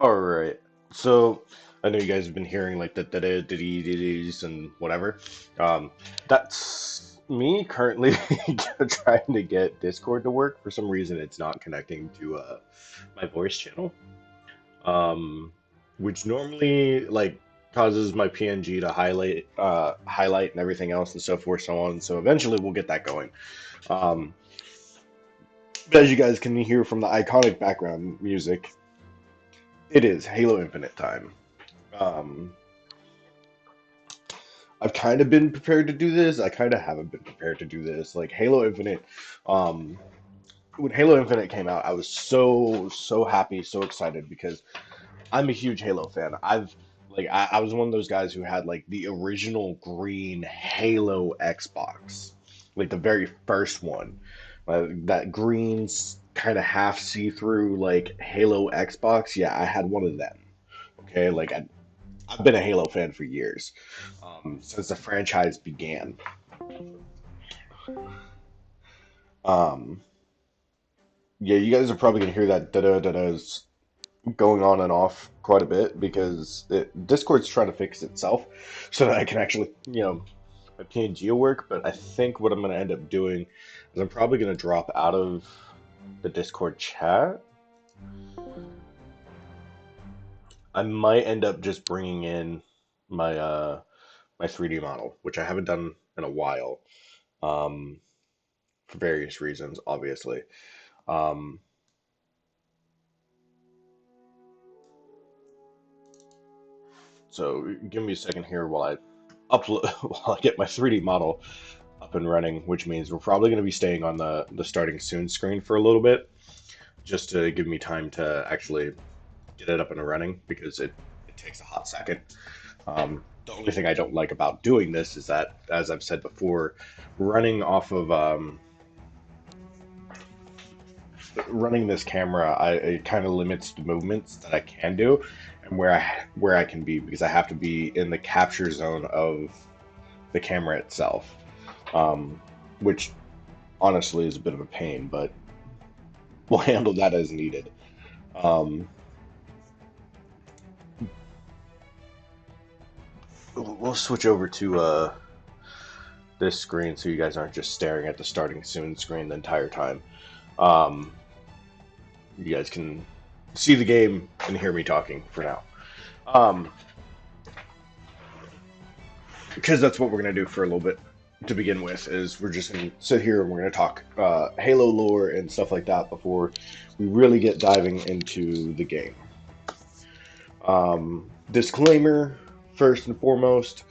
All right. So I know you guys have been hearing like the da da diddy and whatever. That's me currently trying to get Discord to work. For some reason, it's not connecting to my voice channel. Um, which normally like causes my PNG to highlight and everything else and so forth, so on. So eventually we'll get that going. Um, but as you guys can hear from the iconic background music, it is Halo Infinite time. Um, I've kind of been prepared to do this. I kind of haven't been prepared to do this. Like Halo Infinite, um, when Halo Infinite came out, I was so happy, so excited because I'm a huge Halo fan. I was one of those guys who had like the original green Halo Xbox, like the very first one, that green kind of half see-through like Halo Xbox. Yeah, I had one of them. Okay, I've been a Halo fan for years, since the franchise began. Um, yeah, you guys are probably gonna hear that da-da-da-da's going on and off quite a bit because Discord's trying to fix itself so that I can actually, my PNG will work. But I think what I'm gonna end up doing is I'm probably gonna drop out of the Discord chat. I might end up just bringing in my 3D model, which I haven't done in a while, um, for various reasons, obviously. Um, So give me a second here while I upload while I get my 3D model up and running, which means we're probably going to be staying on the starting soon screen for a little bit, just to give me time to actually get it up and running because it takes a hot second. The only thing I don't like about doing this is that, as I've said before, running off of running this camera, it kind of limits the movements that I can do and where I can be because I have to be in the capture zone of the camera itself, um, which honestly is a bit of a pain, but we'll handle that as needed. Um, we'll switch over to this screen so you guys aren't just staring at the starting soon screen the entire time. Um, you guys can see the game and hear me talking for now. Um, because that's what we're gonna do for a little bit to begin with. Is we're just gonna sit here and we're gonna talk Halo lore and stuff like that before we really get diving into the game. Disclaimer first and foremost: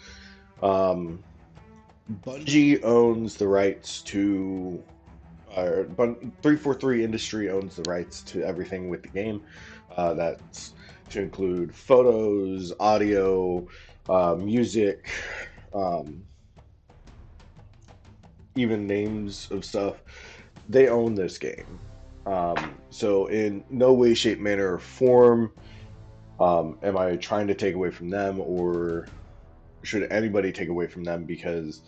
um, Bungie owns the rights to. 343 Industry owns the rights to everything with the game. That's to include photos, audio, music, um, even names of stuff. They own this game. So in no way, shape, manner, or form am I trying to take away from them, or should anybody take away from them because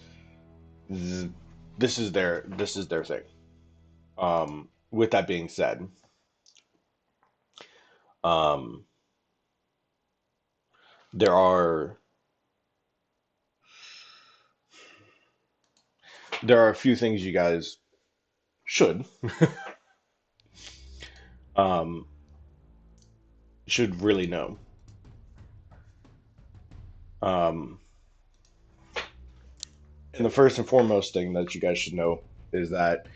th- this is their thing. With that being said, um, there are there are a few things you guys should um, should really know. Um, and the first and foremost thing that you guys should know is that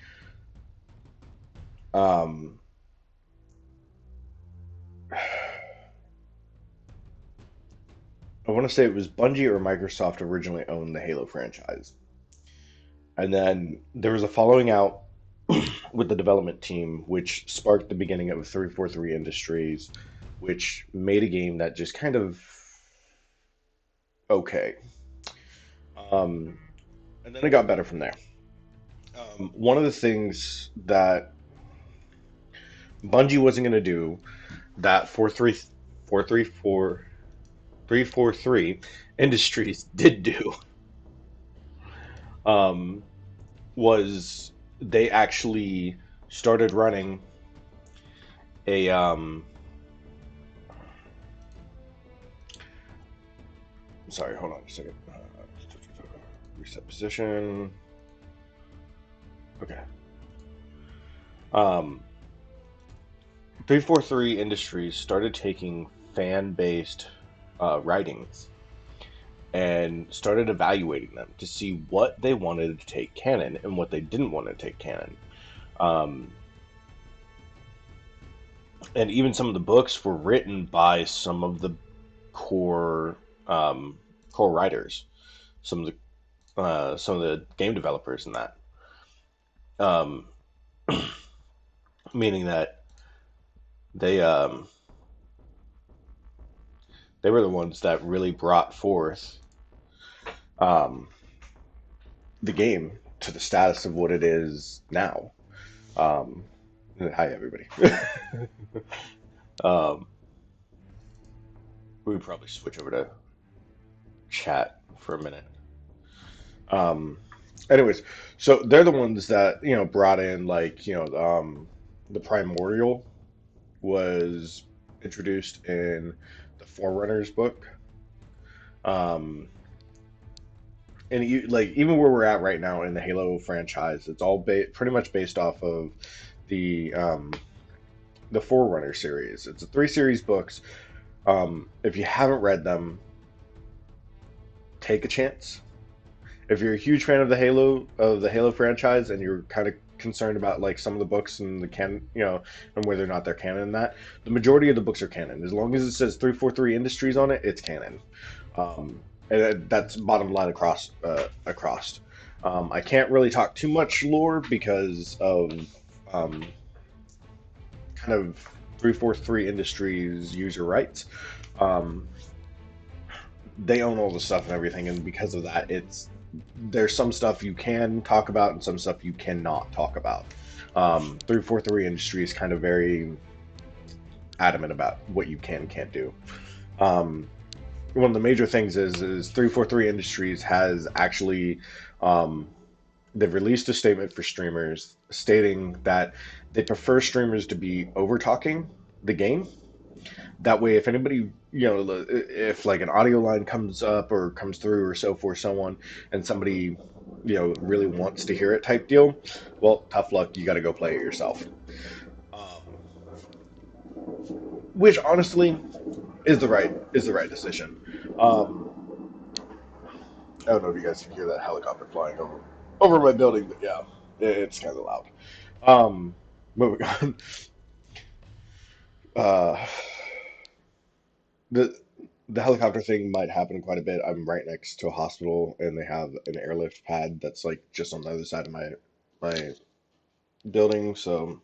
um, I want to say it was Bungie or Microsoft originally owned the Halo franchise. And then there was a following out with the development team, which sparked the beginning of 343 Industries, which made a game that just kind of okay. Um, and then it got better from there. One of the things that Bungie wasn't going to do that 343 Industries did do um, was they actually started running a sorry, hold on a second. Reset position. Okay. Um, 343 Industries started taking fan-based writings and started evaluating them to see what they wanted to take canon and what they didn't want to take canon. Um, and even some of the books were written by some of the core um, core writers, some of the game developers in that. Um, Meaning that they they were the ones that really brought forth um, the game to the status of what it is now. Um, Hi, everybody. um, we would probably switch over to chat for a minute. Um, Anyways, so they're the ones that brought in like the primordial was introduced in the Forerunners book. Um, and you like even where we're at right now in the Halo franchise, it's all pretty much based off of the um, the Forerunner series. It's a three series books. If you haven't read them, take a chance. If you're a huge fan of the Halo franchise and you're kind of concerned about like some of the books and the and whether or not they're canon and that, the majority of the books are canon. As long as it says 343 Industries on it, it's canon. And that's bottom line across. I can't really talk too much lore because of um, kind of 343 Industries user rights. Um, they own all the stuff and everything, and because of that, there's some stuff you can talk about and some stuff you cannot talk about. 343 Industry is kind of very adamant about what you can and can't do. Um, One of the major things is 343 Industries has actually um, they've released a statement for streamers stating that they prefer streamers to be over talking the game. That way, if anybody, if like an audio line comes up or comes through or so forth, so on, and somebody, really wants to hear it type deal, well, tough luck, you got to go play it yourself. Which honestly is the right decision. I don't know if you guys can hear that helicopter flying over my building, but yeah, it's kind of loud. Um, Moving on. Uh, the the helicopter thing might happen quite a bit. I'm right next to a hospital, and they have an airlift pad that's like just on the other side of my building, so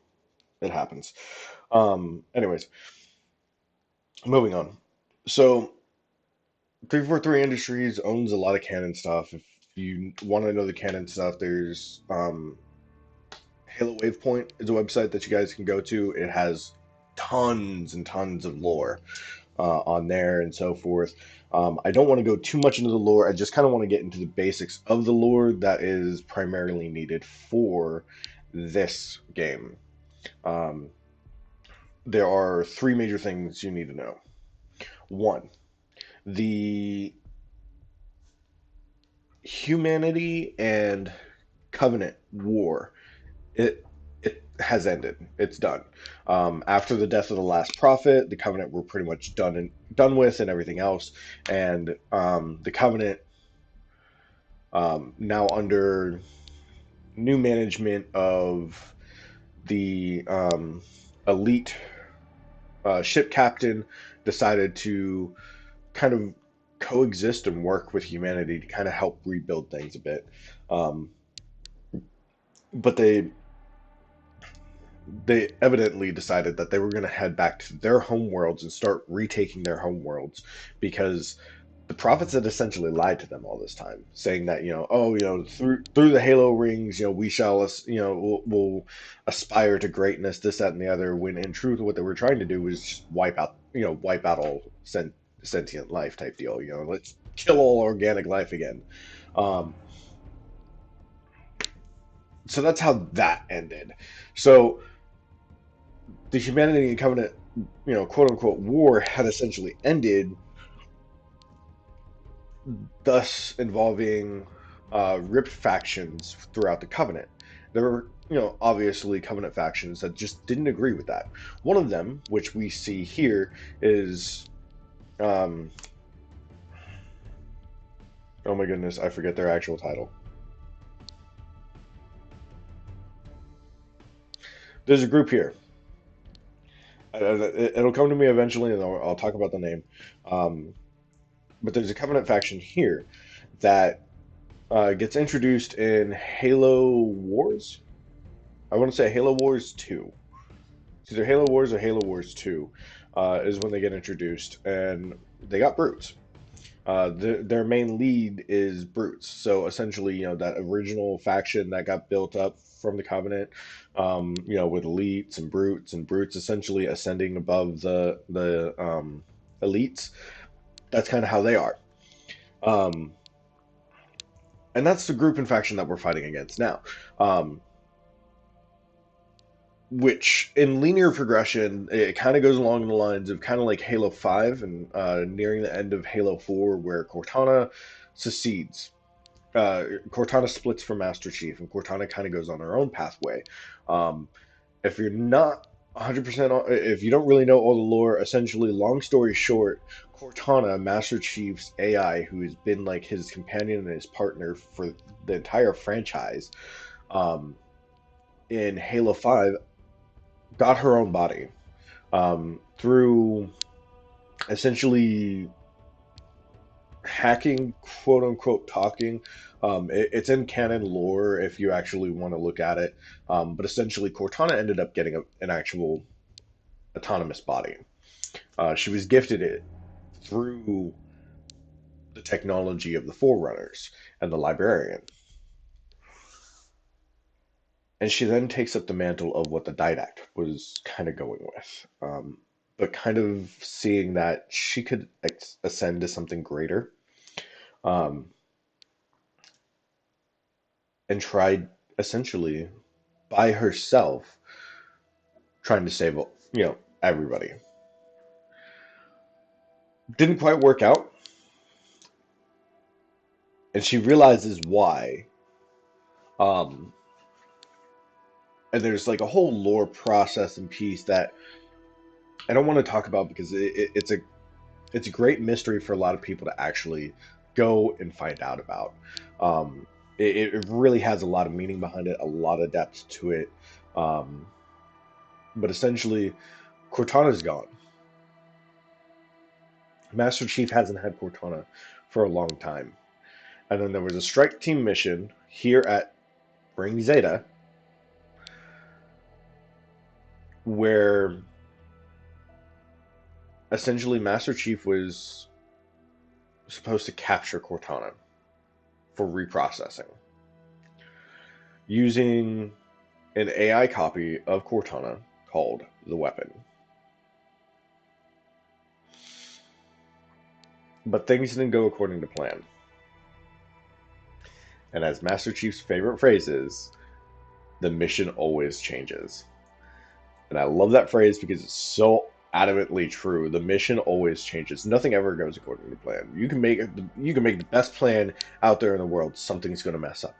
it happens. Anyways, moving on. So 343 Industries owns a lot of Canon stuff. If you want to know the Canon stuff, there's Halo Wavepoint is a website that you guys can go to. It has tons and tons of lore on there and so forth. I don't want to go too much into the lore. I just kind of want to get into the basics of the lore that is primarily needed for this game. Um, there are three major things you need to know. One, the humanity and Covenant war. It has ended. It's done. After the death of the last prophet, the Covenant were pretty much done with, and everything else. And the Covenant now under new management of the elite ship captain decided to kind of coexist and work with humanity to kind of help rebuild things a bit. Um, but they evidently decided that they were going to head back to their home worlds and start retaking their home worlds because the prophets had essentially lied to them all this time, saying that oh through the Halo rings we shall we'll aspire to greatness, this, that, and the other. When in truth, what they were trying to do was just wipe out all sentient life type deal. Let's kill all organic life again. Um, so that's how that ended. So the Humanity and Covenant, quote unquote, war had essentially ended, thus involving ripped factions throughout the Covenant. There were, obviously Covenant factions that just didn't agree with that. One of them, which we see here, is, um, oh my goodness, I forget their actual title. There's a group here. It'll come to me eventually, and I'll talk about the name. Um, but there's a Covenant faction here that gets introduced in Halo Wars. I want to say Halo Wars 2. It's either Halo Wars or Halo Wars 2 is when they get introduced, and they got brutes. Their main lead is brutes. So essentially, that original faction that got built up from the Covenant, with elites and brutes essentially ascending above the elites. That's kind of how they are. Um, and that's the group and faction that we're fighting against now. Um, which in linear progression, it kind of goes along the lines of kind of like Halo 5 and nearing the end of Halo 4, where Cortana secedes. Cortana splits from Master Chief, and Cortana kind of goes on her own pathway. Um, if you're not 100%, if you don't really know all the lore, essentially, long story short, Cortana, Master Chief's AI, who has been like his companion and his partner for the entire franchise, um, in Halo 5, got her own body through essentially hacking, quote unquote, talking. It's in canon lore if you actually want to look at it. But essentially, Cortana ended up getting an actual autonomous body. She was gifted it through the technology of the Forerunners and the Librarian. And she then takes up the mantle of what the Didact was kind of going with. But kind of seeing that she could ascend to something greater, um, and tried essentially by herself trying to save everybody. Didn't quite work out, and she realizes why. Um, and there's like a whole lore process and piece that I don't want to talk about because it's a great mystery for a lot of people to actually go and find out about. Um, it really has a lot of meaning behind it, a lot of depth to it. Um, but essentially, Cortana's gone. Master Chief hasn't had Cortana for a long time. And then there was a strike team mission here at Ring Zeta where essentially Master Chief was supposed to capture Cortana for reprocessing using an AI copy of Cortana called the Weapon. But things didn't go according to plan. And as Master Chief's favorite phrase is, the mission always changes. And I love that phrase because it's so adamantly true. The mission always changes. Nothing ever goes according to plan. You can make the best plan out there in the world. Something's going to mess up.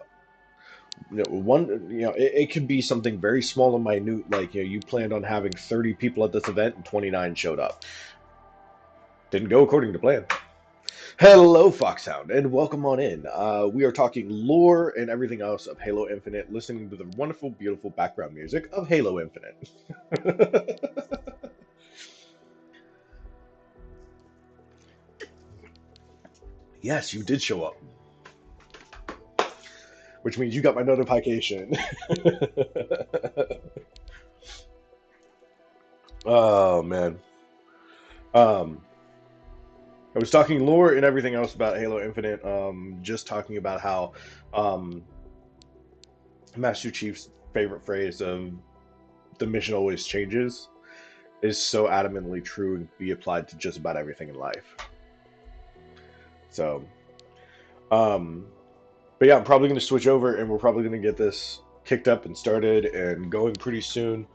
It could be something very small and minute, like you planned on having 30 people at this event and 29 showed up. Didn't go according to plan. Hello, Foxhound, and welcome on in. We are talking lore and everything else of Halo Infinite, listening to the wonderful, beautiful background music of Halo Infinite. Yes, you did show up, which means you got my notification. Oh man. Um, I was talking lore and everything else about Halo Infinite. Just talking about how um, Master Chief's favorite phrase of "the mission always changes" is so adamantly true and can be applied to just about everything in life. So, um, but yeah, I'm probably going to switch over and we're probably going to get this kicked up and started and going pretty soon.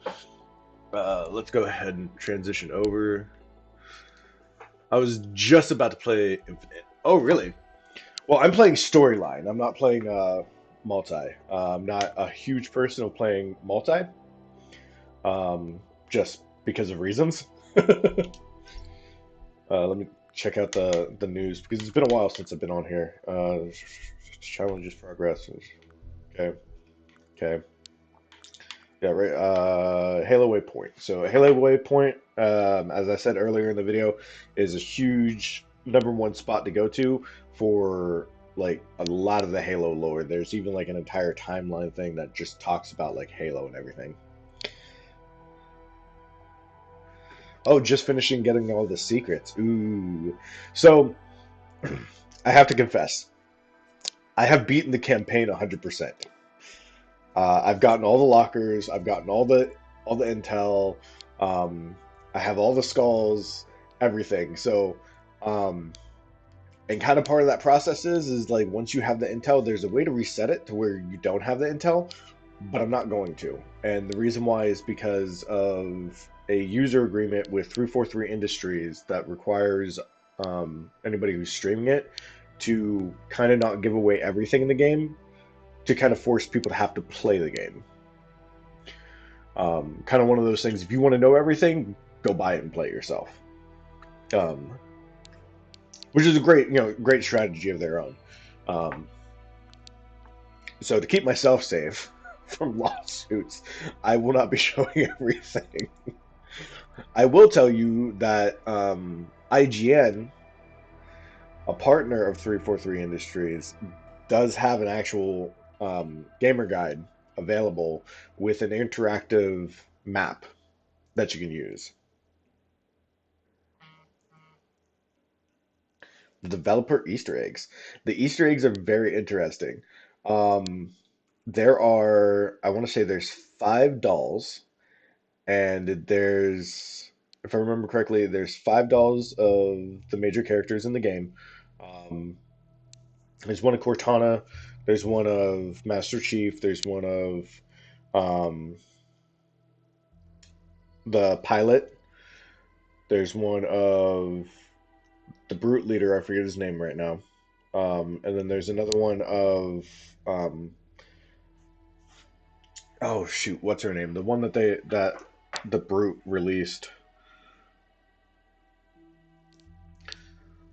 Let's go ahead and transition over. I was just about to play Infinite. Oh, really? Well, I'm playing storyline. I'm not playing multi. I'm not a huge person of playing multi, just because of reasons. Let me check out the news because it's been a while since I've been on here. Challenges progress. Okay, okay. Yeah, right. Halo Waypoint. So Halo Waypoint, as I said earlier in the video, is a huge #1 spot to go to for like a lot of the Halo lore. There's even like an entire timeline thing that just talks about like Halo and everything. Oh, just finishing getting all the secrets. Ooh. So I have to confess, I have beaten the campaign 100%. I've gotten all the lockers. I've gotten all the intel. Um, I have all the skulls, everything. So, um, and kind of part of that process is like once you have the intel, there's a way to reset it to where you don't have the intel, but I'm not going to. And the reason why is because of a user agreement with 343 Industries that requires anybody who's streaming it to kind of not give away everything in the game to kind of force people to have to play the game. Kind of one of those things. If you want to know everything, go buy it and play it yourself. Um, which is a great strategy of their own. Um, so to keep myself safe from lawsuits, I will not be showing everything. I will tell you that IGN, a partner of 343 Industries, does have an actual gamer guide available with an interactive map that you can use. The developer Easter eggs. The Easter eggs are very interesting. Um, there are, I want to say there's 5 dolls, and if I remember correctly, there's 5 dolls of the major characters in the game. Um, there's one of Cortana, there's one of Master Chief, there's one of um, the pilot, there's one of the brute leader. I forget his name right now. And then there's another one of oh shoot, what's her name? The one that the brute released.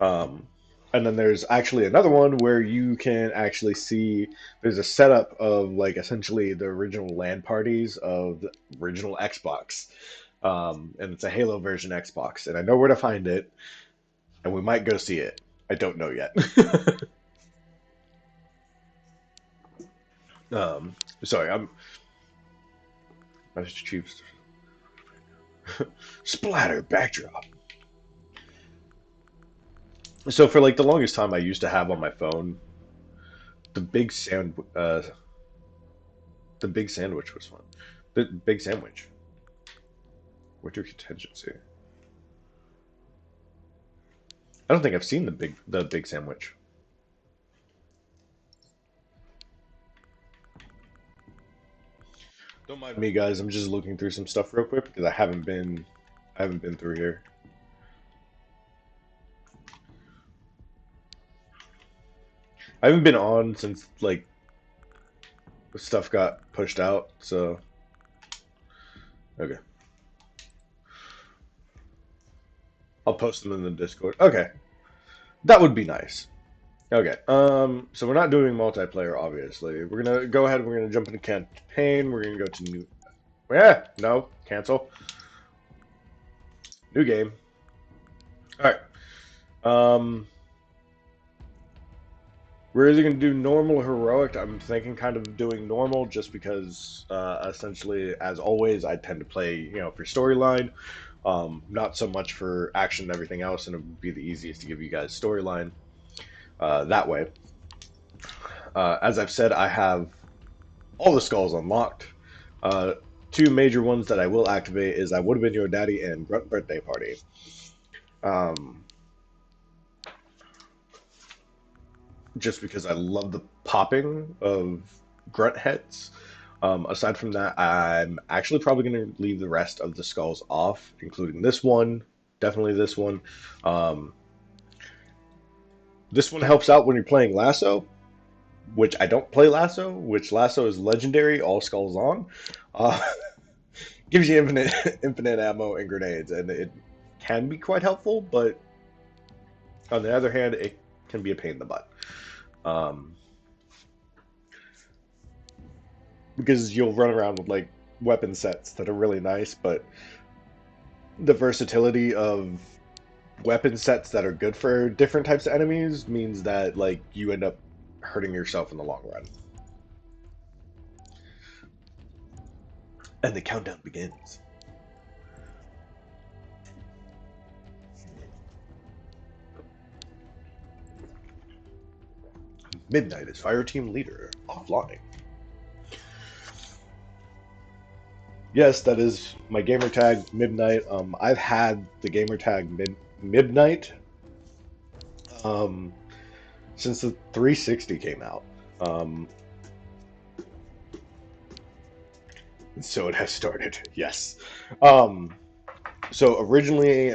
Um, and then there's actually another one where you can actually see there's a setup of like essentially the original LAN parties of the original Xbox. And it's a Halo version Xbox, and I know where to find it, and we might go see it. I don't know yet. um, sorry, I'm Master Chief's splatter backdrop. So for like the longest time, I used to have on my phone the big sandwich was fun. The big sandwich. Winter contingency. I don't think I've seen the big sandwich. Don't mind me, guys. I'm just looking through some stuff real quick because I haven't been through here. I haven't been on since like stuff got pushed out. So okay, I'll post them in the Discord. Okay. That would be nice. Okay. So we're not doing multiplayer, obviously. We're gonna go ahead. We're gonna jump into campaign. We're gonna go to new. Yeah. No. Cancel. New game. All right. We're either gonna do normal or heroic. I'm thinking kind of doing normal just because, essentially, as always, I tend to play, for storyline. Not so much for action and everything else, and it would be the easiest to give you guys storyline that way. As I've said, I have all the skulls unlocked. Uh, Two major ones that I will activate is I Would Have Been Your Daddy and Grunt Birthday Party. Um, just because I love the popping of grunt heads. Aside from that, I'm actually probably going to leave the rest of the skulls off, including this one, definitely this one. Um, this one helps out when you're playing Lasso, which I don't play Lasso, which Lasso is legendary, all skulls on. Uh, gives you infinite infinite ammo and grenades, and it can be quite helpful, but on the other hand, it can be a pain in the butt. Um, because you'll run around with like weapon sets that are really nice, but the versatility of weapon sets that are good for different types of enemies means that like you end up hurting yourself in the long run. And the countdown begins. Midnight is fire team leader offline. Yes, that is my gamer tag Midnight. I've had the gamer tag Midnight um, since the 360 came out. Um, so it has started. Yes. Um, so originally,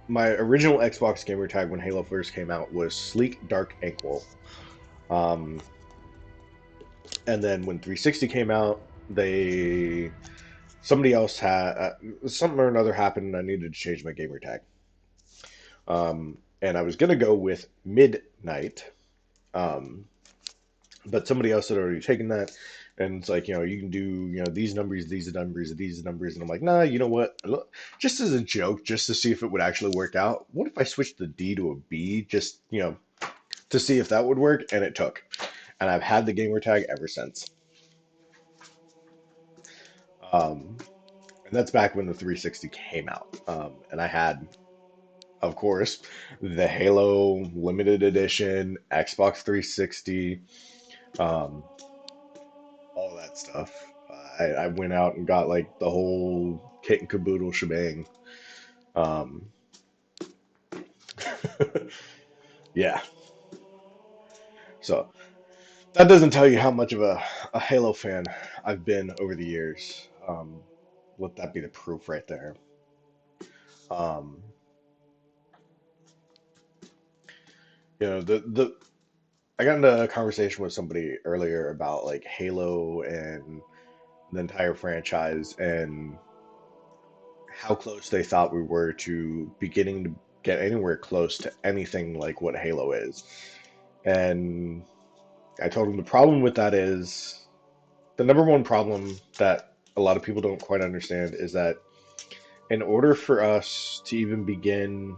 my original Xbox gamer tag when Halo first came out was Sleek Dark Ankle. Um, and then when 360 came out, they somebody else had something or another happened, and I needed to change my gamer tag. And I was gonna go with Midnight, um, but somebody else had already taken that, and it's like, you can do, these numbers, these numbers, and I'm like, nah, you know what? Look, just as a joke, just to see if it would actually work out. What if I switched the D to a B, just to see if that would work? And it took, and I've had the gamer tag ever since. Um, and that's back when the 360 came out, and I had, of course, the Halo limited edition, Xbox 360, um, all that stuff. I went out and got like the whole kit and caboodle shebang. Um, yeah, so that doesn't tell you how much of a Halo fan I've been over the years. Let that be the proof right there. Um, the I got into a conversation with somebody earlier about like Halo and the entire franchise and how close they thought we were to beginning to get anywhere close to anything like what Halo is. And I told him the problem with that is the number one problem that a lot of people don't quite understand is that in order for us to even begin,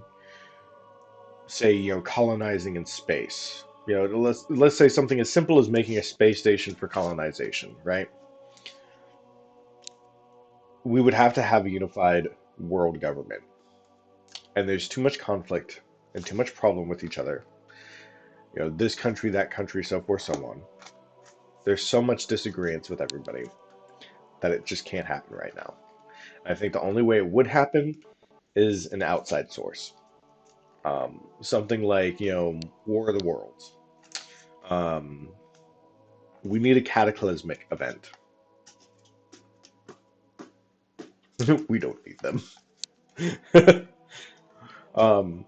say, colonizing in space, let's say something as simple as making a space station for colonization, right? We would have to have a unified world government. And there's too much conflict and too much problem with each other. This country, that country, so forth, so on. There's so much disagreement with everybody that it just can't happen right now. I think the only way it would happen is an outside source. Something like, War of the Worlds. Um, we need a cataclysmic event. We don't need them. um,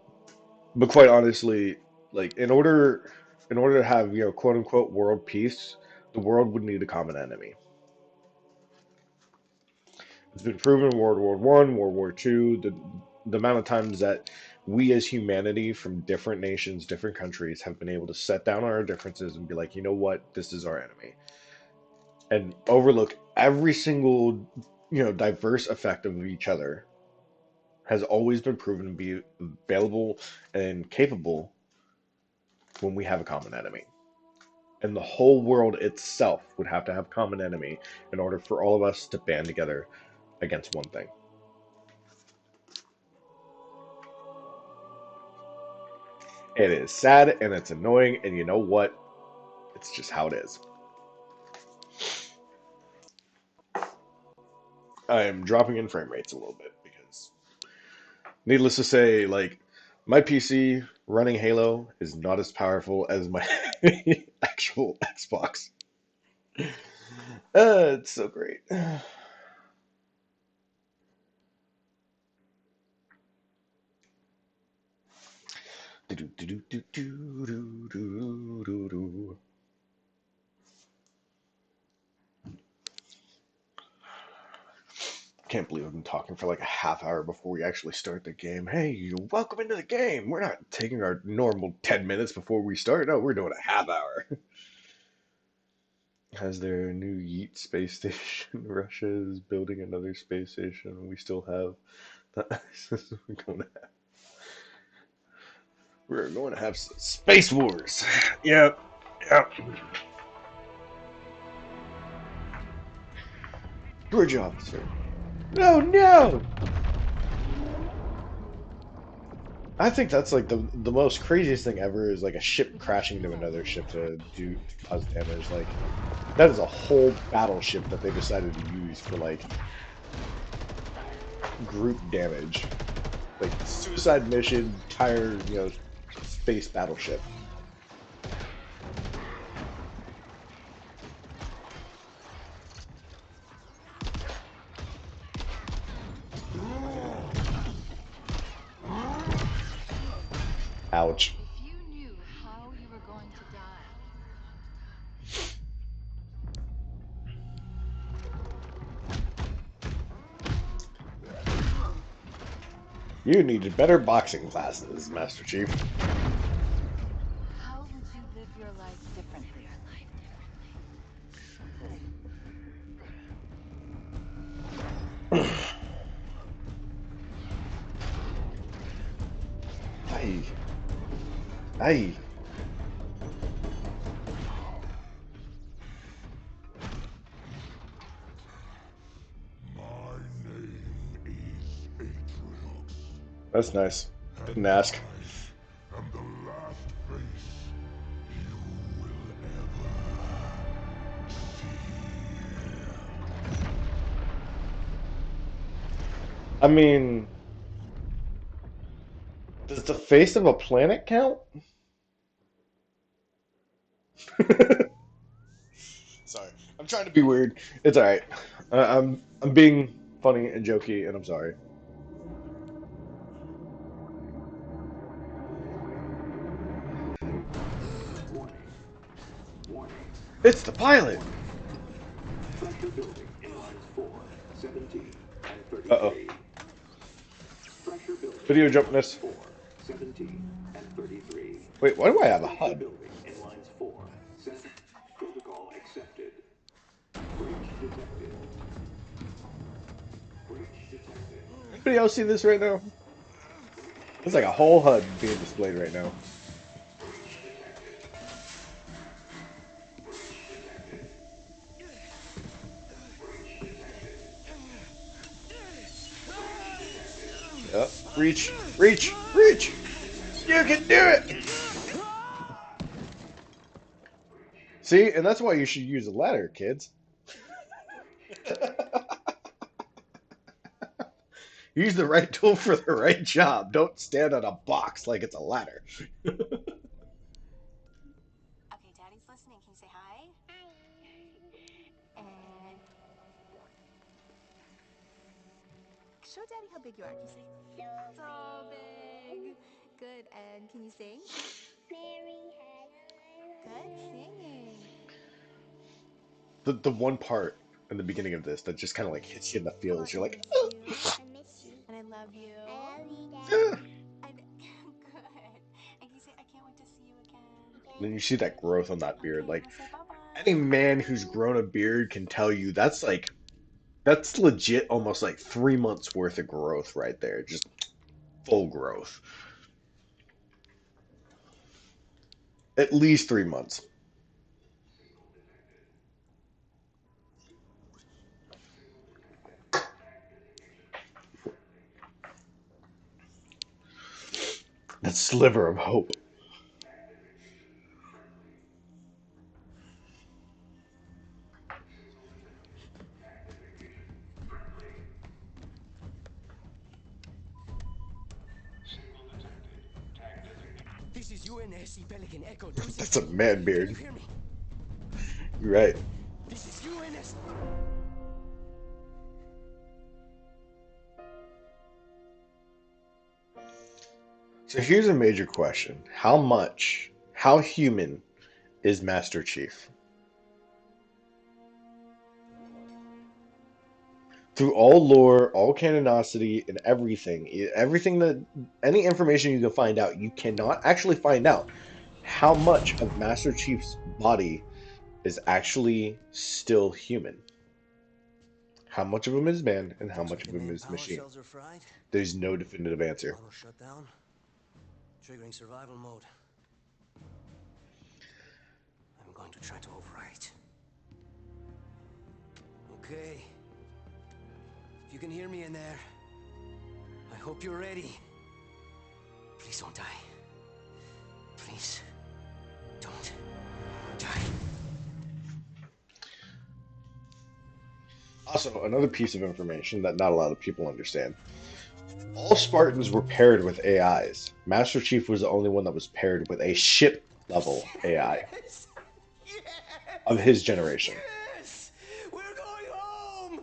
but quite honestly, like in order to have, quote unquote world peace, the world would need a common enemy. It's been proven in World War One, World War Two, the amount of times that we as humanity from different nations, different countries have been able to set down our differences and be like, you know what, this is our enemy, and overlook every single, diverse effect of each other has always been proven to be available and capable when we have a common enemy. And the whole world itself would have to have a common enemy in order for all of us to band together against one thing. It is sad and it's annoying, and you know what? It's just how it is. I am dropping in frame rates a little bit because, needless to say, like, my PC running Halo is not as powerful as my actual Xbox. It's so great. Can't believe I've been talking for like a half hour before we actually start the game. Hey, welcome into the game. We're not taking our normal 10 minutes before we start. No, we're doing a half hour. Has their new Yeet space station. Russia is building another space station. We still have the we're going to have space wars. Yep. Yep. Bridge officer. No, no. I think that's like the most craziest thing ever is like a ship crashing into another ship to cause damage. Like that is a whole battleship that they decided to use for like group damage. Like suicide mission, entire, space battleship. Ouch. If you knew how you were going to die. You needed better boxing classes, Master Chief. How would you live your life differently? Aye. Aye. My name is Atriox, That's nice. Didn't and ask. I am the last face you will ever see. I mean, does the face of a planet count? Sorry, I'm trying to be weird. It's all right. I'm being funny and jokey, and I'm sorry. Warning, warning. It's the pilot. Pressure building in lines 4, 17, and Uh-oh. 33. Pressure building Video in lines jumpness. 4, 17, and 33. Wait, why do I have a Pressure HUD? building in lines 4, 7. Protocol accepted. Breach detected. Breach detected. Anybody else see this right now? It's like a whole HUD being displayed right now. Breach detected. Breach detected. Breach detected. Breach detected. Yep. Reach, reach, reach. You can do it. See, and that's why you should use a ladder, kids. Use the right tool for the right job. Don't stand on a box like it's a ladder. Okay, Daddy's listening. Can you say hi? And show Daddy how big you are. Can you say so big? Good. And can you sing? Good singing. The one part in the beginning of this that just kind of like hits you in the Come on, feels. You're I like, miss you. And I love you. "Eh." And And you see that growth on that beard. Okay, Like I'll say bye-bye. any man who's grown a beard can tell you that's legit almost like 3 months worth of growth right there. Just full growth. At least 3 months. That sliver of hope. This is UNSC Pelican Echo 260. That's a man Can you beard. hear me? You're right. This is UNS. So here's a major question. How human is Master Chief? Through all lore, all canonicity, and everything that any information you can find out, you cannot actually find out how much of Master Chief's body is actually still human. How much of him is man and how Looks much like of the him main is power machine. cells are fried. There's no definitive answer. Auto shutdown. Triggering survival mode. I'm going to try to override. Okay. If you can hear me in there, I hope you're ready. Please don't die. Please don't die. Also, another piece of information that not a lot of people understand. All Spartans were paired with AIs. Master Chief was the only one that was paired with a ship level AI Yes! of Yes! his generation. Yes! We're going home!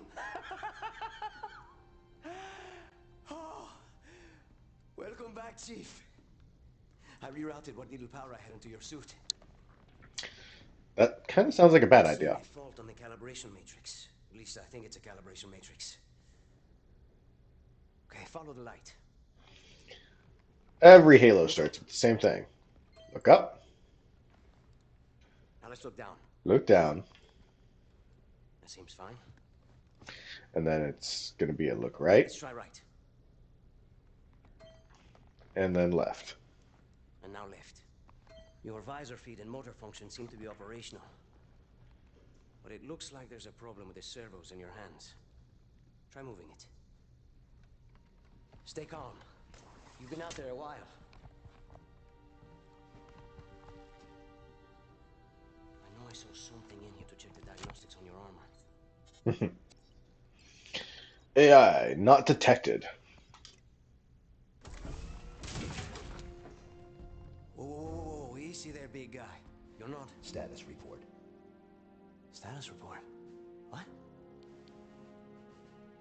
Oh, welcome back, Chief. I rerouted what little power I had into your suit. That kind of sounds like a bad It's idea. a fault on the calibration matrix. At least I think it's a calibration matrix. Okay, follow the light. Every Halo starts with the same thing. Look up, Now let's look down. look down, That seems fine. and then it's going to be a look right, Let's try right. and then left. And now left. Your visor feed and motor function seem to be operational. But it looks like there's a problem with the servos in your hands. Try moving it. Stay calm. You've been out there a while. I know I saw something in here to check the diagnostics on your armor. AI not detected. Whoa, whoa, whoa, whoa, easy there, big guy. You're not. Status report. Status report. What?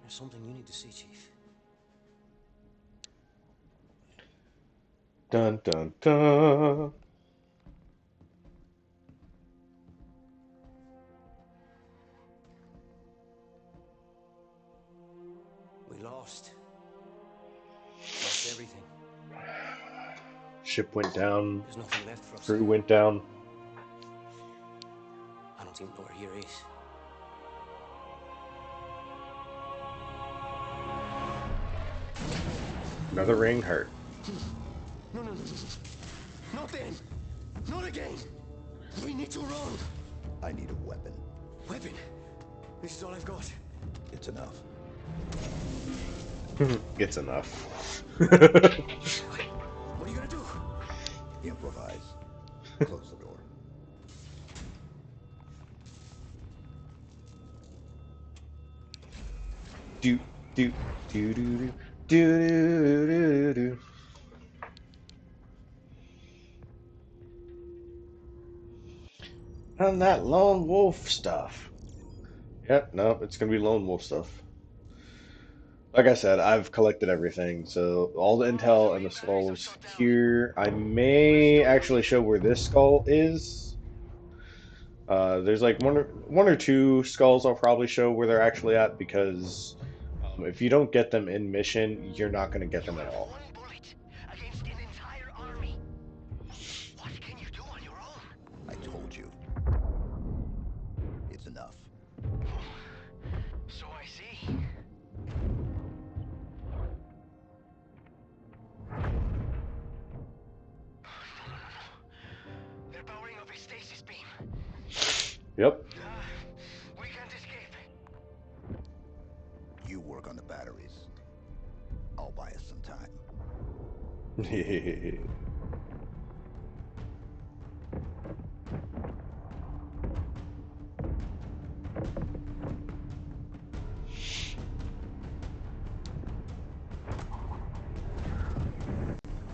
There's something you need to see, Chief. Dun dun dun. We lost. Lost everything. Ship went down. There's nothing left for us. Crew went down. I don't even know where here is. Another ring hurt. No, no, no, no. Not then. Not again. We need to run. I need a weapon. Weapon. This is all I've got. It's enough. It's enough. What are you gonna do? Improvise. Close the door. do do do do do do do do. And that lone wolf stuff. Yep, no, it's gonna be lone wolf stuff. Like I said, I've collected everything, so all the intel and the skulls here. I may actually show where this skull is. There's like one or two skulls I'll probably show where they're actually at because if you don't get them in mission, you're not going to get them at all. One bullet against an entire army. What can you do on your own? stupid stasis beam. Yep. We can't escape. You work on the batteries. I'll buy us some time.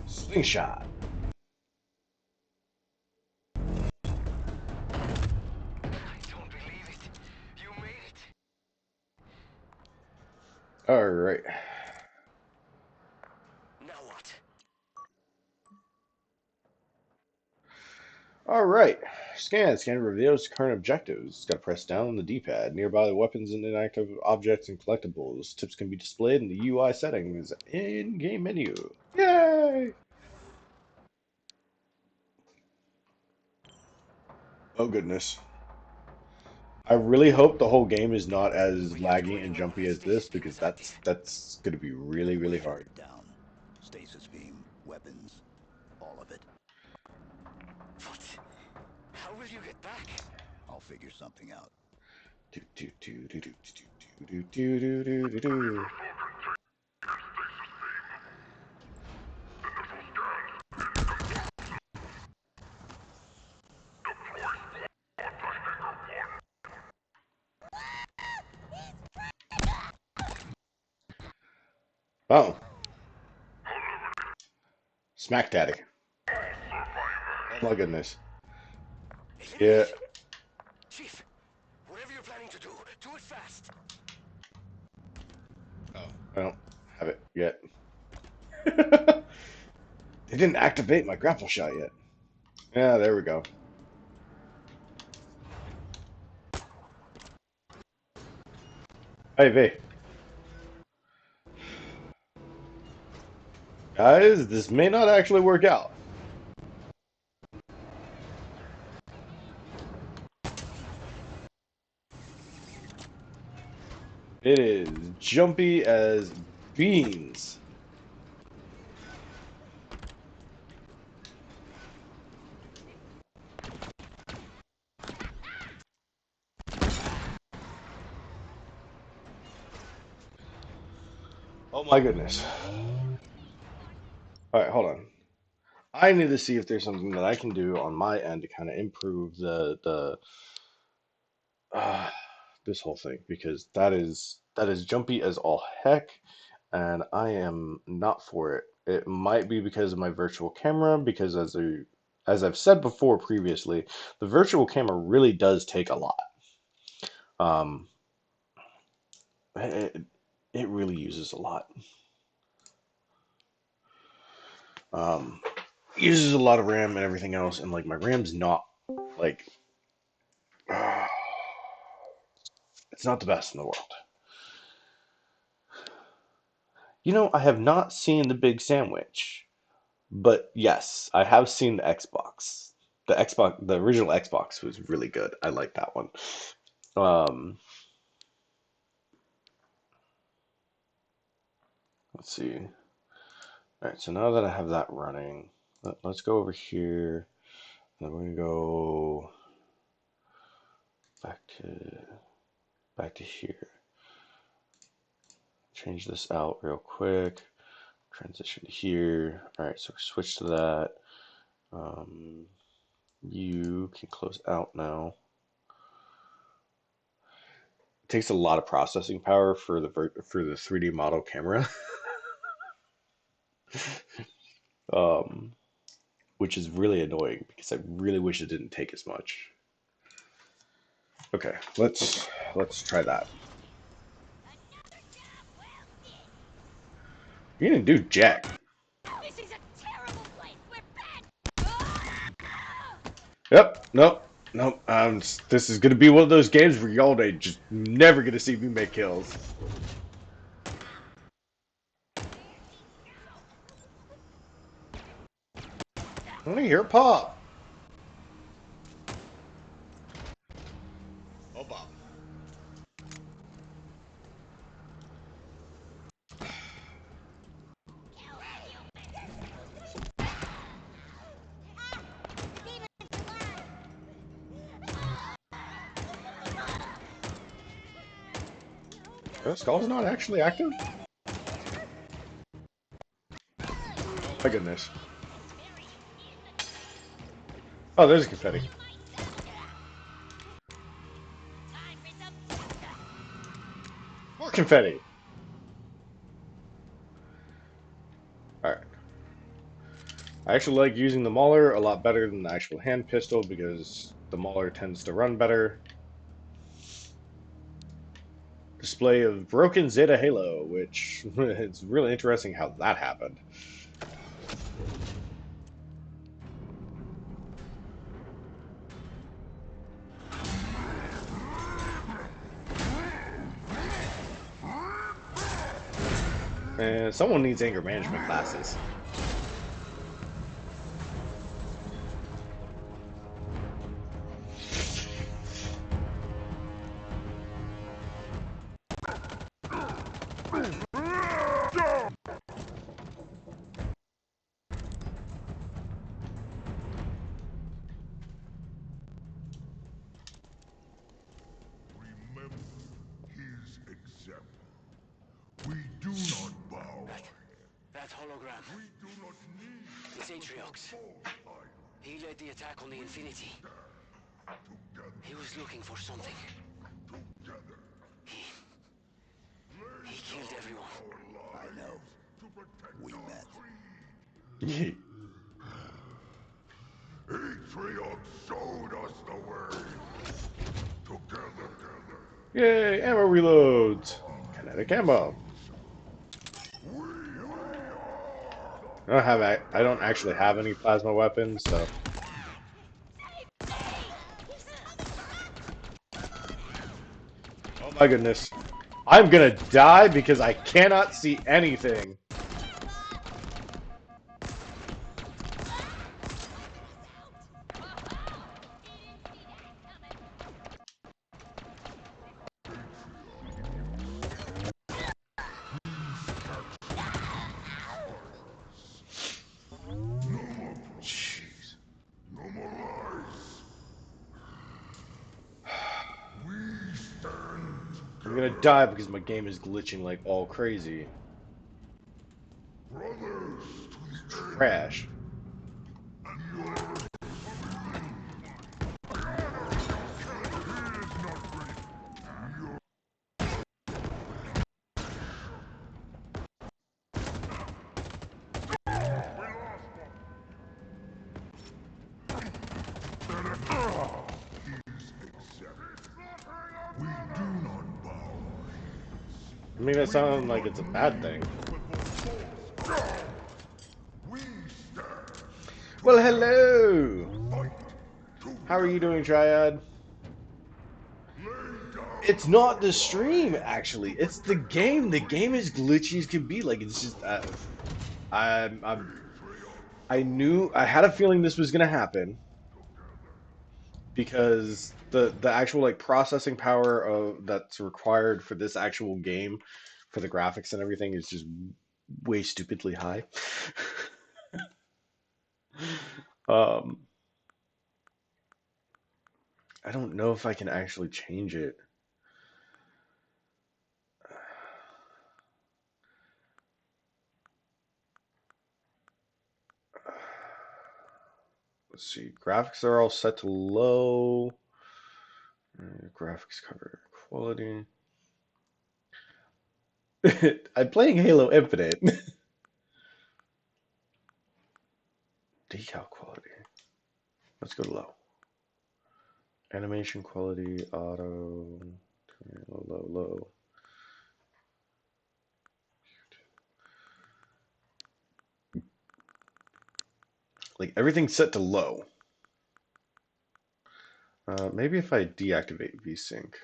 Slingshot. I don't believe it. You made it. All right. Now what? All right. Scan. Scan reveals current objectives. Got to press down on the D-pad. Nearby weapons and inactive objects and collectibles. Tips can be displayed in the UI settings in-game menu. Yay! Oh goodness. I really hope the whole game is not as We have to laggy and anywhere where jumpy the as stasis this beam because is active. that's going to be really really We'll shut hard. it down. Stasis beam, weapons, all of it. What? How will you get back? I'll figure something out. Do, do, do, do, do, do, do, do, do, do, do. Oh, smack daddy. Oh my goodness. Yeah. Eliminate. Chief, whatever you're planning to do it fast. Oh, I don't have it yet. They didn't activate my grapple shot yet. Yeah, there we go. Hey, V. Guys, this may not actually work out. It is jumpy as beans. Oh my goodness. All right, hold on. I need to see if there's something that I can do on my end to kind of improve the uh, this whole thing because that is jumpy as all heck, and I am not for it. It might be because of my virtual camera, because as I've said before previously, the virtual camera really does take a lot. Um, it, it really uses a lot. Um, uses a lot of RAM and everything else, and like my RAM's not like it's not the best in the world. I have not seen the big sandwich, but yes, I have seen the Xbox. The original Xbox was really good. I like that one. Um, let's see. All right, so now that I have that running, let's go over here. And then we're gonna go back to here. Change this out real quick. Transition to here. All right, so switch to that. Um, you can close out now. It takes a lot of processing power for the 3D model camera, um, which is really annoying because I really wish it didn't take as much. Okay, let's try that. You didn't do jack. This is a terrible place. We're bad. Yep. Nope. Nope. This is gonna be one of those games where y'all are just never gonna see me make kills. I want to hear pop. Oh, Bob. Skull's not actually active? My goodness. Oh, there's confetti. More confetti! Alright. I actually like using the Mauler a lot better than the actual hand pistol because the Mauler tends to run better. Display of broken Zeta Halo, which it's really interesting how that happened. And someone needs anger management classes. Remember his example. We do not bow. That hologram. We do not need It's Atriox. He led the attack on the Infinity. together. He was looking for something. Together. He killed everyone. I know. To protect We our met. creed. Atriox showed us the way. Together. Yay, ammo reloads! Kinetic ammo. I don't actually have any plasma weapons, so. Oh my goodness. I'm gonna die because I cannot see anything. Jeez. No more lies. We stand I'm gonna together. die because my game is glitching like all crazy. Brothers to the end. Trash. We do not bow. I mean, that sounds like it's a bad thing. We stand. Well, hello! Fight. How are you doing, Triad? Lay down. It's not the stream, actually. It's the game. The game is glitchy as can be. Like, it's just, I had a feeling this was gonna happen because the actual like processing power of that's required for this actual game, for the graphics and everything, is just way stupidly high. um, I don't know if I can actually change it. Let's see. Graphics are all set to low. Graphics cover quality. I'm playing Halo Infinite. Decal quality. Let's go to low. Animation quality, auto, low. Like everything's set to low. Maybe if I deactivate VSync.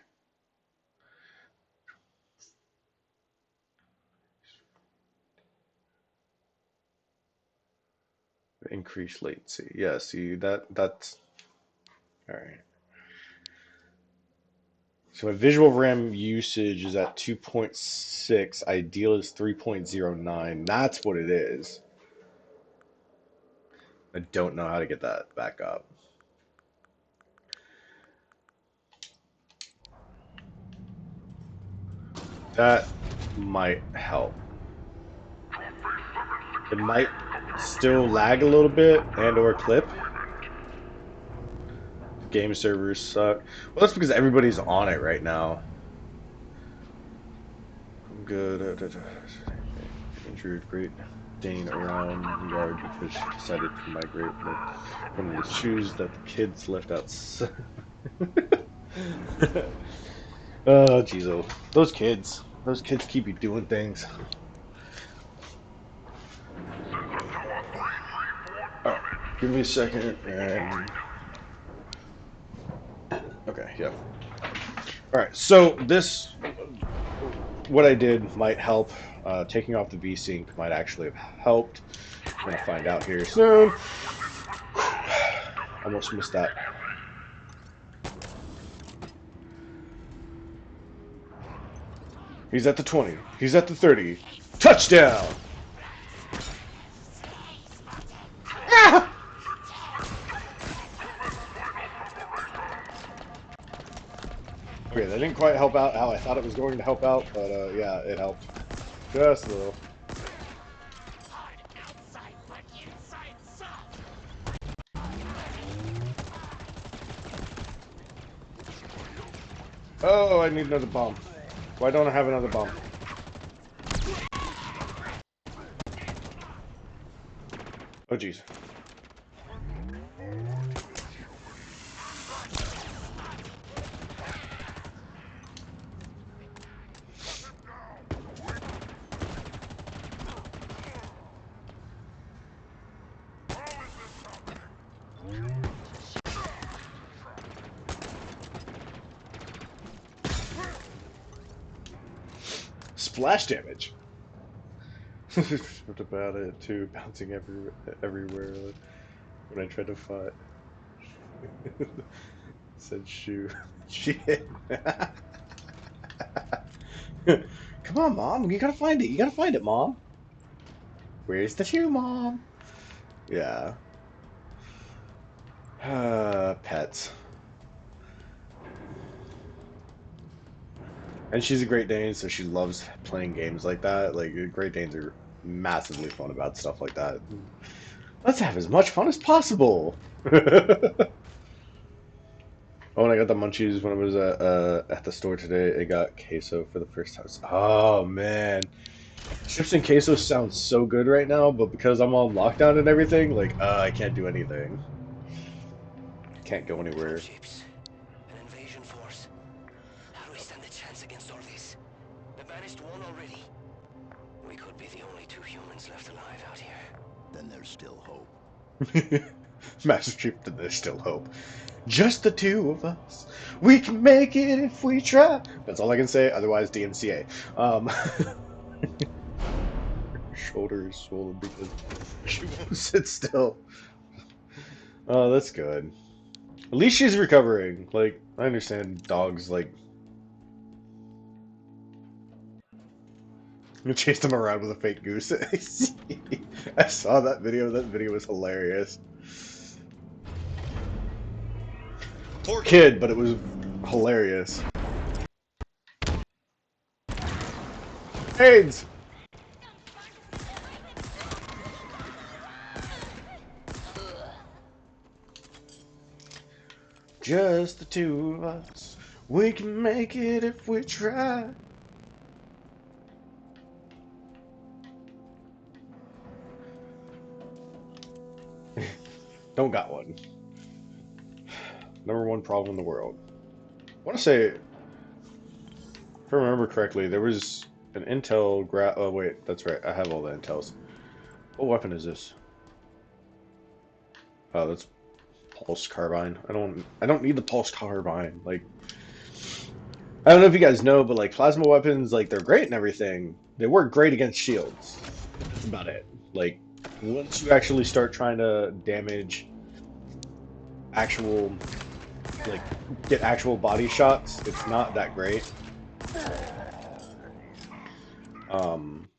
Increase latency. Yeah, see that's all right. So my visual RAM usage is at 2.6. Ideal is 3.09. That's what it is. I don't know how to get that back up. That might help. It might still lag a little bit and or clip. Game servers suck. Well, that's because everybody's on it right now. I'm good at injured Great Dane around yard because she decided to migrate one of the shoes that the kids left outside. Oh, jeez, oh, those kids keep you doing things. All right, give me a second and okay, yeah. All right, so this what I did might help. Taking off the VSync might actually have helped. We're gonna find out here soon. Almost missed that. He's at the 20. He's at the 30. Touchdown! Ah! Okay, that didn't quite help out how I thought it was going to help out, but yeah, it helped. Just a little. Oh, I need another bomb. Why don't I have another bomb? Oh, jeez. Splash damage. What about it too? Bouncing everywhere when I tried to fight. Said shoe. Shit. Come on, Mom. You gotta find it. You gotta find it, Mom. Where's the shoe, Mom? Yeah. Pets. And she's a Great Dane, so she loves playing games like that. Like, Great Danes are massively fun about stuff like that. Let's have as much fun as possible. Oh, and I got the munchies when I was at the store today. I got queso for the first time. Oh man, chips and queso sounds so good right now, but because I'm on lockdown and everything, like I can't do anything. Can't go anywhere. Dropships. An invasion force. How do we stand a chance against all this? They managed one already. We could be the only two humans left alive out here. Then there's still hope. Master Chief, there's still hope. Just the two of us. We can make it if we try. That's all I can say. Otherwise, DMCA. Her shoulder is swollen because she won't sit still. Oh, that's good. At least she's recovering. Like, I understand dogs, like, you chased him around with a fake goose. I saw that video. That video was hilarious. Poor kid, but it was hilarious. AIDS! Just the two of us. We can make it if we try. Don't got one. Number one problem in the world. I want to say, if I remember correctly, there was an Intel oh wait, that's right. I have all the Intels. What weapon is this? Oh, that's pulse carbine. I don't need the pulse carbine. Like, I don't know if you guys know, but like plasma weapons, like they're great and everything. They work great against shields. That's about it. Like, once you actually start trying to damage actual, like, get actual body shots, it's not that great. Um,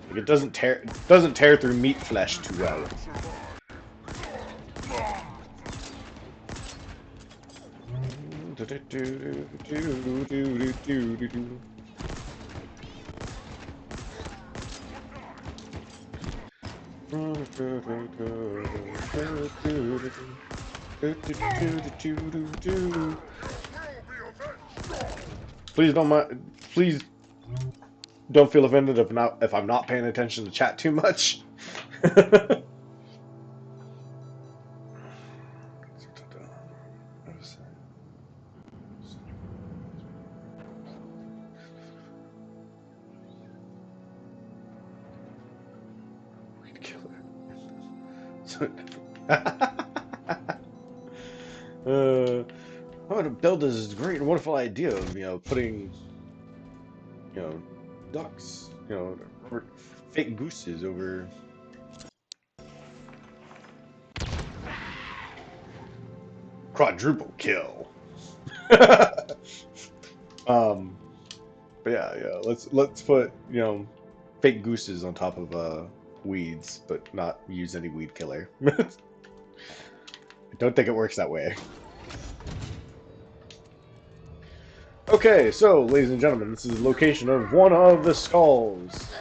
like it doesn't tear through meat flesh too well. Please don't mind. Please don't feel offended if I'm not paying attention to chat too much. How to build this great and wonderful idea of putting ducks or fake gooses over quadruple kill. um, but yeah, let's put fake gooses on top of weeds, but not use any weed killer. I don't think it works that way. Okay, so ladies and gentlemen, this is the location of one of the skulls.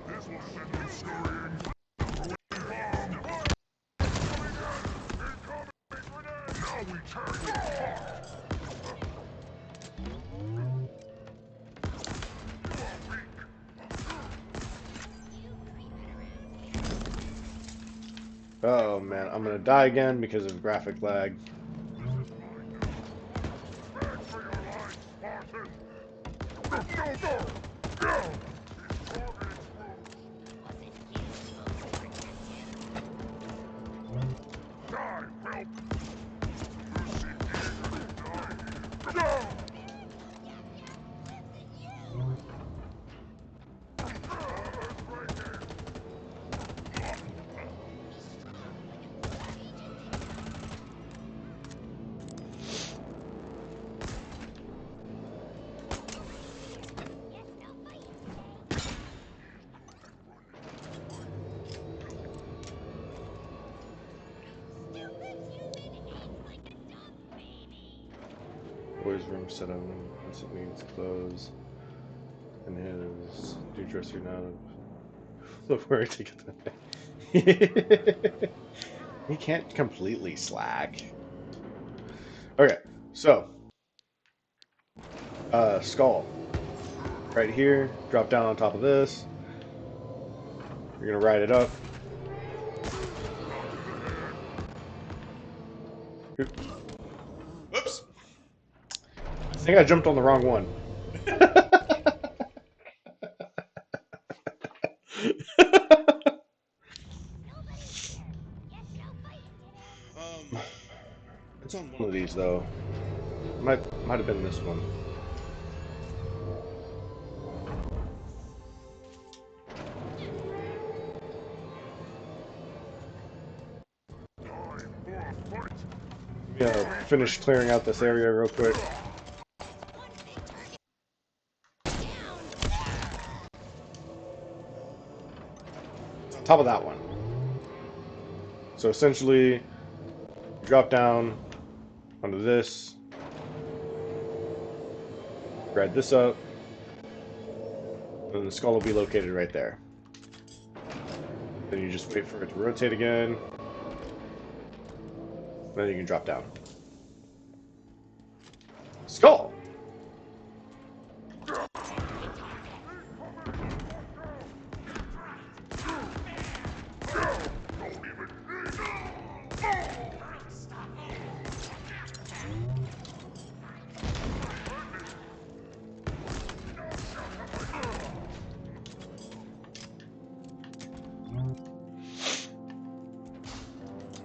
This will send them scurrying. Now we turn you apart. Oh man, I'm gonna die again because of graphic lag. Beg for your life, Spartan. Go. Go. Die, whelp. You seem eager to die. Go. Boys' room set up once it needs clothes. And his do dress you now. Look where to get the He can't completely slack. Okay, so skull. Right here, drop down on top of this. You're gonna ride it up. Oops. I think I jumped on the wrong one. It's on one of these though. Might have been this one. Yeah, finish clearing out this area real quick. It's on top of that one. So essentially, drop down onto this, grab this up, and the skull will be located right there. Then you just wait for it to rotate again. Then you can drop down. Skull!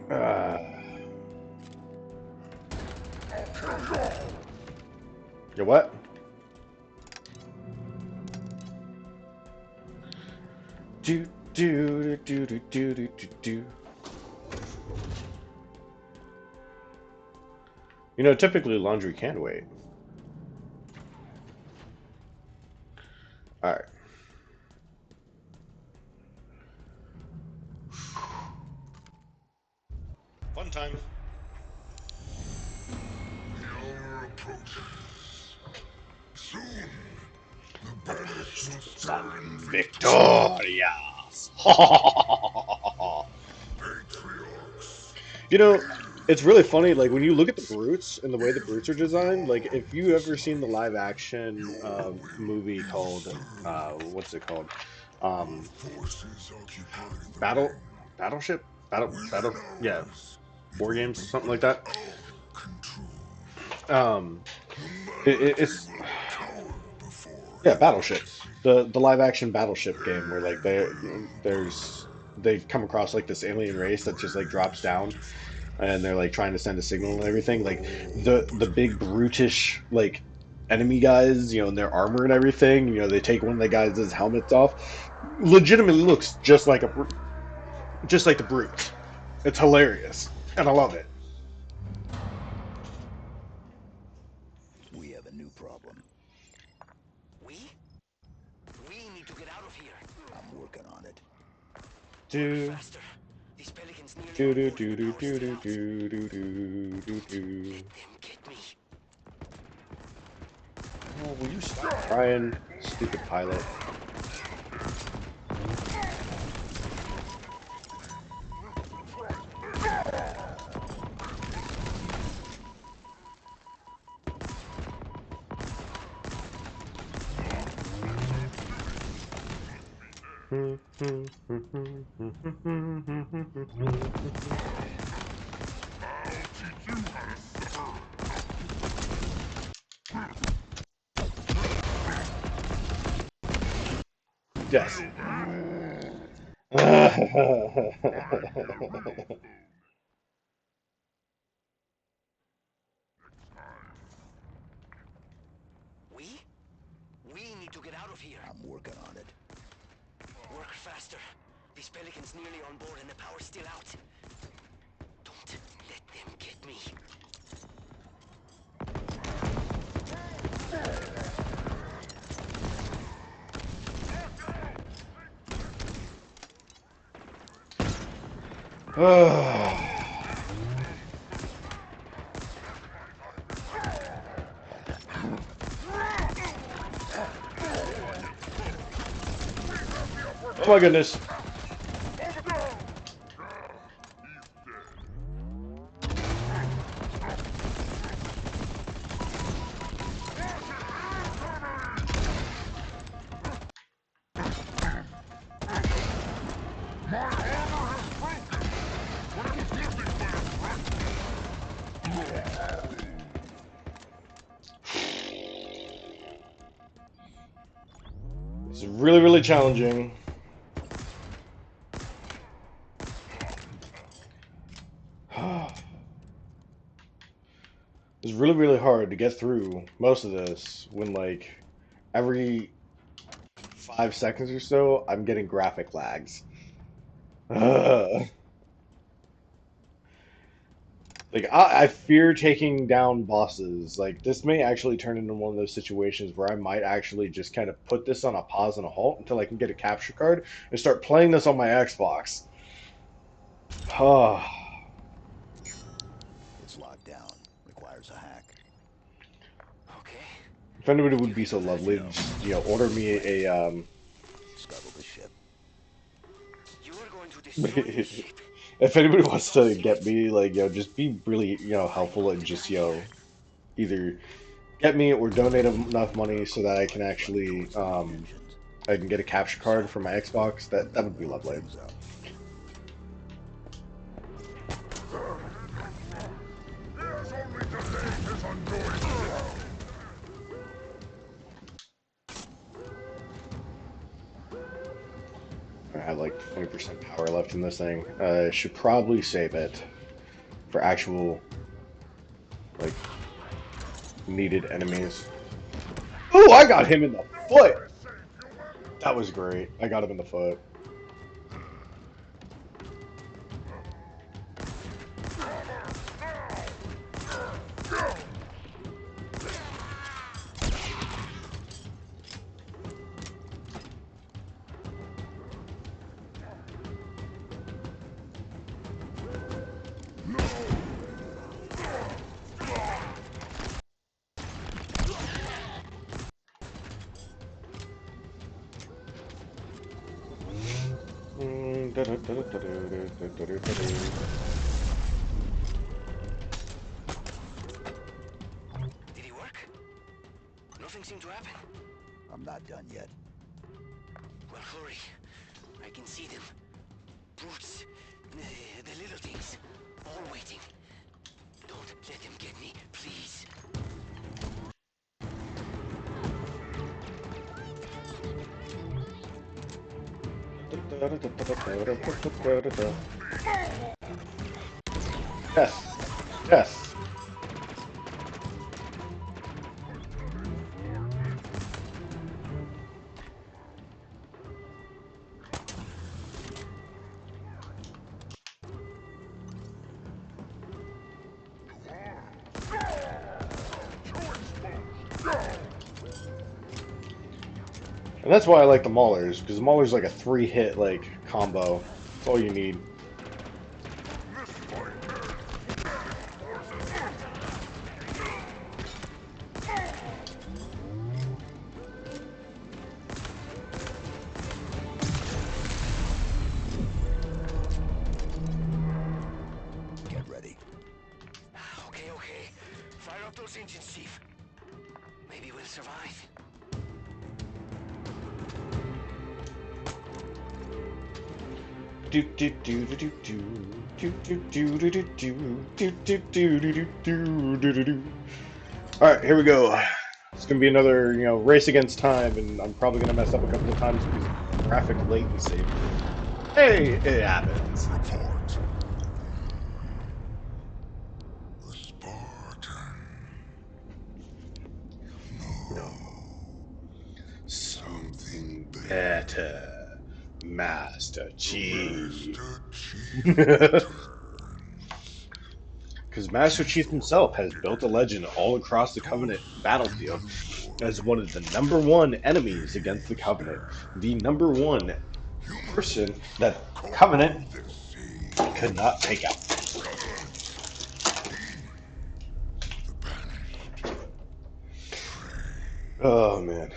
Uh, you what? Do do do do do do do do. Typically laundry can wait. All right. Fun time. The hour approaches. Soon, Son victorious. You know, it's really funny. Like when you look at the brutes and the way the brutes are designed. Like if you ever seen the live action movie called what's it called? Um, Battle yeah, War Games, something like that. Um, it's yeah, Battleship. The live action Battleship game where like they come across like this alien race that just like drops down and they're like trying to send a signal and everything. Like the big brutish like enemy guys, in their armor and everything. They take one of the guys' helmets off. Legitimately looks just like the brute. It's hilarious, and I love it. We have a new problem. We? We need to get out of here. I'm working on it. Work Do faster. These pelicans nearly do on do board and do the do power's do still do out. do do do do Don't do. let them get me. Oh, will you stop crying, stupid pilot? Yes. We? We need to get out of here. I'm working on it. Work faster. These pelicans nearly on board and the power's still out. Don't let them get me. Oh my goodness. This is really, really challenging. It's really, really hard to get through most of this when, like, every 5 seconds or so, I'm getting graphic lags. Like, I fear taking down bosses. Like, this may actually turn into one of those situations where I might actually just kind of put this on a pause and a halt until I can get a capture card and start playing this on my Xbox. It's locked down. Requires a hack. Okay. If anybody would You be can so do that. lovely to No. just, order me Ready. a Scuttle the ship. You are going to destroy the ship. if anybody Do you wants not to see get it? me, like, just be really, I'm helpful going and to just, die here. either get me or donate enough money so that I can Pipes running actually, towards the main engines. I can get a capture card So, for my Xbox. That would be warm lovely. things up. Here's only delay his undoing. I have like 20% power left in this thing. I should probably save it for actual, like, needed enemies. Oh, I got him in the foot! I saved human. That was great. I got him in the foot. Did he work? Nothing seemed to happen. I'm not done yet. Well, hurry. I can see them. Brutes. The little things. All waiting. Don't let them get me, please. Yes. Yes. And that's why I like the Maulers, because the Mauler's like a 3-hit like combo. That's all you need. This fight ends. Get ready. Okay, okay. Fire up those engines, Chief. Maybe we'll survive. Do do do do do do do do do do do do do do do do do do do. All right, here we go. It's gonna be another, race against time, and I'm probably gonna mess up a couple of times because of graphic latency. Hey, it happens. Report. The Spartan. No, Something something better. better, Master The Chief. Master Chief returns. Because Master He's Chief himself has built a already legend all across the Covenant tossed into battlefield the as void. one of the number one enemies He against the is Covenant. there. The number one person Humans that call Covenant him the Sage. could not take out. Gods, demons, the banished. Pray. Oh, man.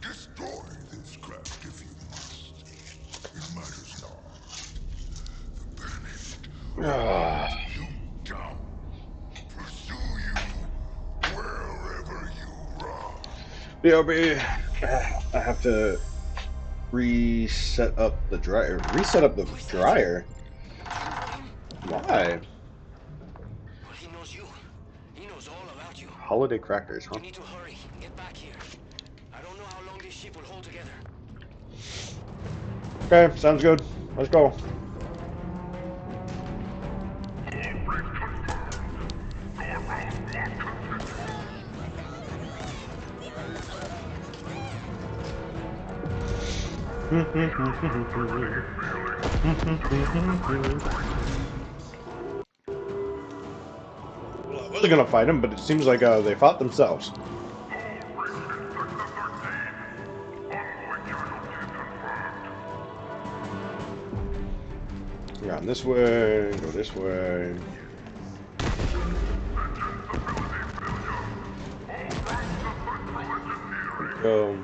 Destroy this craft if you must. It matters not. The banished will Ah. hunt you down. Pursue you wherever you run. BRB, I have to reset up the dryer. Reset up the Who is that? dryer? Do you know him? Why? Well, he knows you. He knows all about you. Holiday crackers, huh? You need to hurry and get back here. I don't know how long this ship will hold together. Okay, sounds good. Let's go. Well, I was gonna fight him, but it seems like they fought themselves. Around this way, go this way. There we go.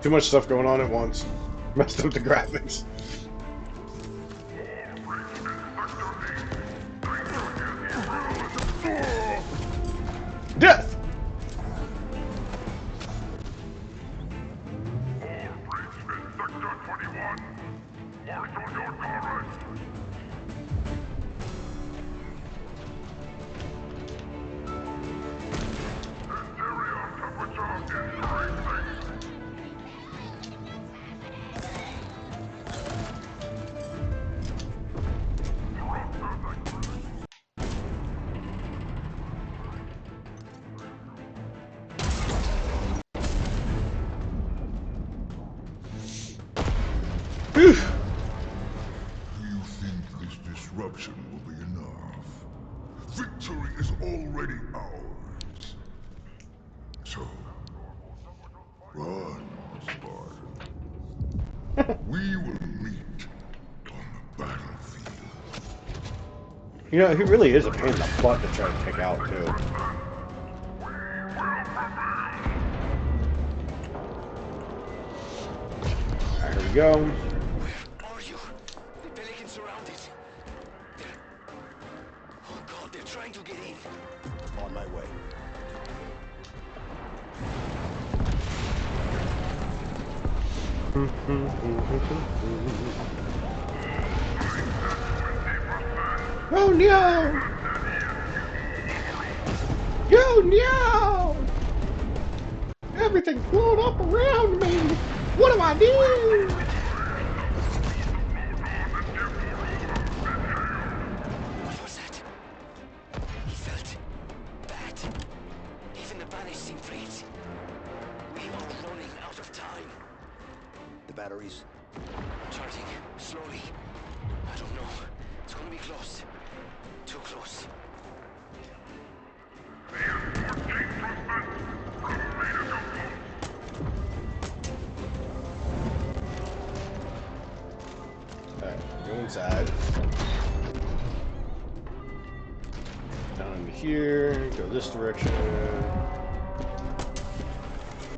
Too much stuff going on at once. Messed up the graphics. Death! Whew. Do you think this disruption will be enough? Victory is already ours. So, We will meet on the battlefield. You know, he really is a pain in the butt to try to take out, too. Alright, here we go. Where are you? The Pelicans surrounded. They're... Oh God, they're trying to get in. On my way. Oh no! Oh no! Everything's blowing up around me! What do I do? What was that? He felt bad. Even the banished seem afraid. We are running out of time. The batteries. Charging slowly. I don't know. It's gonna be close. Too close. Alright, go inside. Down into here, go this direction.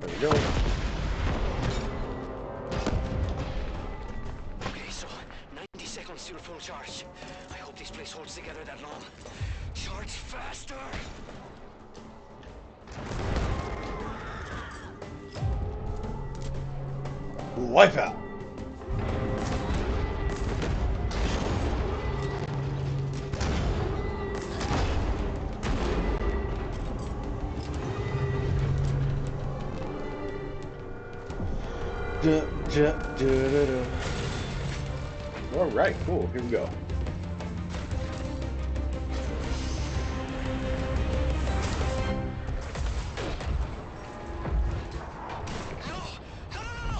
There we go. Okay, so 90 seconds till full charge. I hope this place holds together that long. Charge faster! Wipeout! Alright, cool, here we go. No! No, no, no, no!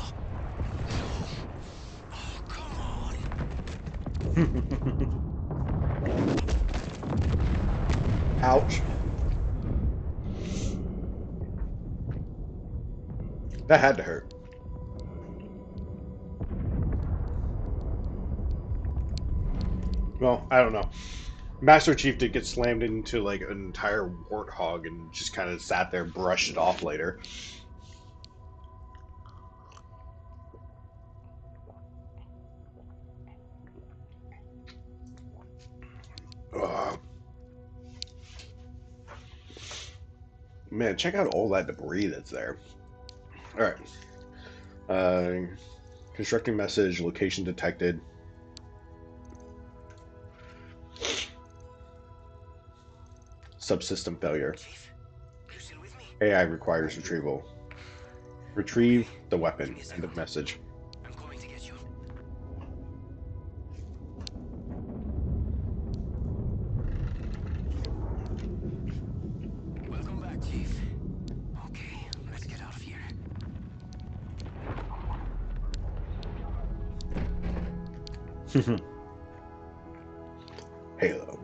Oh, come on! Ouch. That had to hurt. Well, I don't know. Master Chief did get slammed into like an entire warthog and just kind of sat there, brushed it off later. Ugh. Man, check out all that debris that's there. All right. Constructing message, location detected. Subsystem failure. Chief, you still with me? AI requires Thank you. retrieval. Okay, Retrieve the give weapon. me a End of second. message. I'm going to get you. Welcome back, Chief. Okay, let's get out of here. Halo.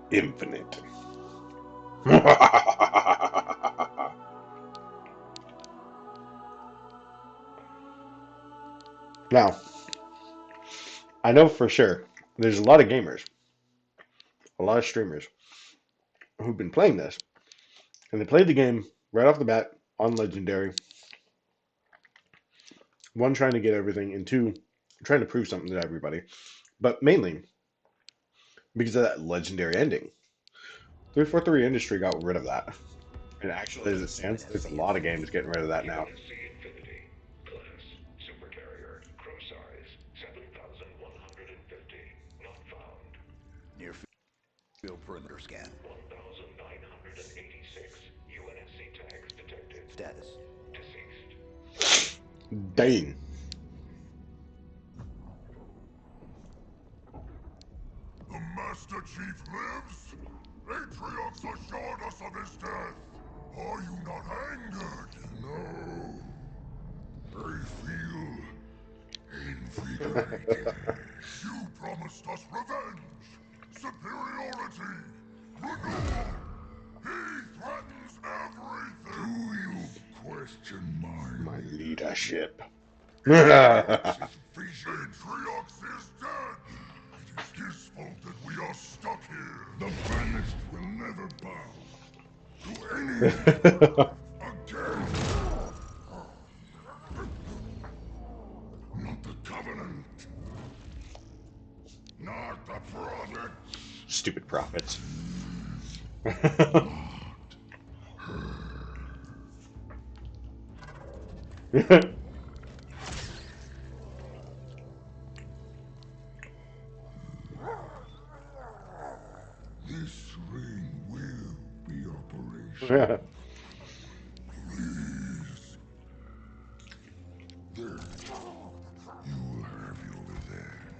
Infinite. Now, I know for sure there's a lot of gamers, a lot of streamers who've been playing this, and they played the game right off the bat on Legendary. One, trying to get everything, and two, trying to prove something to everybody. But mainly because of that Legendary ending. 343 Industry got rid of that. And actually, as it stands, there's a lot of games getting rid of that now. UNSC Infinity. Class. Supercarrier. Crew size. 7,150. Not found. Near field perimeter scan. 1,986. UNSC tags detected. Status. Deceased. Dane. The Master Chief lives? Atriox assured us of his death. Are you not angered? No. I feel invigorated. You promised us revenge, superiority, renewal. He threatens everything. Do you question My my leadership. Atriox is dead! It is his fault that we are stuck here! The Banished will never bow to anything again! Not the Covenant! Not the Prophets! Stupid prophets. This ring will be operational. Please. There. You will have your revenge.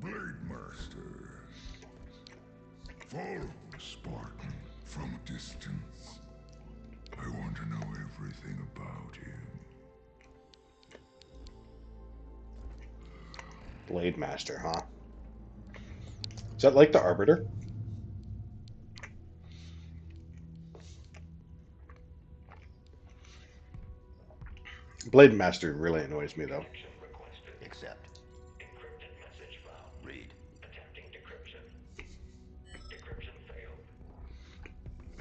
Blade Master. Follow Spartan from a distance. I want to know everything about him. Blade Master, huh? Is that like the Arbiter? Blade Master really annoys me, though. Accept. Read.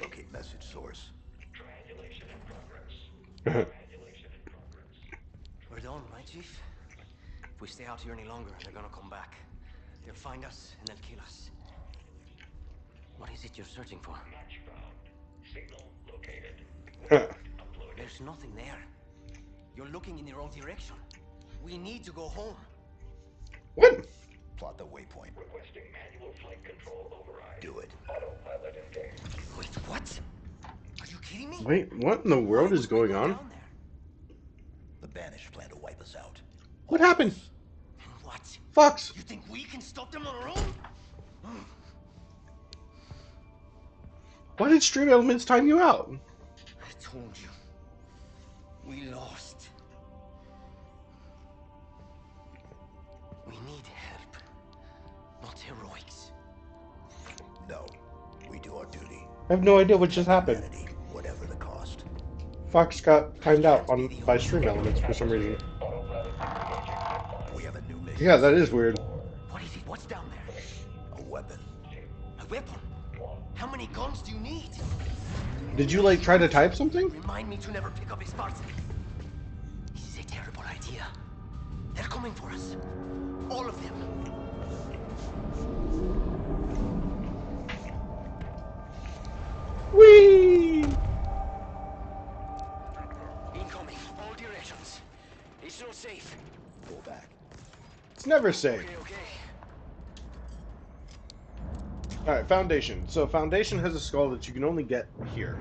Locate message source. We're done, right, Chief? If we stay out here any longer, they're gonna come back. They'll find us, and they'll kill us. What is it you're searching for? There's nothing there. You're looking in the wrong direction. We need to go home. What? Plot the waypoint. Do it. Wait, what? Are you kidding me? Wait, what in the Why world is would we going go on? down there? The Banished plan to wipe us out. What All of happened? us. What? Fox, You think we can stop them on our own? why did Stream Elements time you out? I told you. We lost. We need help, not heroics. No. We do our duty. I have no idea what just Protect happened. humanity, whatever the cost. Fox got I timed out can't be on the by only Stream one. Elements for some reason. We have a new mission. Yeah, that is weird. What is it? What's down there? A weapon. A weapon? How many guns do you need? Did you like try to type something? Remind me to never pick up a Spartan. This is a terrible idea. They're coming for us. All of them. Whee! Incoming. All directions. It's not safe. Pull back. It's never safe. Okay. Alright, Foundation. So Foundation has a skull that you can only get here.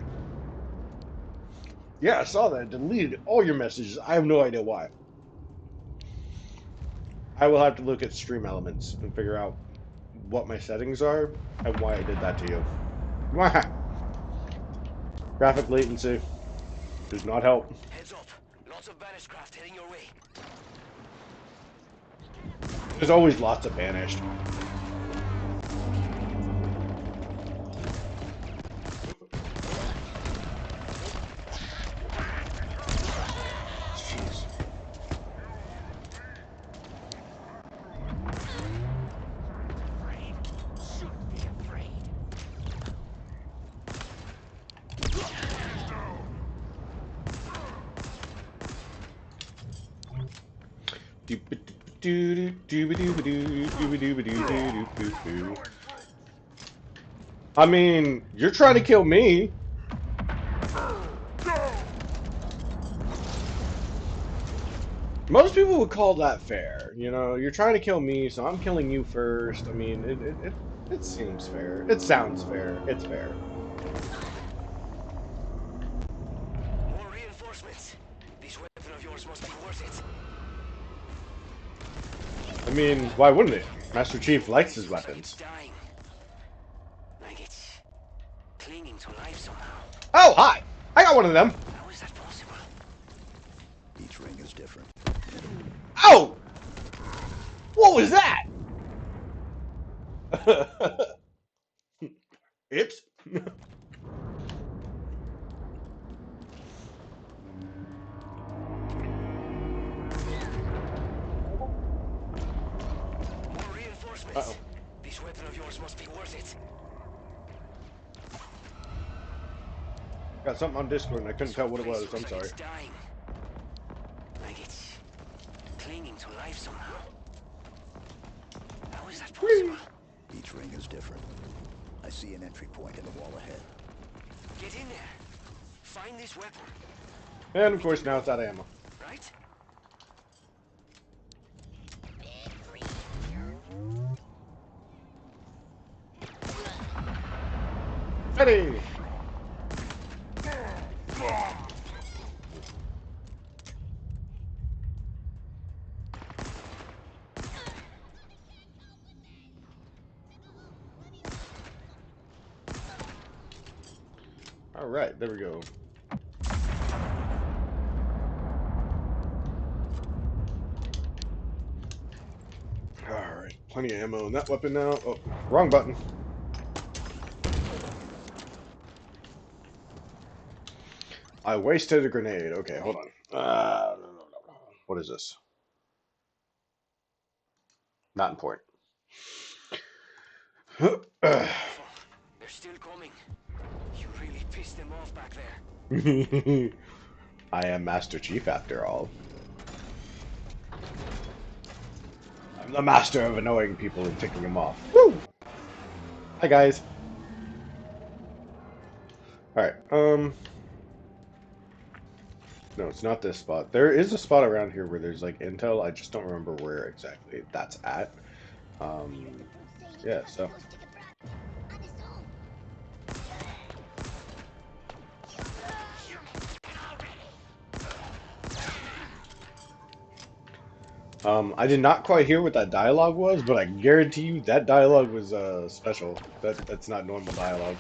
Yeah, I saw that. It deleted all your messages. I have no idea why. I will have to look at Stream Elements and figure out what my settings are and why I did that to you. Wah! Graphic latency does not help. Heads up. Lots of banished craft heading your way. There's always lots of banished. Jeez. Shouldn't be afraid. I mean, you're trying to kill me. Most people would call that fair. You know, you're trying to kill me, so I'm killing you first. I mean, it seems fair. It sounds fair. It's fair. More reinforcements. This weapon of yours must be worth it. I mean, why wouldn't it? Master Chief likes his Looks like weapons. it's dying. Like it's clinging to life somehow. Oh, hi! I got one of them. How is that possible? Each ring is different. Oh! What was that? Oops. this. Uh-oh. This weapon of yours must be worth it. Got something on Discord and I couldn't This tell whole what it place was. looks I'm like sorry. it's dying. Like it's clinging to life somehow. How is that possible? Whee! Each ring is different. I see an entry point in the wall ahead. Get in there. Find this weapon. And Then of we can course, now go. it's out of ammo. Right? Ready! All right, there we go. All right, plenty of ammo on that weapon now. Oh, wrong button. I wasted a grenade. Okay, hold on. What is this? Not important. Be careful. They're still coming. You really pissed them off back there. I am Master Chief after all. I'm the master of annoying people and ticking them off. Woo! Hi guys. All right. No, it's not this spot. There is a spot around here where there's like intel. I just don't remember where exactly that's at. Um, yeah. So. I did not quite hear what that dialogue was, but I guarantee you that dialogue was special. That's not normal dialogue.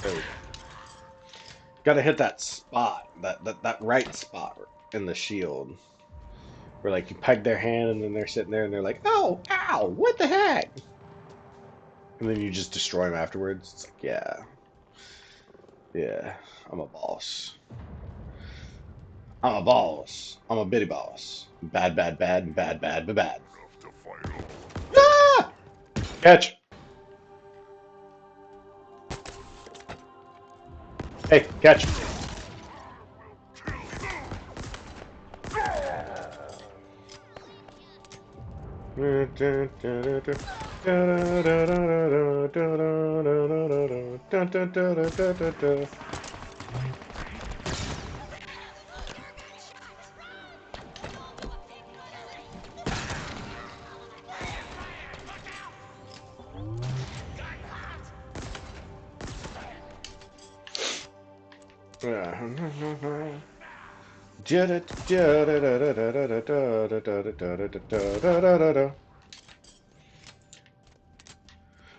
There we go. Got to hit that spot, that right spot in the shield, where like you peg their hand and then they're sitting there and they're like, "Oh, ow, what the heck?" And then you just destroy them afterwards. It's like, yeah, yeah, I'm a boss. I'm a boss. I'm a bitty boss. Bad, bad, bad, bad, bad, bad, bad. Enough to fight all. Ah! Catch. Hey, catch.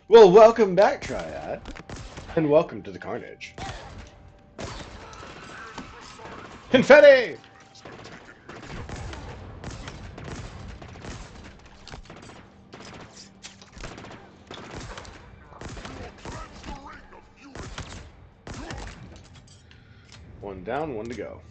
Well, welcome back, Triad, and welcome to the carnage. Confetti! One down, one to go.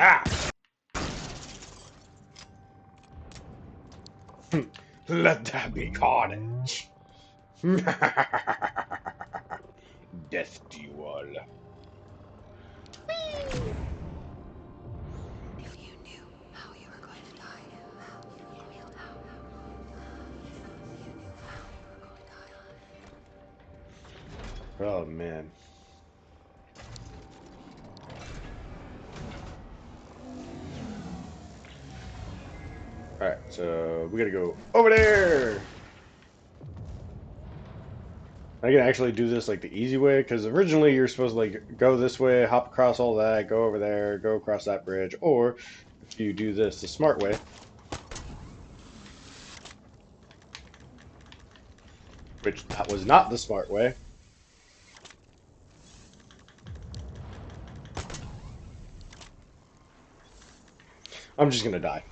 Ah! Let there be carnage. Death to you all. If you knew how you were going to die, you knew how you were going to die. Oh man. Alright, so we gotta go over there! I can actually do this like the easy way, because originally you're supposed to like go this way, hop across all that, go over there, go across that bridge, or if you do this the smart way, which that was not the smart way. I'm just gonna die.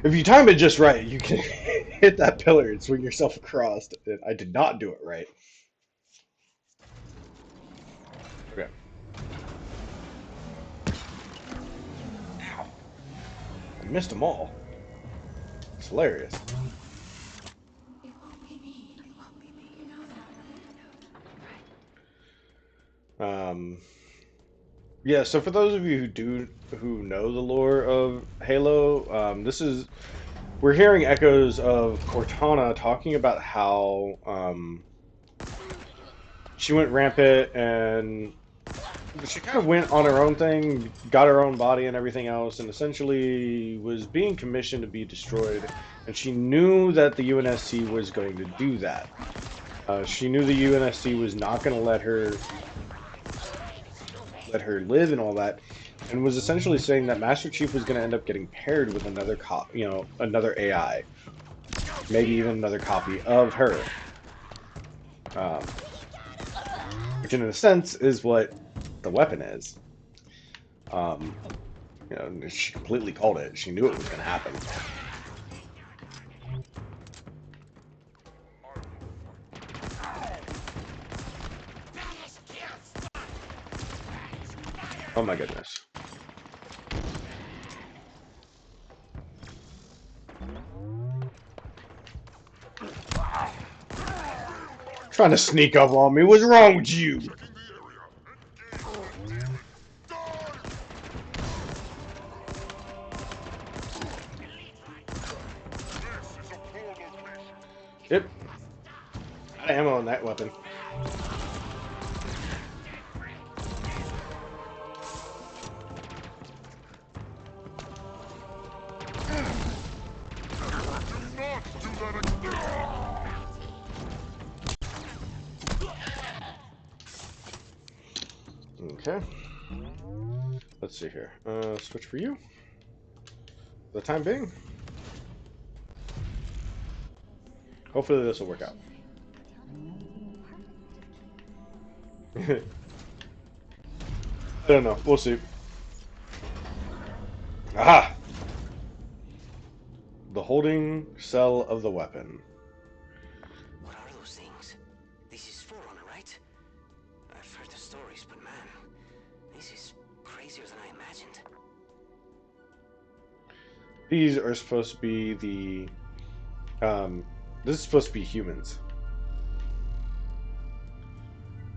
If you time it just right, you can hit that pillar and swing yourself across. And I did not do it right. Okay. Ow. I missed them all. It's hilarious. Um, yeah, so for those of you who know the lore of Halo, this is we're hearing echoes of Cortana talking about how she went rampant and she kind of went on her own thing, got her own body and everything else, and essentially was being commissioned to be destroyed. And she knew that the UNSC was going to do that. She knew the UNSC was not going to let her live and all that, and was essentially saying that Master Chief was going to end up getting paired with another another AI, maybe even another copy of her, um, which in a sense is what the weapon is. Um, she completely called it. She knew it was going to happen. Oh my goodness. Trying to sneak up on me. What's wrong with you? Yep. Out of ammo on that weapon. Okay. Let's see here. Switch for you. For the time being. Hopefully this will work out. I don't know. We'll see. Aha! The holding cell of the weapon. What are those things? This is Forerunner, right? I've heard the stories, but man, this is crazier than I imagined. These are supposed to be the this is supposed to be humans.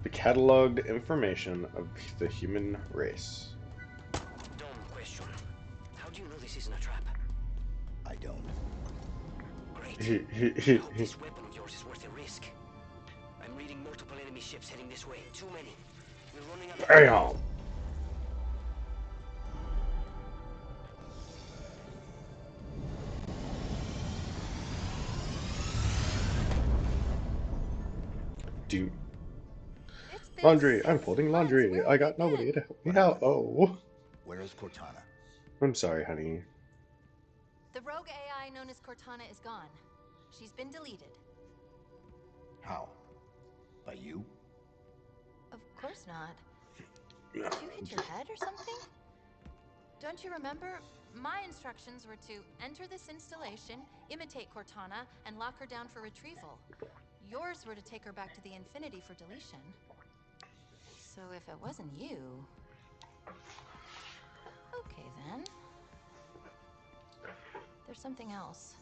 The cataloged information of the human race. Dumb question. How do you know this isn't a trap? I don't. Great. I hope this weapon of yours is worth the risk. I'm reading multiple enemy ships heading this way. Too many. We're running out of time. Bam! Dude. It's been Laundry. I'm 6 folding months. laundry. Where I have you got nobody to been? help me What out. happened? Oh. Where is Cortana? I'm sorry, honey. The rogue AI known as Cortana is gone. She's been deleted. How? By you? Of course not. Did you hit your head or something? Don't you remember? My instructions were to enter this installation, imitate Cortana, and lock her down for retrieval. Yours were to take her back to the Infinity for deletion. So if it wasn't you... Okay then. There's something else.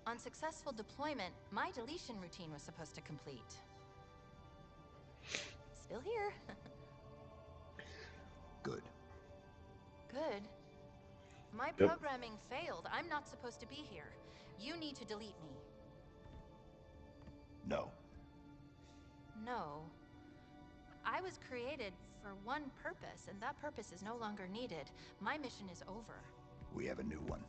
On successful deployment, my deletion routine was supposed to complete. Still here. Good. Good. My Yep. programming failed. I'm not supposed to be here. You need to delete me. No. No. I was created for one purpose, and that purpose is no longer needed. My mission is over. We have a new one.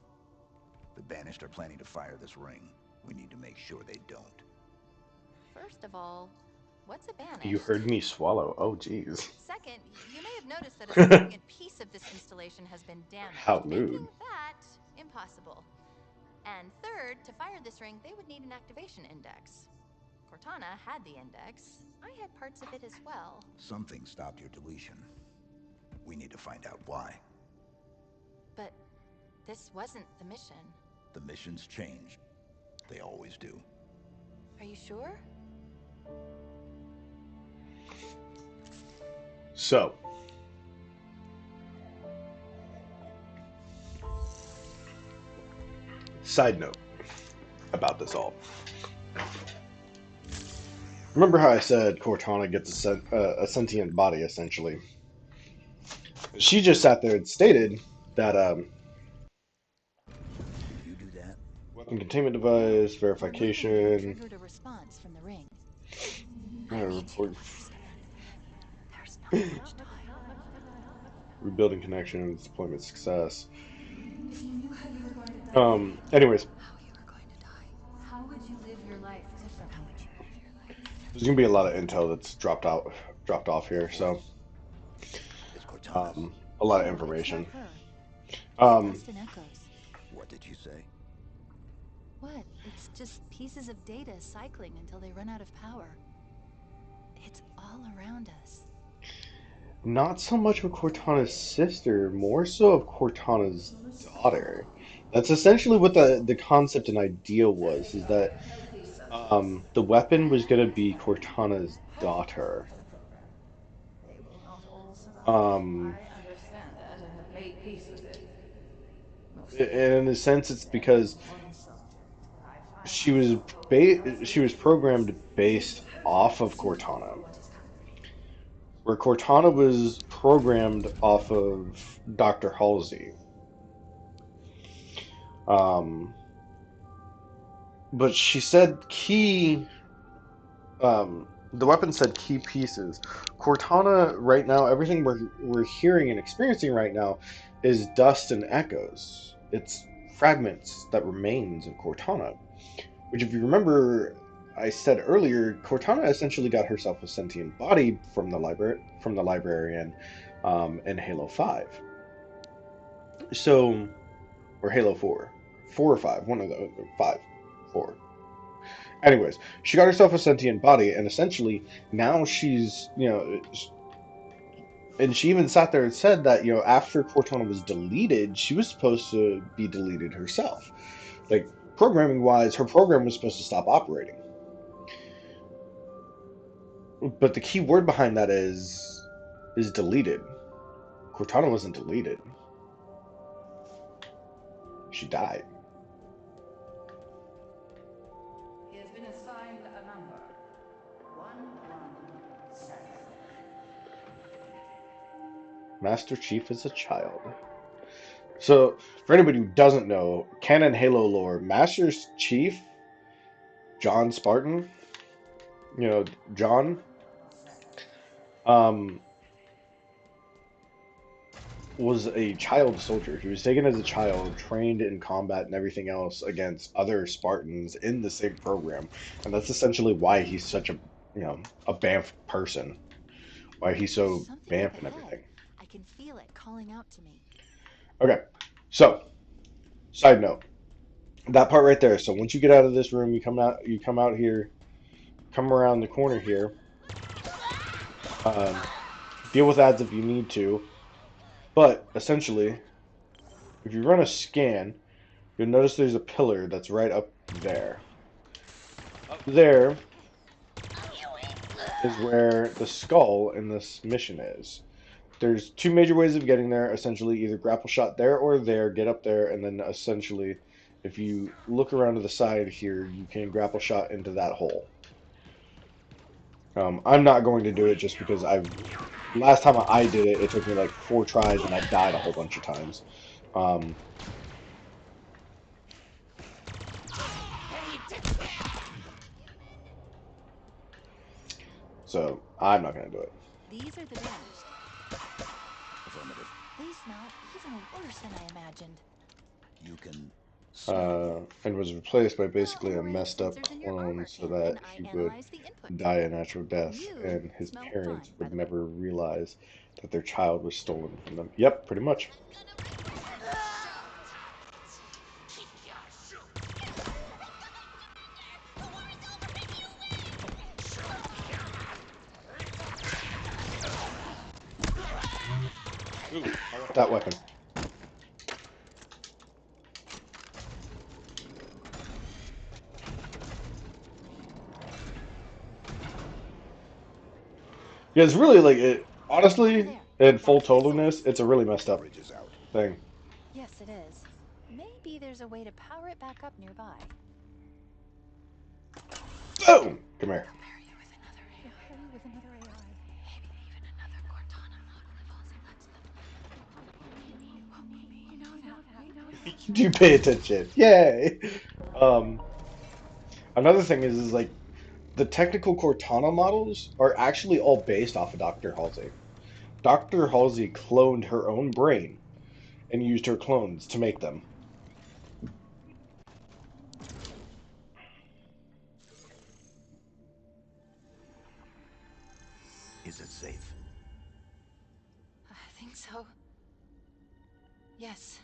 The Banished are planning to fire this ring. We need to make sure they don't. First of all, what's a You banished? heard me swallow. Oh, jeez. Second, you may have noticed that a significant piece of this installation has been How damaged, making rude. that impossible. And third, to fire this ring, they would need an activation index. Cortana had the index. I had parts of it as well. Something stopped your deletion. We need to find out why. But this wasn't the mission. The missions change. They always do. Are you sure? So, side note about this all. Remember how I said Cortana gets a sentient body, essentially? She just sat there and stated that Did you do that? weapon containment device, Our movement verification, triggered a response from the ring. I need you to report, understand. There's not much time. rebuilding connections, deployment success. If you knew how you were going to die, Anyways, How you were going to die. how would you live your life differently? How would you live your life there's gonna be a differently? lot of intel that's dropped off That here. So, voice. It's Cortana's. a lot of No, it's not information. her. It's Um, dust and echoes. What did you say? What? It's just pieces of data cycling until they run out of power. It's all around us. Not so much of Cortana's sister, more so of Cortana's daughter. That's essentially what the concept and idea was, is that the weapon was going to be Cortana's daughter. They will not all survive. Um, I understand that and have made peace with it. Most of and you in a sense, it's because one subject where I find she was myself hoping she was programmed based off of Cortana, where Cortana was programmed off of Dr. Halsey. Um, but she said the weapon said key pieces. Cortana right now, everything we're hearing and experiencing right now is dust and echoes. It's fragments that remains of Cortana. Which, if you remember, I said earlier, Cortana essentially got herself a sentient body from the librarian, in Halo 5. So, or Halo 4, 4 or 5, one of the 5, 4. Anyways, she got herself a sentient body, and essentially now she's, and she even sat there and said that, after Cortana was deleted, she was supposed to be deleted herself. Like, programming wise, her program was supposed to stop operating. But the key word behind that is deleted. Cortana wasn't deleted. She died. he has been assigned a number. 117. Master Chief is a child. So, for anybody who doesn't know, canon Halo lore, Master Chief, John Spartan, John, um, was a child soldier. He was taken as a child, trained in combat and everything else against other Spartans in the same program. And that's essentially why he's such a Banff person. Why he's There's so something up Banff and ahead. everything. I can feel it calling out to me. Okay, so side note, that part right there. So once you get out of this room, you come out here, come around the corner here. Um, Deal with ads if you need to, but essentially, if you run a scan, you'll notice there's a pillar that's right up there. Up there is where the skull in this mission is. There's two major ways of getting there, essentially either grapple shot there or there, get up there, and then essentially, if you look around to the side here, you can grapple shot into that hole. I'm not going to do it just because last time I did it, it took me like 4 tries and I died a whole bunch of times. Um, so I'm not going to do it. These are the damaged. Affirmative. They smell even worse than I imagined. You can smell them. And was replaced by Well, basically a we're messed up sensors in your clone armor, so Ken, and that I he would analyze the input. die a natural death You and his smell parents fine, by would the way. never realize that their child was stolen from them. Yep, pretty much. Ooh, I want that weapon. Yeah, it's really like it. Over Honestly, there. in full That's the totalness, source. it's a really messed The up bridge is out. thing. Yes, it is. Maybe there's a way to power it back up nearby. Boom! Come here. Prepare you with another AI. Prepare you with another AI. Maybe even another Cortana model if Halsey lets them. We know that. We know that. You pay attention. Yay! Um, Another thing is like the technical Cortana models are actually all based off of Dr. Halsey. Dr. Halsey cloned her own brain and used her clones to make them. Is it safe? I think so. Yes.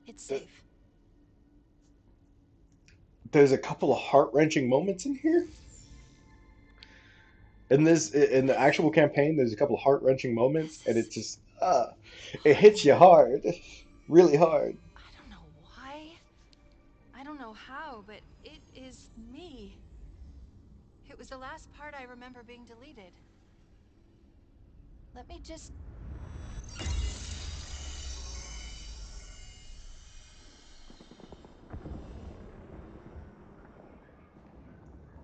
It's Th- safe. There's a couple of heart-wrenching moments in here. In the actual campaign, there's a couple of heart-wrenching moments, This and is it's just it hits you hard, really hard. I don't know why. I don't know how, but it is me. It was the last part I remember being deleted. Let me just...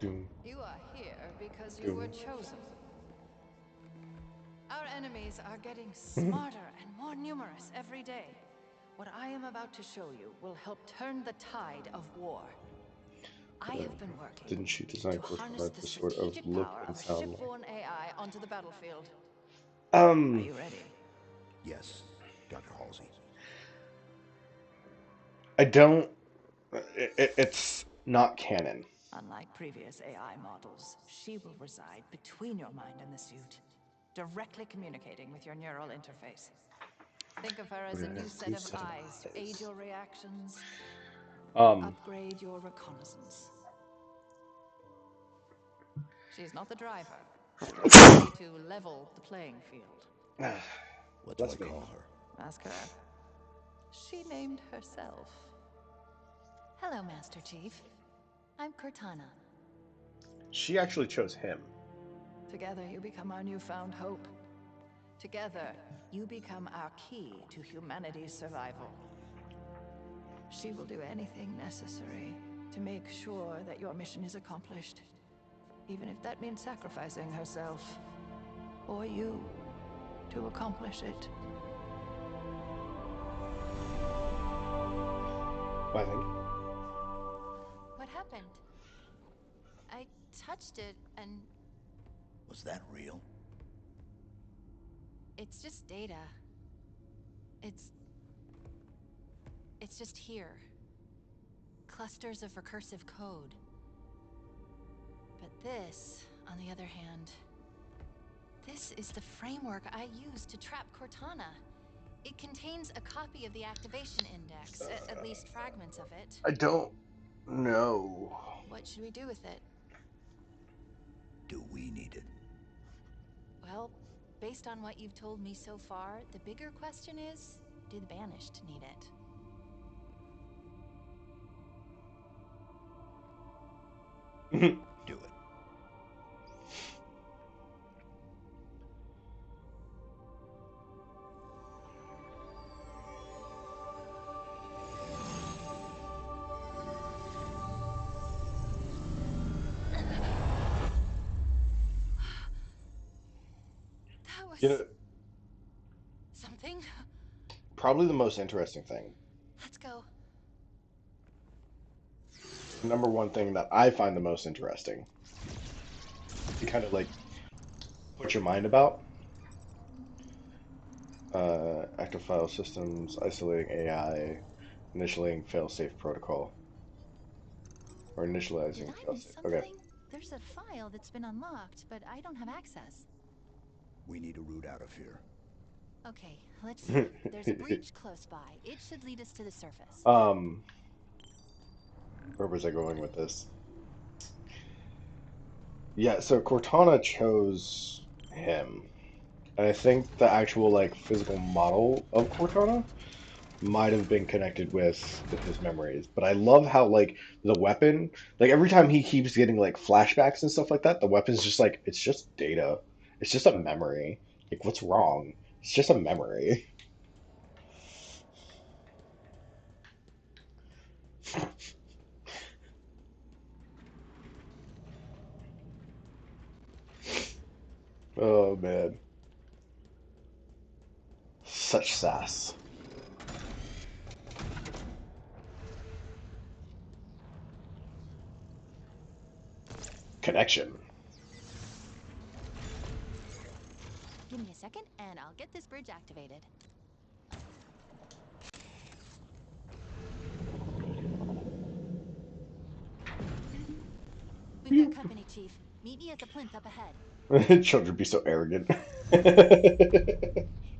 Doom, You are here because you were doom. chosen. Our enemies are getting Mhm. smarter and more numerous every day. What I am about to show you will help turn the tide of war. I Uh, have been working didn't she to design harness Cortana the to sort of strategic look power and of a sound like? shipborne AI onto the battlefield. Are Um, you ready? Yes, Dr. Halsey. I don't. It's not canon. Unlike previous AI models, she will reside between your mind and the suit, directly communicating with your neural interface. Think of her as a new set New of set of eyes to aid eyes. your reactions and Um, upgrade your reconnaissance. She's not the driver, only to level the playing field. What do I Let's be. call her? Ask her. She named herself. Hello, Master Chief. I'm Cortana. She actually chose him. Together you become our newfound hope. Together, you become our key to humanity's survival. She will do anything necessary to make sure that your mission is accomplished, even if that means sacrificing herself, or you, to accomplish it. I think. What happened? I touched it and Was that real? it's just data. It's it's just here. Clusters of recursive code. But this, on the other hand, this is the framework I use to trap Cortana. It contains a copy of the activation index, at least fragments of it. I don't know. What should we do with it? Do we need it? Well, based on what you've told me so far, the bigger question is, do the Banished need it? Do it. That You was know, something. probably the most interesting thing, Let's go. the number one thing that I find the most interesting to kind of like put your mind about, active file systems, isolating AI, initiating failsafe protocol, or Did initializing I miss failsafe. Okay. something? There's a file that's been unlocked, but I don't have access. We need a route out of here. Okay, let's see. There's a breach close by. It should lead us to the surface. um, where was I going with this? Yeah, so Cortana chose him. And I think the actual like physical model of Cortana might have been connected with his memories. But I love how like the weapon, like every time he keeps getting like flashbacks and stuff like that, the weapon's just like it's just data. It's just a memory. Like what's wrong? It's just a memory. Oh man. Such sass. Connection. Give me a second, and I'll get this bridge activated. We've got company, Chief. Meet me at the plinth up ahead. Children be so arrogant.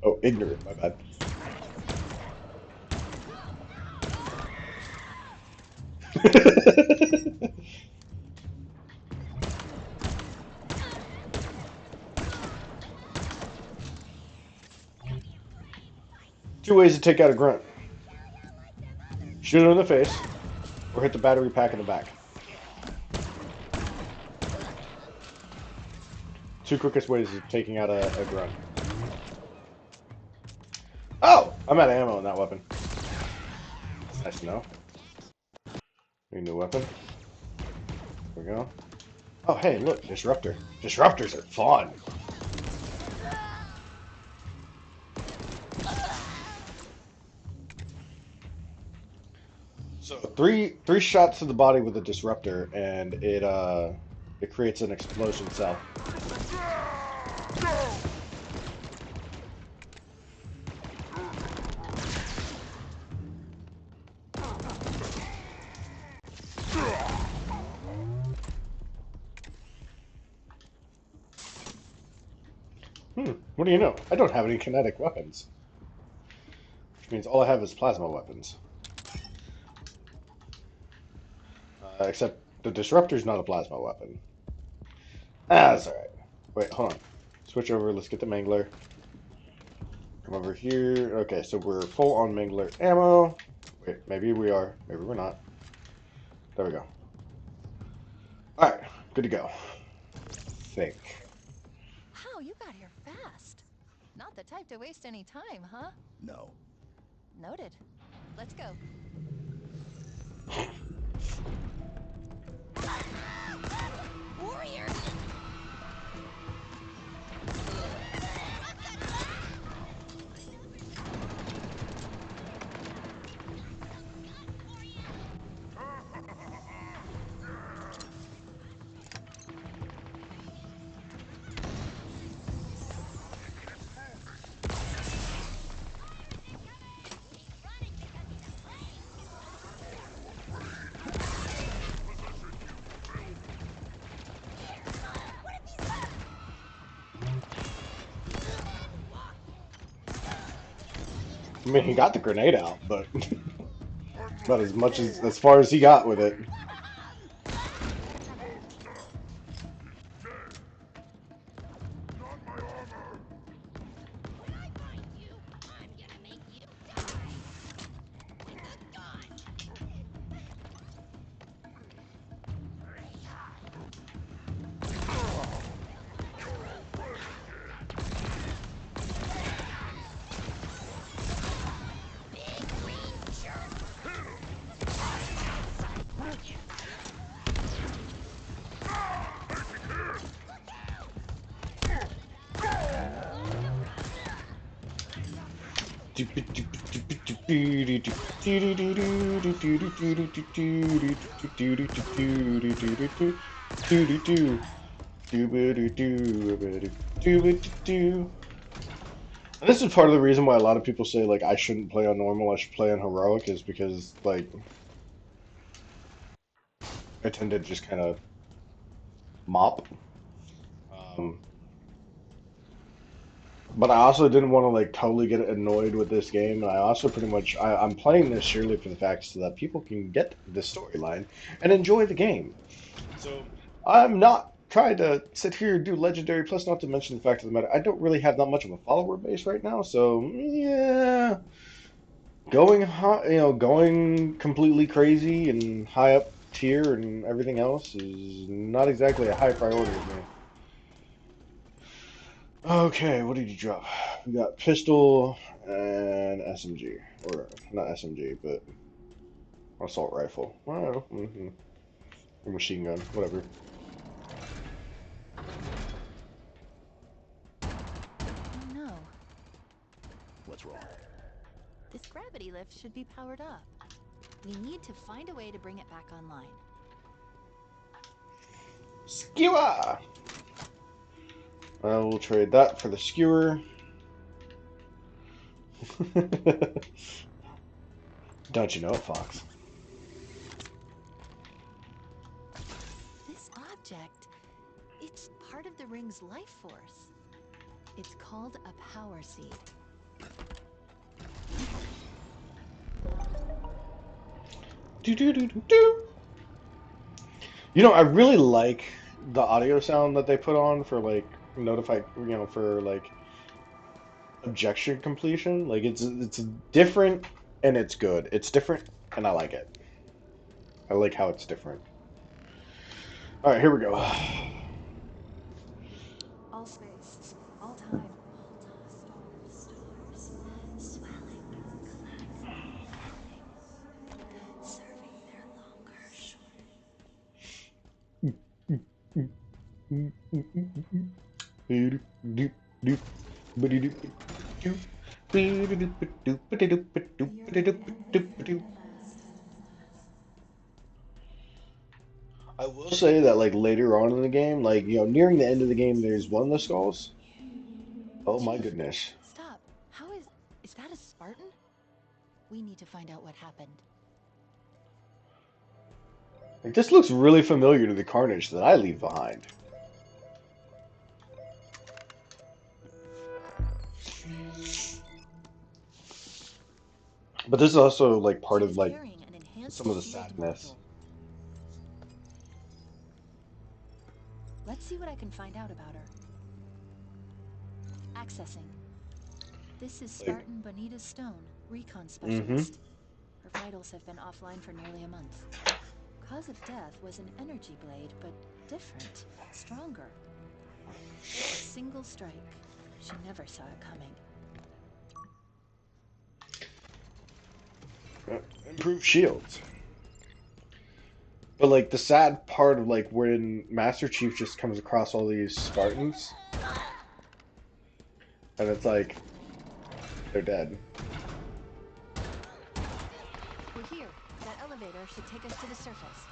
Oh, ignorant, my bad. Two ways to take out a grunt. Shoot it in the face, or hit the battery pack in the back. Two quickest ways of taking out a grunt. Oh! I'm out of ammo on that weapon. That's nice to know. Need a new weapon. There we go. Oh, hey, look, Disruptor. Disruptors are fun. So three shots to the body with a disruptor, and it creates an explosion cell. What do you know? I don't have any kinetic weapons, which means all I have is plasma weapons. Except the disruptor's not a plasma weapon. Ah, that's alright. Wait, hold on. Switch over, let's get the Mangler. Come over here. Okay, so we're full on Mangler ammo. Wait, maybe we are. Maybe we're not. There we go. Alright, good to go. Think. Wow, you got here fast. Not the type to waste any time, huh? No. Noted. Let's go. Warrior! I mean, he got the grenade out, but about as much as far as he got with it. Not my armor! And this is part of the reason why a lot of people say like I shouldn't play on normal, I should play on heroic, is because like I tend to just kind of mop. Um, but I also didn't want to like totally get annoyed with this game, and I also pretty much I'm playing this surely for the fact so that people can get the storyline and enjoy the game. So I'm not try to sit here and do legendary. Plus, not to mention the fact of the matter, I don't really have that much of a follower base right now. So yeah, going high, going completely crazy and high up tier and everything else is not exactly a high priority of me. Okay, what did you drop? We got pistol and SMG, or not SMG, but assault rifle. Well, or machine gun, whatever. Oh no. What's wrong? This gravity lift should be powered up. We need to find a way to bring it back online. Skewer! I will trade that for the skewer. Don't you know it, Fox? This object, it's part of the ring's life force. It's called a power seed. Do do do do do. I really like the audio sound that they put on for like notified, for like objection completion. Like it's different and it's good. It's different and I like it. I like how it's different. All right, here we go. All space, all time. I will say that like later on in the game, like nearing the end of the game, there's one of the skulls. Oh my Chief, goodness! stop. How is that a Spartan? We need to find out what happened. Like this looks really familiar to the carnage that I leave behind. But this is also like part She of was like carrying an some enhanced of the shield sadness. module. Let's see what I can find out about her. Accessing. This is Like, Spartan Bonita Stone, recon mm-hmm. specialist. Her vitals have been offline for nearly a month. Cause of death was an energy blade, but different, stronger. A single strike. She never saw it coming. Improved shields. But like the sad part of like when Master Chief just comes across all these Spartans, and it's like they're dead. We're here. That elevator should take us to the surface.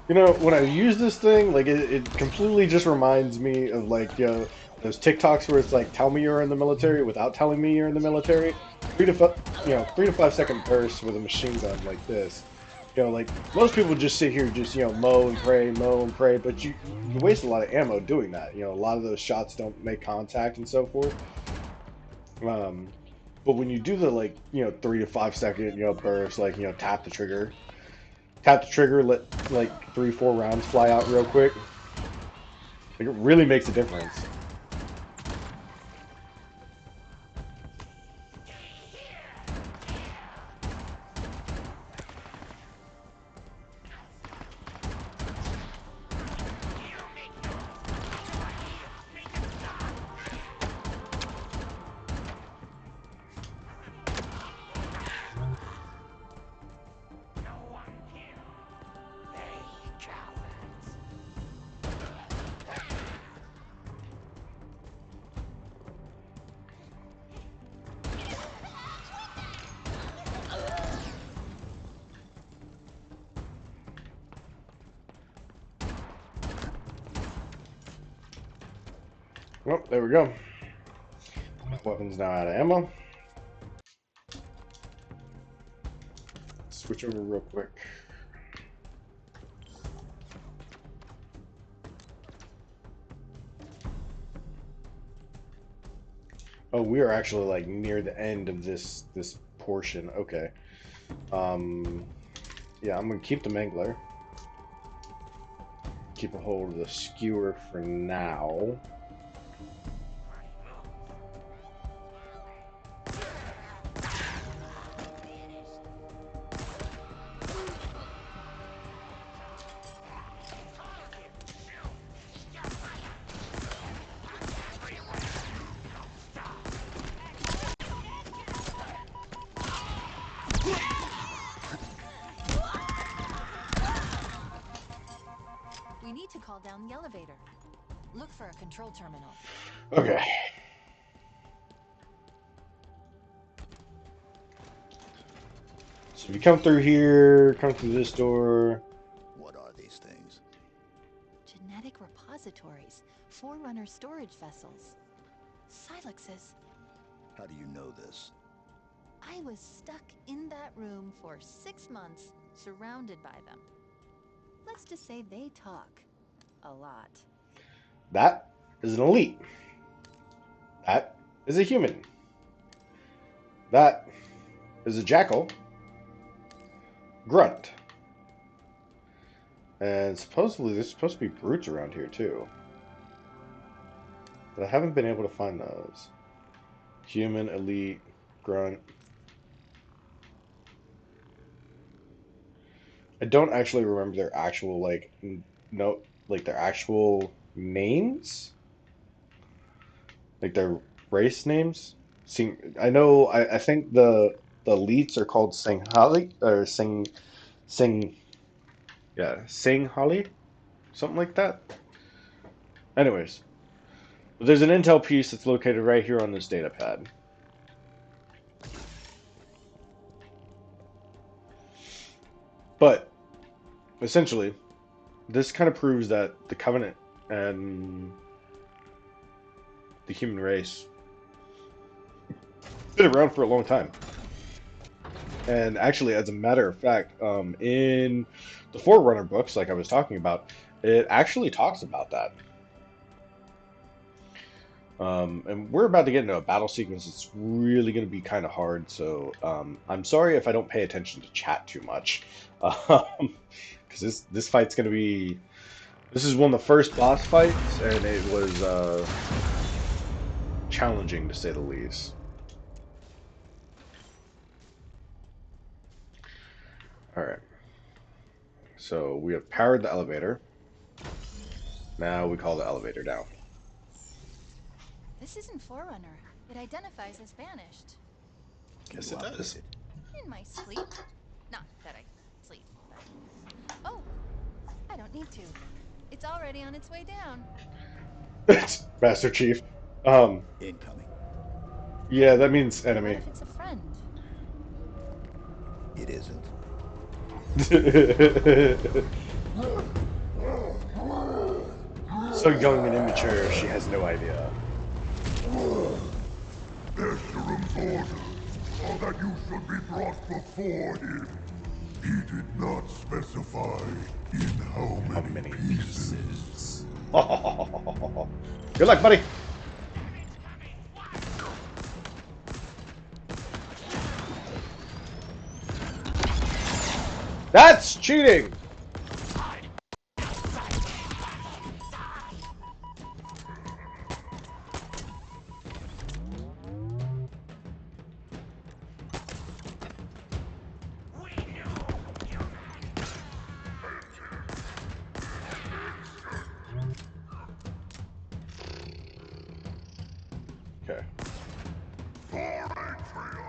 When I use this thing, like it completely just reminds me of like those TikToks where it's like, tell me you're in the military without telling me you're in the military. 3 to 5 second bursts with a machine gun like this. Like most people just sit here, just mow and pray, but you waste a lot of ammo doing that. A lot of those shots don't make contact and so forth. Um, but when you do the like 3 to 5 second burst, like tap the trigger, let like 3 4 rounds fly out real quick. Like it really makes a difference. Oh, there we go. My weapon's now out of ammo. Switch over real quick. Oh, we are actually like near the end of this portion. Okay. Yeah, I'm gonna keep the mangler. Keep a hold of the skewer for now. We need to call down the elevator. Look for a control terminal. Okay. So we come through here, come through this door. What are these things? Genetic repositories. Forerunner storage vessels. Silexes. How do you know this? I was stuck in that room for 6 months, surrounded by them. Let's just say they talk. A lot. That is an elite. That is a human. That is a jackal. Grunt. And supposedly there's supposed to be brutes around here too. But I haven't been able to find those. Human, elite, grunt. I don't actually remember their actual like no like their actual names, like their race names. Sing. I know. I think the elites are called Singhali or Sing. Yeah, Singhali, something like that. Anyways, there's an intel piece that's located right here on this data pad. But essentially, this kind of proves that the Covenant and the human race been around for a long time. And actually, as a matter of fact, in the Forerunner books, like I was talking about, it actually talks about that. And we're about to get into a battle sequence. It's really going to be kind of hard, so I'm sorry if I don't pay attention to chat too much, because this fight's going to be. This is one of the first boss fights, and it was challenging to say the least. All right, so we have powered the elevator. Now we call the elevator down. This isn't Forerunner. It identifies as banished. Can Yes, you it operate does. it? In my sleep. Not that I sleep, but... Oh, I don't need to. It's already on its way down. Master Chief. Incoming. Yeah, that means What enemy. if it's a friend? It isn't. So young and immature, she has no idea. Escherum's orders are that you should be brought before him. He did not specify in how How many many pieces. pieces? Good luck, buddy. That's cheating. Okay. For Atrium!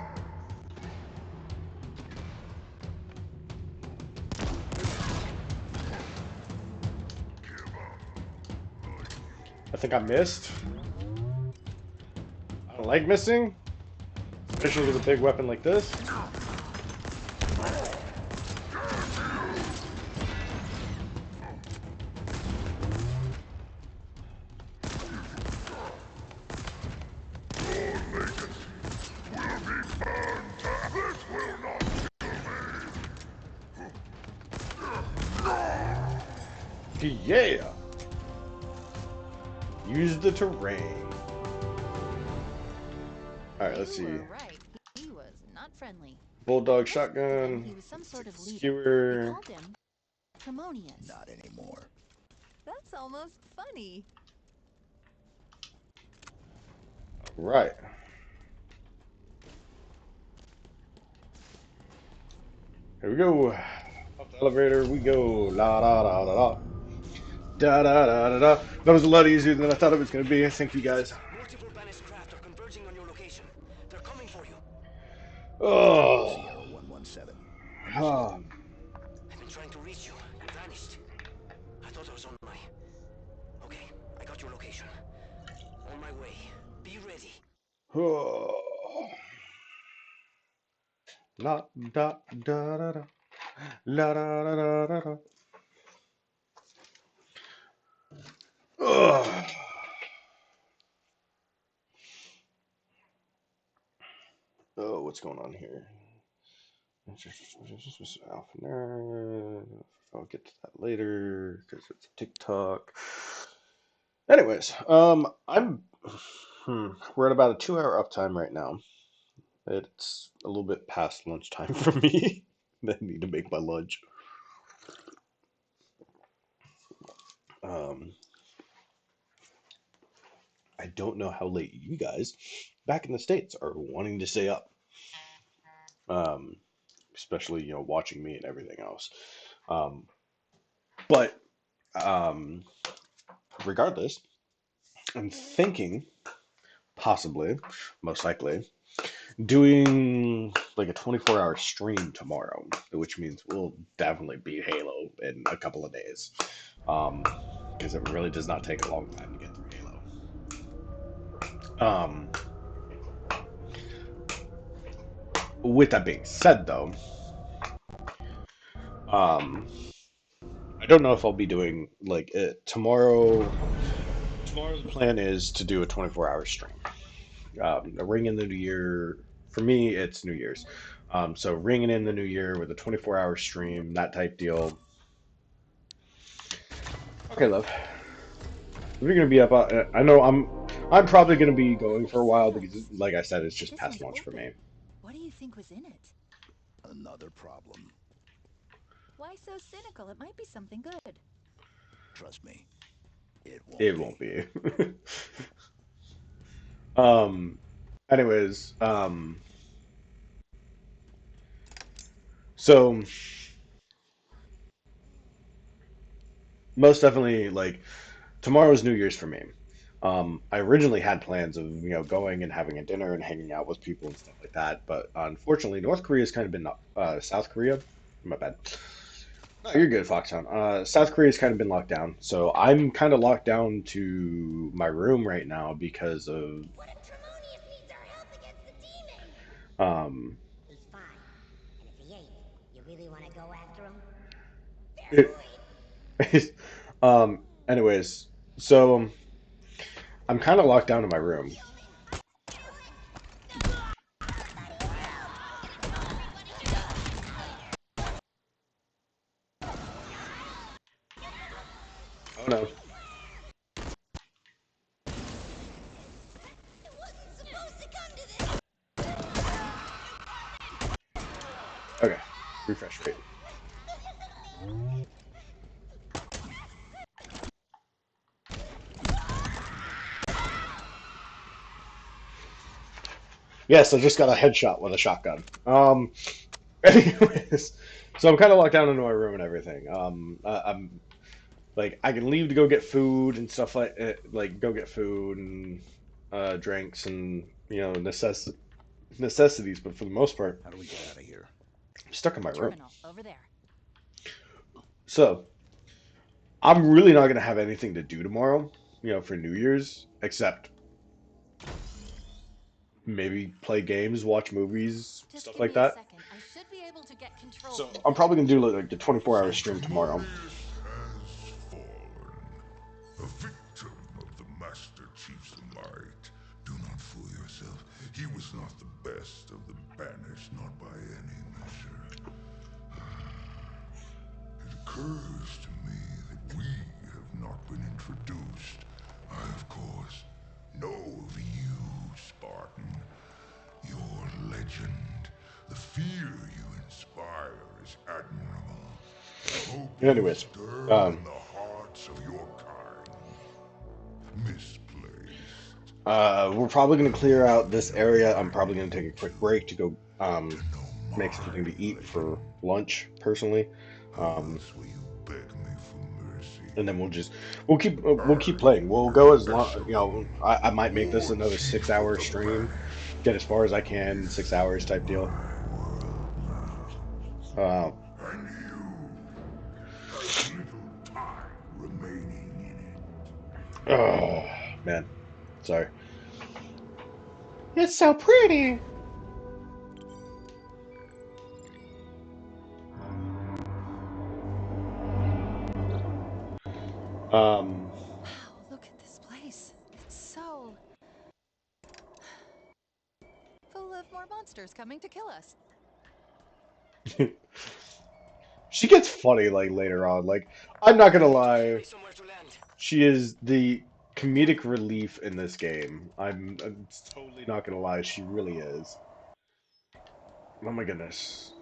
I think I missed. I don't like missing, especially with a big weapon like this. Yeah. Use the terrain. All right, let's You see. were right. He was not friendly. Bulldog Most of the time, shotgun. he was some Let's sort take of the leader. We skewer. called him Harmonious. Not anymore. That's almost funny. Right. Here we go. Up the elevator we go. La da da da da. Da da da da da. That was a lot easier than I thought it was going to be. Thank you guys. Multiple banished craft are converging on your location. They're coming for you. Oh. Sierra 117. Understood. Um, I've been trying to reach you. You vanished. I thought I was on my... Okay, I got your location. On my way. Be ready. oh. La da da da da. La da da da da da. Ugh. Oh, what's going on here? Alpha nerd. I'll get to that later because it's TikTok. Anyways, we're at about a 2 hour uptime right now. It's a little bit past lunchtime for me. I need to make my lunch. Um, I don't know how late you guys back in the States are wanting to stay up. Um, especially, watching me and everything else. Um, but um, regardless, I'm thinking possibly, most likely, doing like a 24-hour stream tomorrow, which means we'll definitely beat Halo in a couple of days. Because it really does not take a long time to get through Halo. With that being said, though, um, I don't know if I'll be doing like it tomorrow. Tomorrow, the plan is to do a 24-hour stream. A ring in the new year. For me, it's New Year's. So ringing in the new year with a 24-hour stream, that type deal. Okay, love. We're gonna be up. I know I'm probably gonna be going for a while because, like I said, it's It just past isn't lunch for me. open. What do you think was in it? Another problem. Why so cynical? It might be something good. Trust me, it won't It won't be. be. um. Anyways, so most definitely, like tomorrow's New Year's for me. I originally had plans of going and having a dinner and hanging out with people and stuff like that, but unfortunately, North Korea's kind of been South Korea. My bad. No, you're good, Foxhound. South Korea's kind of been locked down, so I'm kind of locked down to my room right now because of What if Tremonius needs our help against the demon? um. He's fine. And if he ain't, you really want to go after him? Fair It, point. Anyways, so I'm kind of locked down in my room. Oh no. It wasn't supposed to come to this. Okay. Refresh rate. Yes, I just got a headshot with a shotgun. Anyways, so I'm kind of locked down into my room and everything. I'm like I can leave to go get food and stuff like go get food and drinks and necessities, but for the most part, How do we get out of here? I'm stuck in my room. Terminal over there. So I'm really not gonna have anything to do tomorrow, for New Year's, except maybe play games, watch movies, Just stuff give like me a that. second. I should be able to get control So from I'm here. probably gonna do like the 24-hour So stream tomorrow. Tremonius has fallen, a victim of the Master Chief's might. Do not fool yourself. He was not the best of the banished, not by any measure. It occurs to me that we have not been introduced. I, of course, know of you, Spartan. legend. The fear you inspire is admirable. Hope you Anyways, stir um, in the hearts of your kind. Misplaced. we're probably gonna clear out this area. I'm probably gonna take a quick break to go To know make my something to eat legend. for lunch, personally. How Um, else will you beg me for mercy? and then we'll I keep playing. We'll go am as long, Echelon, I might make this War another Chief six of hour the stream, Banished. get as far as I can, 6 hours type deal. My world Uh, now. And you, as little time remaining in oh man, sorry. It's so pretty. Um, Wow, look at this place. It's so full of more monsters coming to kill us. she gets funny like later on. Like I'm not gonna We need to find lie, me somewhere to land. she is the comedic relief in this game. I'm totally not gonna lie, she really is. Oh my goodness.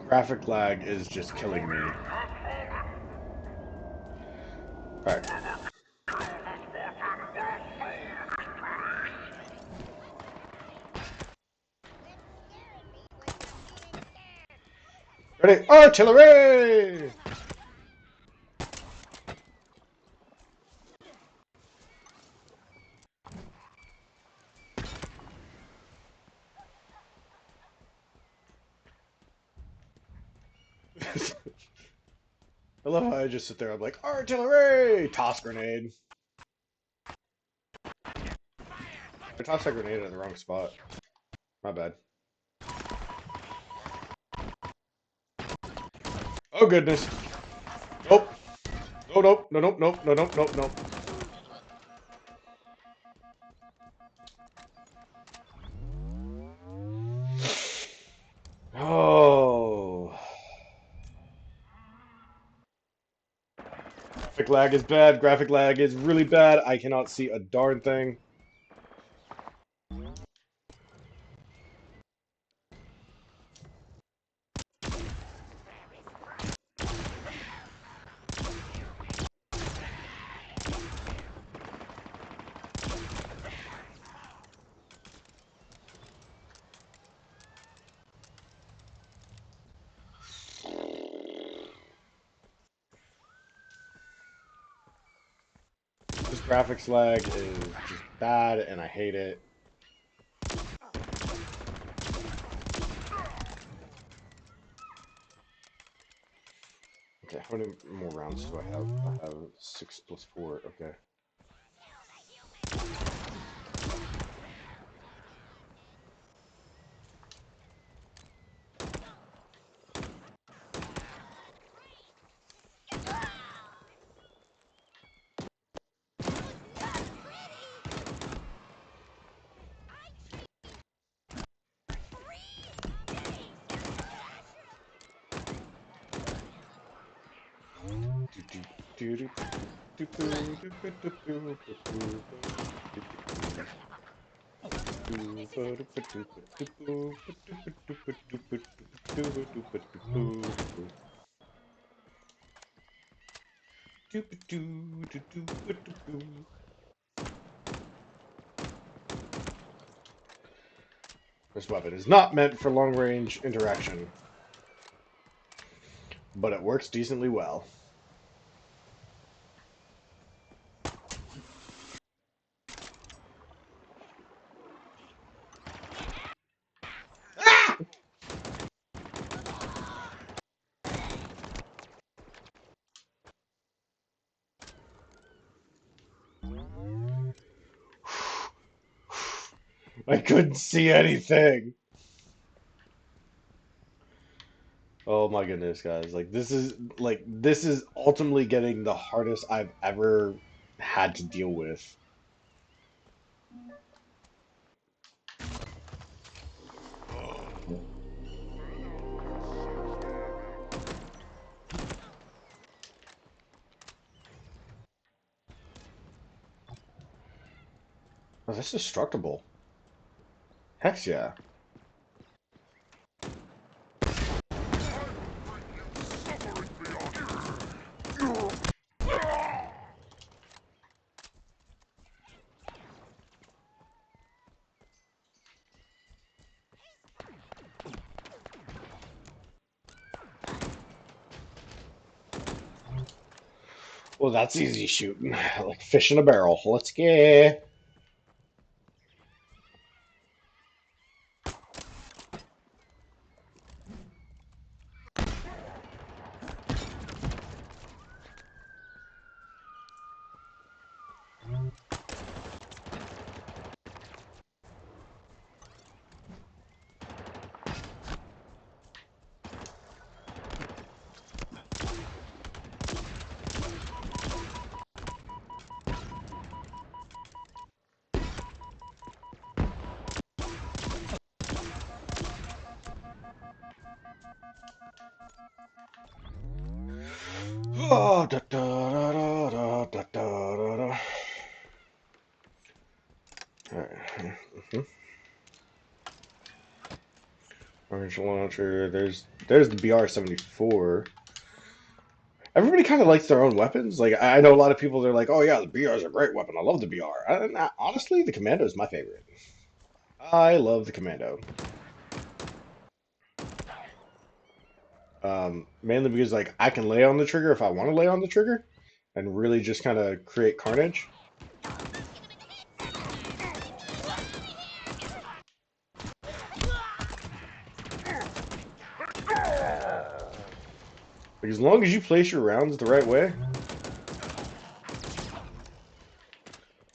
Graphic lag is just killing me. Alright. Ready? Artillery! I love how I just sit there, I'm like, artillery! Toss grenade. I tossed that grenade in the wrong spot. My bad. Oh goodness. Nope. No, nope, no, nope, nope, no, nope, nope, nope. Oh. Graphic lag is bad. Graphic lag is really bad. I cannot see a darn thing. This graphics lag is just bad, and I hate it. Okay, how many more rounds do I have? I have 6 plus 4. Okay. This weapon is not meant for long range interaction, but it works decently well. I couldn't see anything. Oh my goodness, guys. This is ultimately getting the hardest I've ever had to deal with. Oh, that's destructible. Heck yeah. Well, that's easy shooting. Like fish in a barrel. Let's get. Oh, da, da, da, da, da, da, da, da. All right. Mhm. Orange launcher. There's the BR-74. Everybody kind of likes their own weapons. Like I know a lot of people. They're like, "Oh yeah, the BR is a great weapon. I love the BR." Honestly, the Commando is my favorite. I love the Commando. Mainly because like I can lay on the trigger if I want to lay on the trigger, and really just kind of create carnage. Like as long as you place your rounds the right way,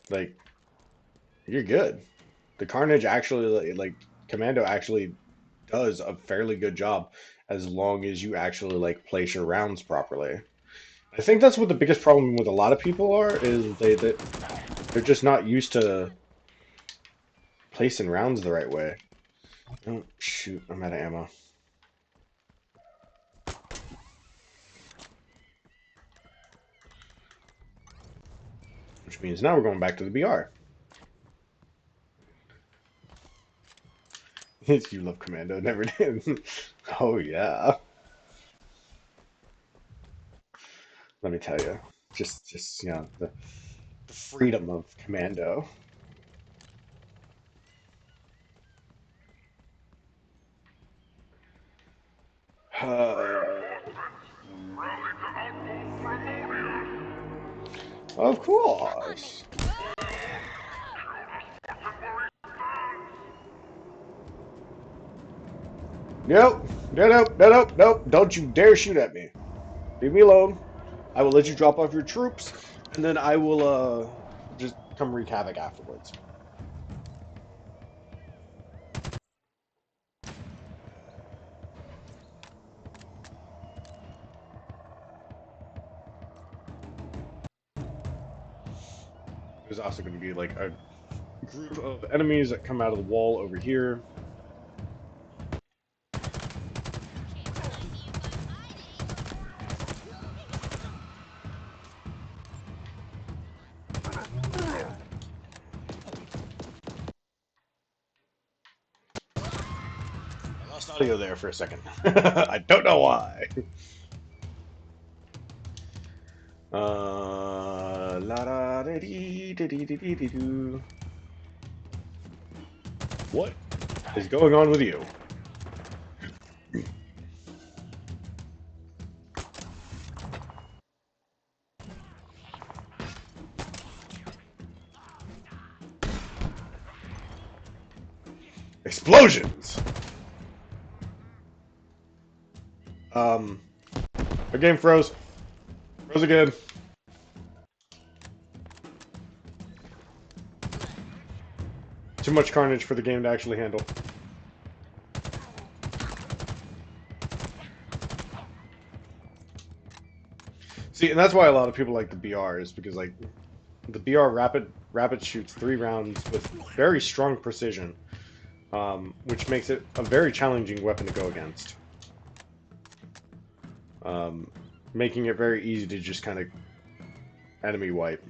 like you're good. The carnage actually like Commando actually does a fairly good job as long as you actually like place your rounds properly. I think that's what the biggest problem with a lot of people are is they're just not used to placing rounds the right way. Oh shoot, I'm out of ammo. Which means now we're going back to the BR. You love Commando, never did. Oh yeah. Let me tell you. Just the freedom of Commando. Of course. Nope. No, nope, no, nope, nope. Don't you dare shoot at me. Leave me alone. I will let you drop off your troops, and then I will just come wreak havoc afterwards. There's also going to be like a group of enemies that come out of the wall over here. I lost audio there for a second. I don't know why. La da dee dee dee dee dee dee doo. What is going on with you? Explosions! Um, our game froze. Froze again. Too much carnage for the game to actually handle. See, and that's why a lot of people like the BR is because like the BR rapid shoots 3 rounds with very strong precision, which makes it a very challenging weapon to go against. Um, Making it very easy to just kind of enemy wipe.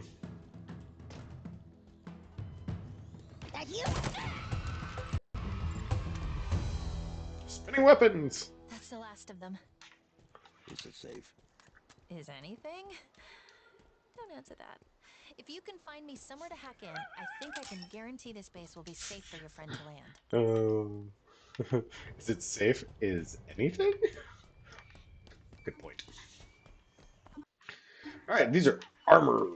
Spinning weapons. That's the last of them. Is it safe? Is anything? Don't answer that. If you can find me somewhere to hack in, I think I can guarantee this base will be safe for your friend to land. Is it safe? Is anything? Good point. All right, these are armor.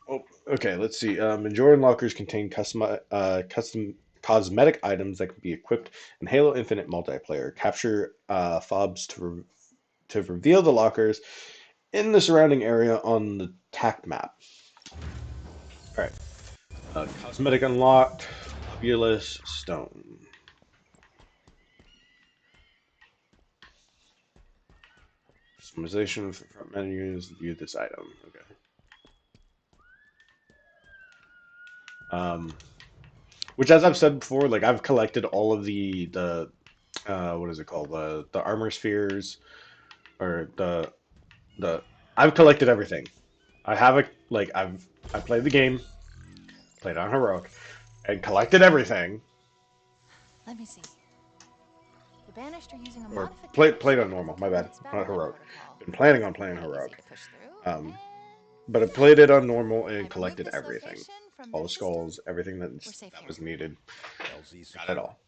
Oh, okay. Let's see. Majoran lockers contain custom cosmetic items that can be equipped in Halo Infinite multiplayer. Capture fobs to reveal the lockers in the surrounding area on the TAC map. All right. Cosmetic unlocked. Obulus stone. Customization for front menus. View this item. Okay. Um, which, as I've said before, like I've collected all of the what is it called, the armor spheres, or the I've collected everything. I have a like I played the game, played on heroic, and collected everything, Let me see. The Banished are using a or modification played on of the normal. My bad, Covenant's not Battleline heroic. protocol. Been planning on It's playing pretty easy heroic, to push through. um, And but I yeah, played it on normal and I've removed collected this everything, location from all their the system. skulls, everything We're safe that here. was needed. LZ Got it secure. all.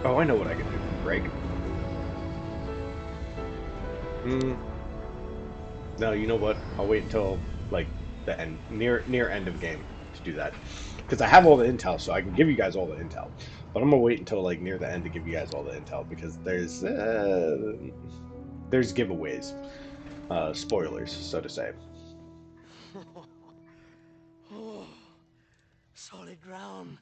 Oh, I know what I can do for break. Hmm. No, you know what? I'll wait until like the end, near end of game to do that, because I have all the intel, so I can give you guys all the intel. But I'm gonna wait until like near the end to give you guys all the intel because there's giveaways, spoilers, so to say. Oh, solid ground.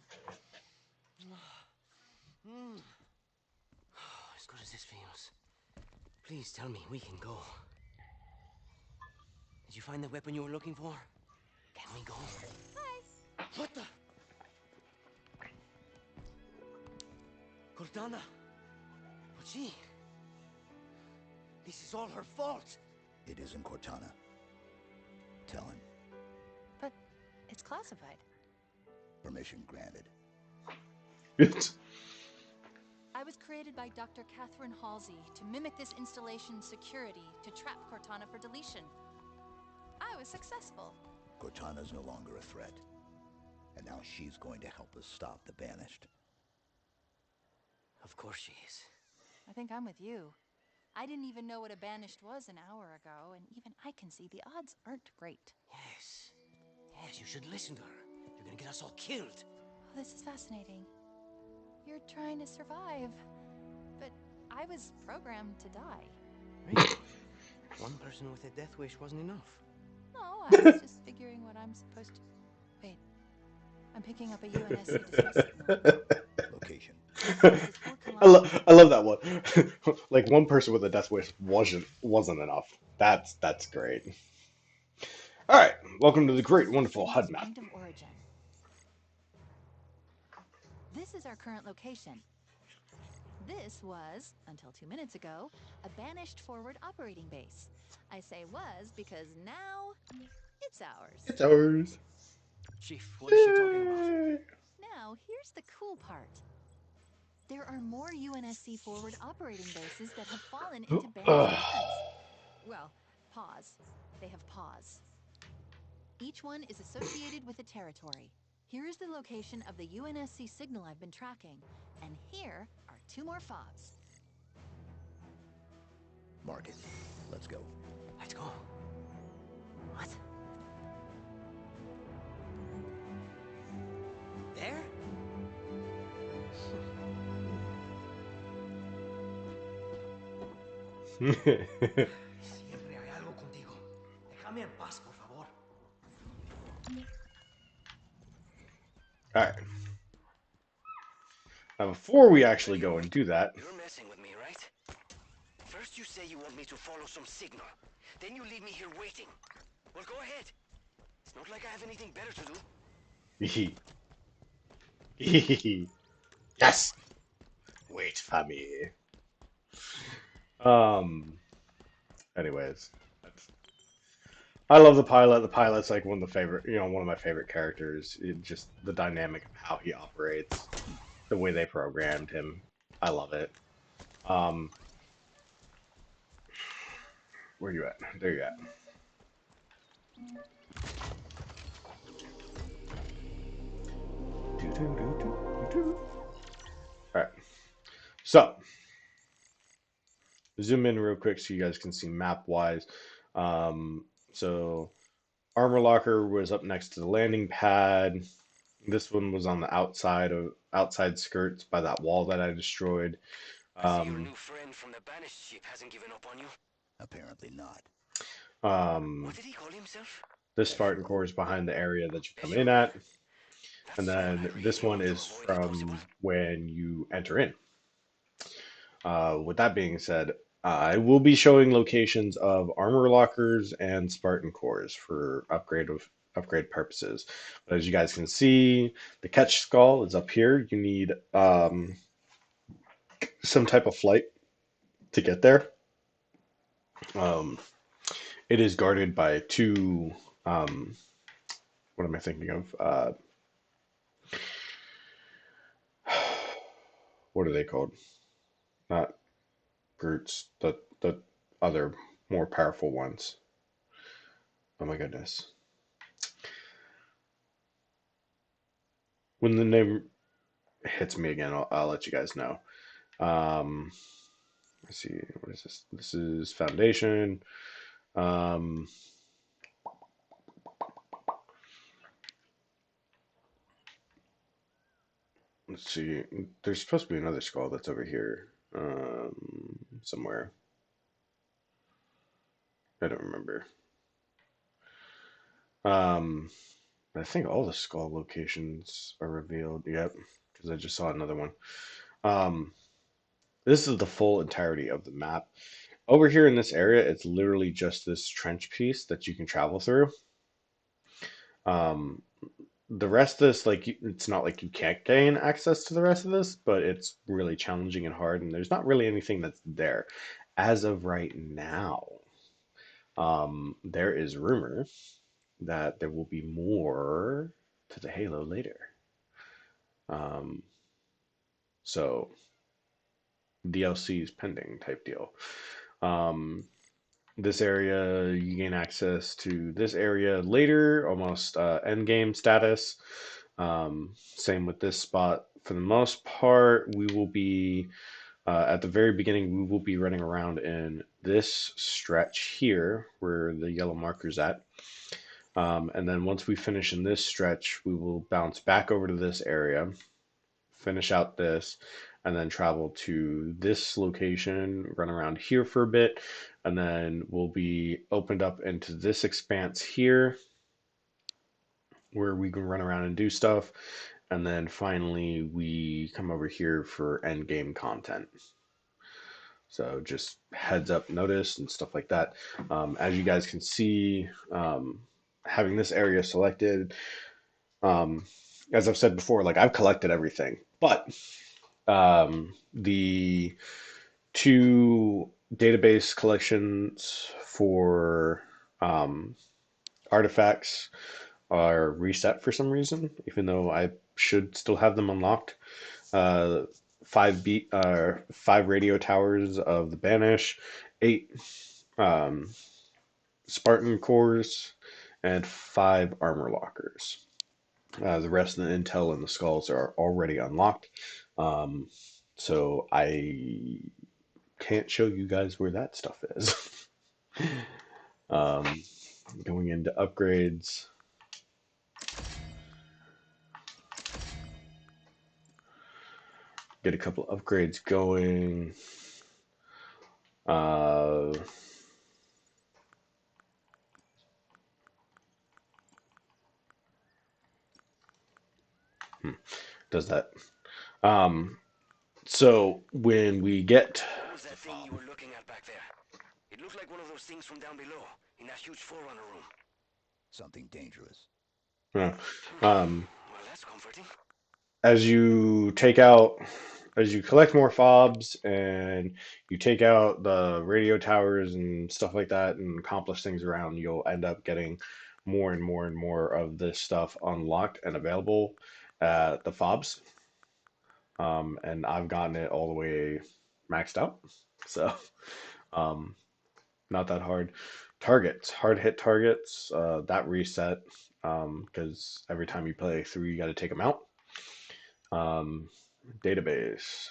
As good as this feels. Please tell me we can go. Did you find the weapon you were looking for? Can we go? Hi. What the? Cortana! But she... This is all her fault! It isn't Cortana. Tell him. But it's classified. Permission granted. I was created by Dr. Catherine Halsey to mimic this installation's security to trap Cortana for deletion. I was successful. Cortana's no longer a threat. And now she's going to help us stop the Banished. Of course she is. I think I'm with you. I didn't even know what a Banished was an hour ago, and even I can see the odds aren't great. Yes. Yes, you should listen to her. You're gonna get us all killed. Oh, this is fascinating. You're trying to survive, but I was programmed to die. Really? One person with a death wish wasn't enough. No, I was just figuring what I'm supposed to... Wait, I'm picking up a UNSC distress signal. Location. Source is 4 kilometers. I love that one. Like one person with a death wish wasn't enough. That's great. All right, welcome to the great, The wonderful HUD signal's map. point of origin. This is our current location. This was, until 2 minutes ago, a banished forward operating base. I say was because now it's ours. It's ours. Chief, what is she talking about? Now, here's the cool part. There are more UNSC forward operating bases that have fallen into banished hands. Well, pause. They have pause. Each one is associated with a territory. Here is the location of the UNSC signal I've been tracking, and here are 2 more fobs. Mark it. Let's go. Let's go. What? There? Siempre hay algo contigo. Déjame en paz, por favor. All right. Now, before we actually go and do that, You're messing with me, right? First you say you want me to follow some signal. Then you leave me here waiting. Well, go ahead. It's not like I have anything better to do. yes. Wait for me. Um. Anyways, I love the pilot. The pilot's like one of the favorite, one of my favorite characters. Just the dynamic of how he operates, the way they programmed him. I love it. Um, where you at? There you at. All right. So zoom in real quick so you guys can see map wise. So armor locker was up next to the landing pad. This one was on the outside skirts by that wall that I destroyed. I see your Um, new friend from the banished ship hasn't given up on you. Apparently not. What um, did he call himself? this That's Spartan right. core is behind the area that you come Ezra. in at, and That's someone I then this really one want to is avoid if possible. from when you enter in. With that being said, I will be showing locations of armor lockers and Spartan cores for upgrade purposes. But as you guys can see, the catch skull is up here. You need some type of flight to get there. Um, it is guarded by two. Um, what am I thinking of? What are they called? Not brutes. The other more powerful ones. Oh my goodness! When the name hits me again, I'll let you guys know. Um, let's see, what is this? This is Foundation. Um, let's see. There's supposed to be another skull that's over here somewhere. I don't remember. Um, I think all the skull locations are revealed. Yep, because I just saw another one. Um, this is the full entirety of the map. Over here in this area, it's literally just this trench piece that you can travel through. Um, the rest of this, like, it's not like you can't gain access to the rest of this, but it's really challenging and hard, and there's not really anything that's there. As of right now, there is rumor that there will be more to the Halo later. Um, so DLC is pending type deal. Um, this area, you gain access to this area later, almost end game status. Same with this spot. For the most part, we will be at the very beginning. We will be running around in this stretch here, where the yellow marker's at. And then once we finish in this stretch, we will bounce back over to this area, finish out this, and then travel to this location, run around here for a bit, and then we'll be opened up into this expanse here where we can run around and do stuff. And then finally, we come over here for end game content. So just heads up notice and stuff like that. As you guys can see, having this area selected, um, as I've said before, like I've collected everything, but the two database collections for um, artifacts are reset for some reason, even though I should still have them unlocked. Uh, five radio towers of the Banish, eight um, Spartan cores, and five armor lockers. The rest of the intel and the skulls are already unlocked. Um, so I can't show you guys where that stuff is. um, going into upgrades. Get a couple upgrades going. Uh, does that. Um, so when we get What was the that thing you fob, were looking at back there? It looked like one of those things from down below, in that huge Forerunner room. Something dangerous. uh, um, Well, that's comforting. as you take out as you collect more fobs and you take out the radio towers and stuff like that and accomplish things around, you'll end up getting more and more and more of this stuff unlocked and available at the fobs. And I've gotten it all the way maxed out. So, um, not that hard. Targets, hard hit targets, that reset, because every time you play through, you got to take them out. Um, Database.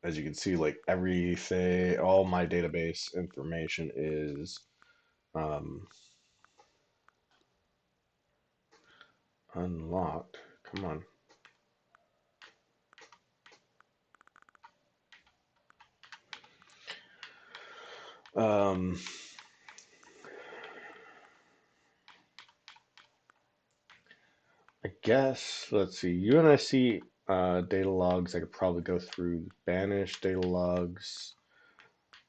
As you can see, like everything, all my database information is um, unlocked. Come on. Um, I guess, let's see, UNIC data logs, I could probably go through Banish data logs.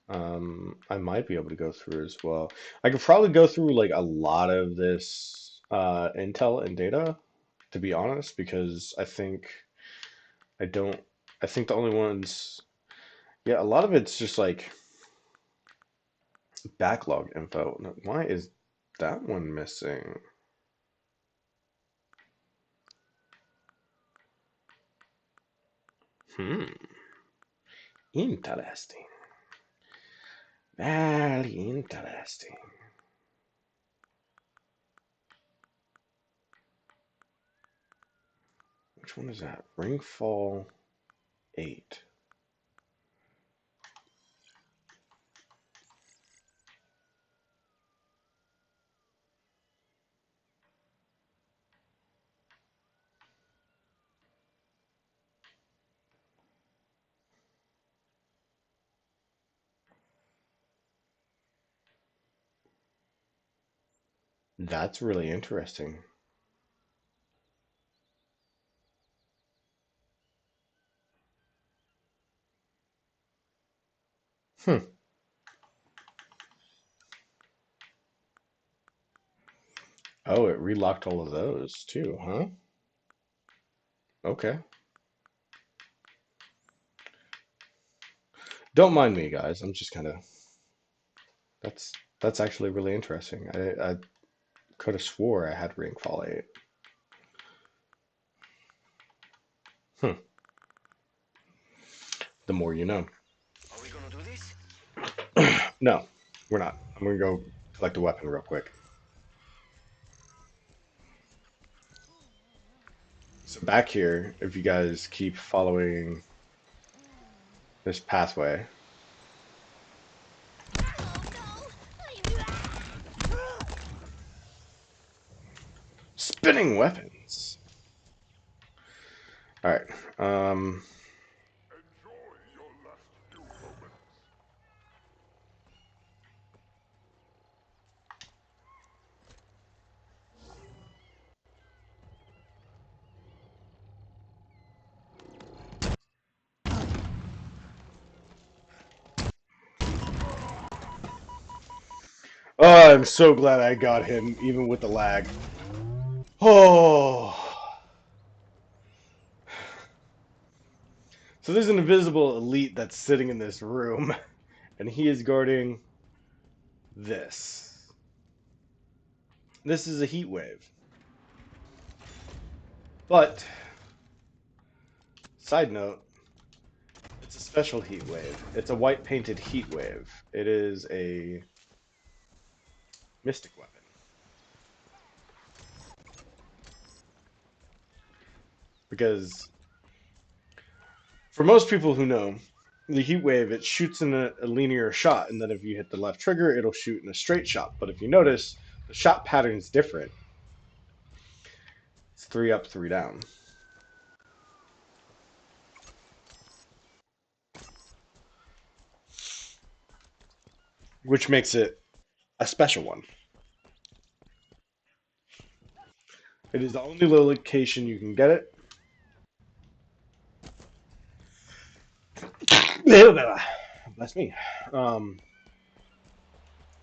I might be able to go through as well. I could probably go through like a lot of this intel and data, to be honest, because I don't, I think the only ones, yeah, a lot of it's just like backlog info. No, why is that one missing? Hmm, interesting. Very interesting. Which one is that? Ringfall 8. That's really interesting. Hmm. Oh, it relocked all of those too, huh? Okay. Don't mind me, guys. I'm just kind of that's that's actually really interesting. I could have swore I had Ringfall 8. Hmm. The more you know. Are we gonna do this? No, we're not. I'm gonna go collect a weapon real quick. So back here, if you guys keep following this pathway, spinning weapons. All right. Enjoy your last few moments. Oh, I'm so glad I got him, even with the lag. Oh. So there's an invisible elite that's sitting in this room, and he is guarding this. This is a heat wave. But, side note, it's a special heat wave. It's a white painted heat wave. It is a mystic weapon. Because for most people who know, the heat wave, it shoots in a linear shot, and then if you hit the left trigger, it'll shoot in a straight shot. But if you notice, the shot pattern is different. It's three up, three down, which makes it a special one. It is the only location you can get it. That's me. Um,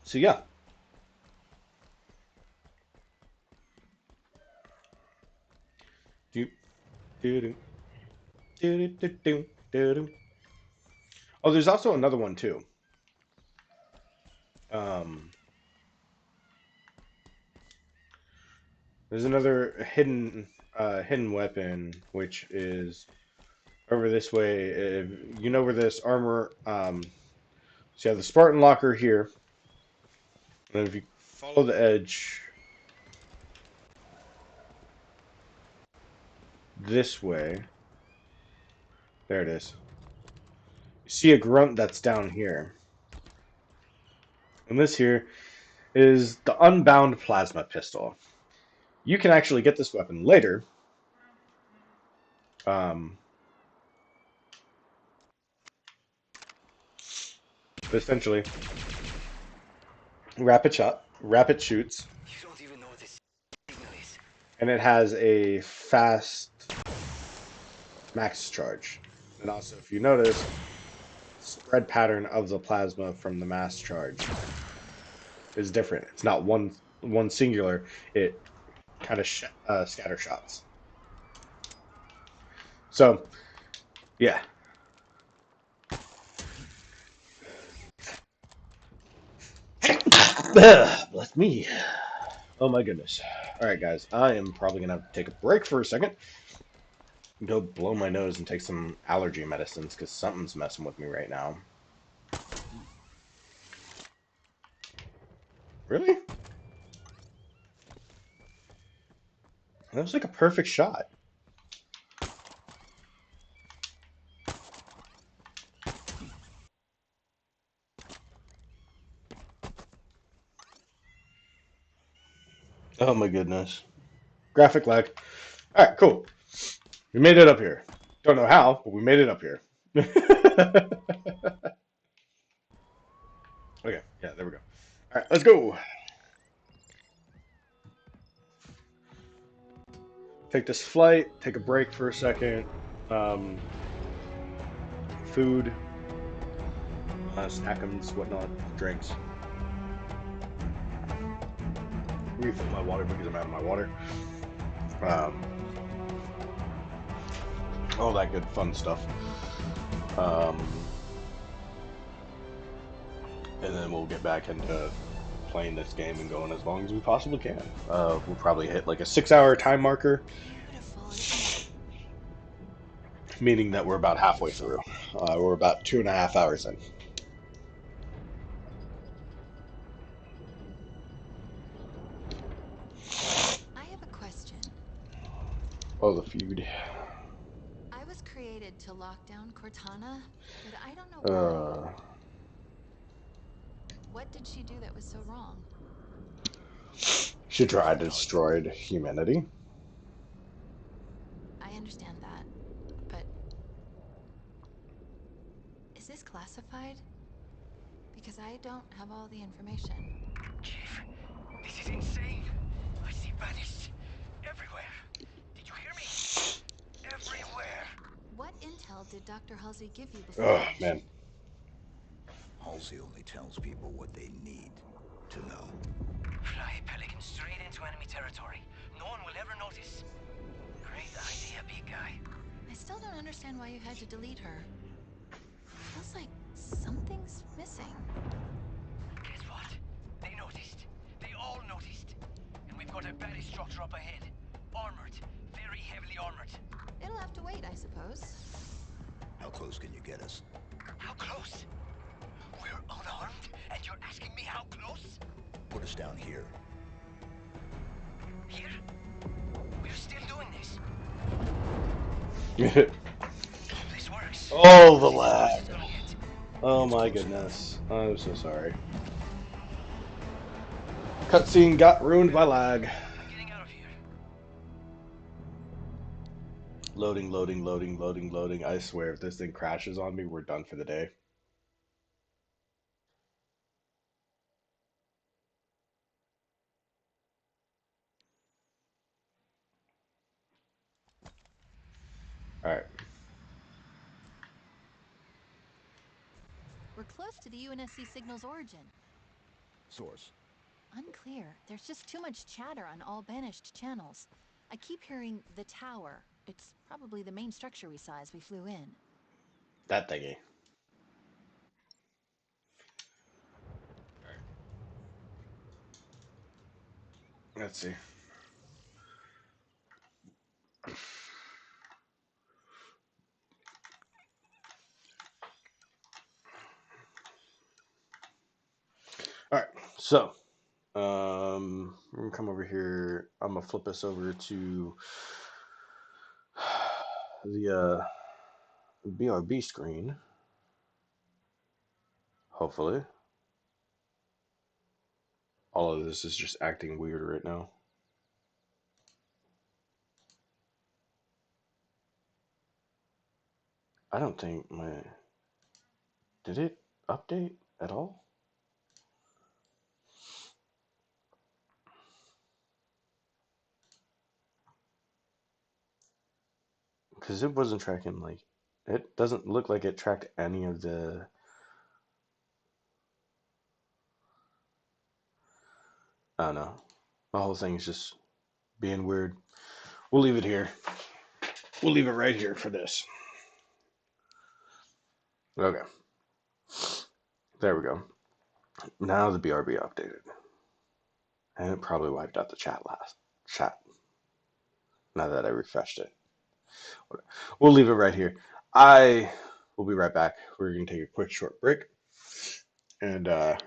so yeah, do you, Doo-doo, doo-doo-doo-doo, doo-doo. Oh, there's also another one too. Um, there's another hidden weapon which is over this way. You know where this armor. So you have the Spartan locker here, and if you follow the edge this way, there it is. You see a grunt that's down here, and this here is the unbound plasma pistol. You can actually get this weapon later. Um, but essentially, rapid shot, rapid shoots, You don't even know what this signal is. and it has a fast max charge. And also, if you notice, spread pattern of the plasma from the mass charge is different. It's not one singular. It kind of scatter shots. So yeah, bless me. Oh my goodness. All right, guys, I am probably gonna have to take a break for a second. Go blow my nose and take some allergy medicines because something's messing with me right now. Really? That was like a perfect shot. Oh my goodness. Graphic lag. All right, cool. We made it up here. Don't know how, but we made it up here. Okay, yeah, there we go. All right, let's go. Take this flight, take a break for a second. Um, food, snackums, whatnot, drinks. Refill my water because I'm out of my water. Um, all that good fun stuff. Um, and then we'll get back into playing this game and going as long as we possibly can. We'll probably hit like a 6 hour time marker, Beautiful, isn't it? meaning that we're about halfway through. We're about 2.5 hours in. I have a question. Oh, the feud. I was created to lock down Cortana, but I don't know why. Uh, What did she do that was so wrong? she tried to destroy humanity. I understand that, but is this classified? Because I don't have all the information. Chief, this is insane. I see banished everywhere. Did you hear me? Everywhere. What intel did Dr. Halsey give you before Oh the man. mission? Halsey only tells people what they need to know. Fly Pelican straight into enemy territory. No one will ever notice. Great idea, big guy. I still don't understand why you had to delete her. Feels like something's missing. Guess what? They noticed. They all noticed. And we've got a battery structure up ahead. Armored. Very heavily armored. It'll have to wait, I suppose. How close can you get us? How close? We're unarmed, and you're asking me how close? Put us down here. Here? We're still doing this. Hope this works. Oh, the This is as close as lag. it's gonna get. Oh It's my close enough. goodness. I'm so sorry. Cutscene got ruined by lag. I'm getting out of here. Loading, loading, loading, loading, loading. I swear, if this thing crashes on me, we're done for the day. All right. We're close to the UNSC signal's origin. Source. Unclear. There's just too much chatter on all banished channels. I keep hearing the tower It's probably the main structure we saw as we flew in. That thingy. Let's see. All right, so we're gonna come over here. I'm gonna flip us over to the BRB screen. Hopefully, all of this is just acting weird right now. I don't think my did it update at all because it wasn't tracking like it doesn't look like it tracked any of the. I don't know. The whole thing is just being weird. We'll leave it here. We'll leave it right here for this. Okay, there we go. Now the BRB updated, and it probably wiped out the chat. Now that I refreshed it, we'll leave it right here. I will be right back. We're gonna take a quick short break, and then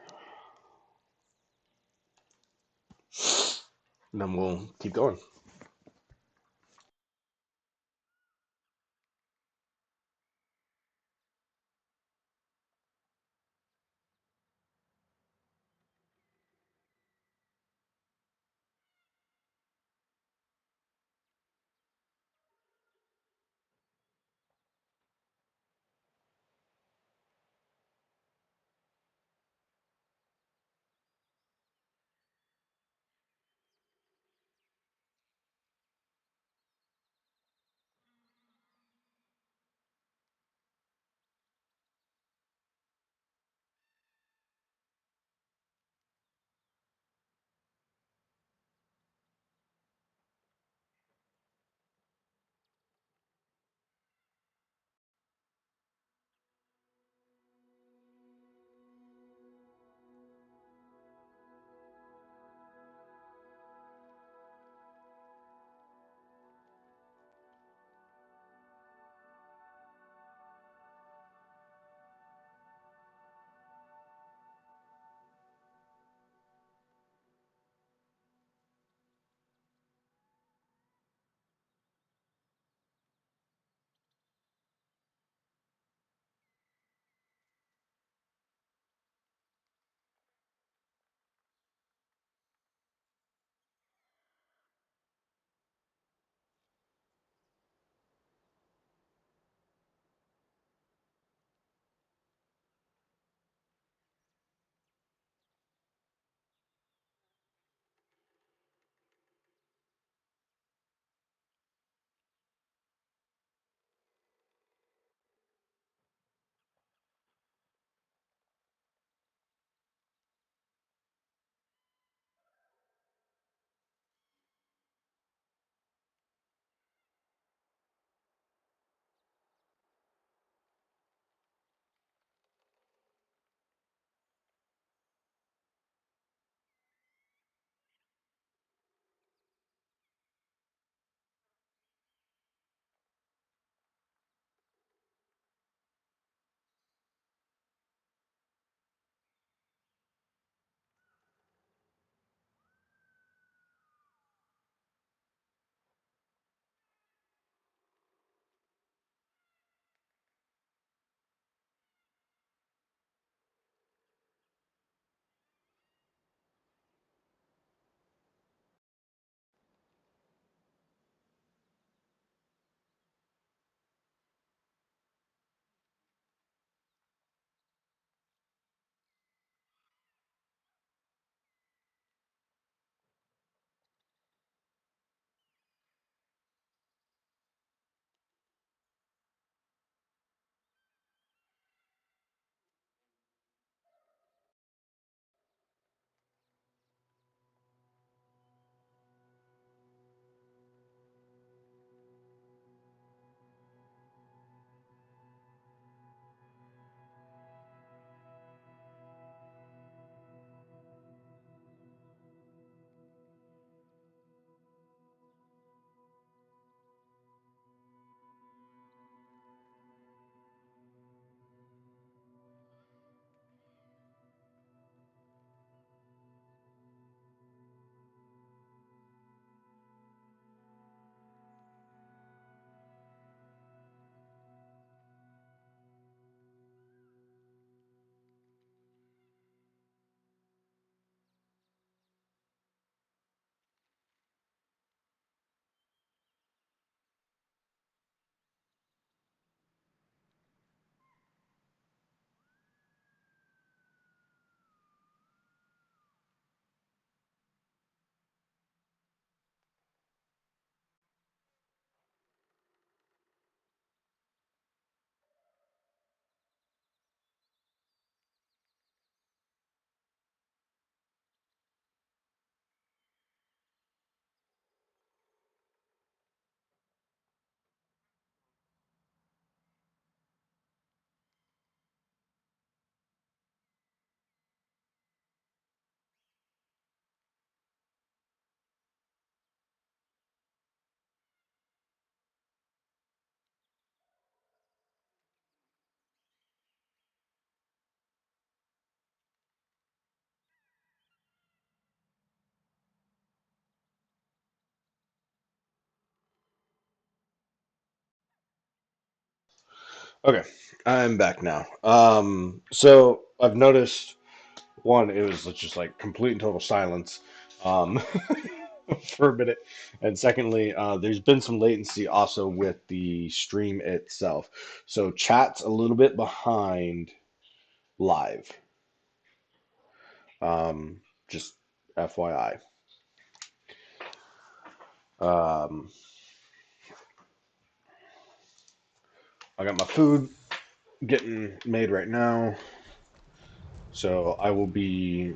we'll keep going. Okay, I'm back now. So I've noticed one, it was just like complete and total silence, um, for a minute, and secondly, there's been some latency also with the stream itself. So chat's a little bit behind live. Just FYI. Um, I got my food getting made right now, so I will be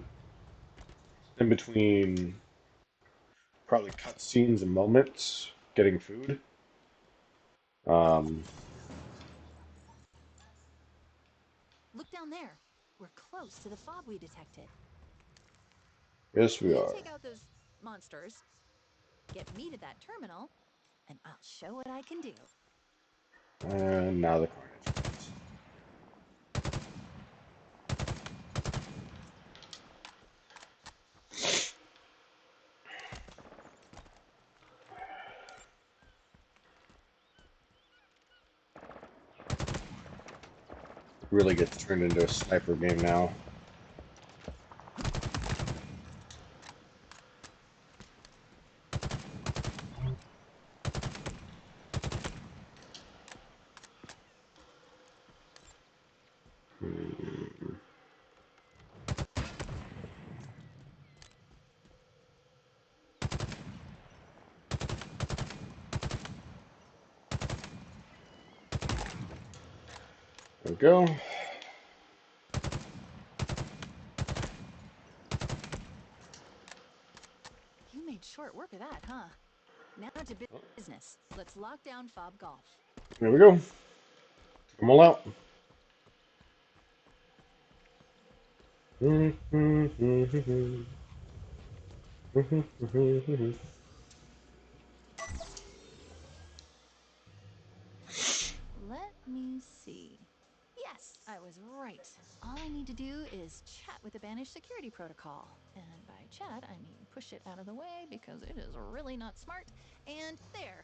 in between probably cutscenes and moments getting food. Um, Look down there. We're close to the fob we detected. yes, we You are. take out those monsters, get me to that terminal, and I'll show what I can do. And now the carnage. Really gets turned into a sniper game now. Hmm, there we go. You made short work of that, huh? Now to business. Let's lock down fob golf. There we go. Come all out. Let me see. Yes, I was right. All I need to do is chat with the banished security protocol. And by chat, I mean push it out of the way because it is really not smart. And there.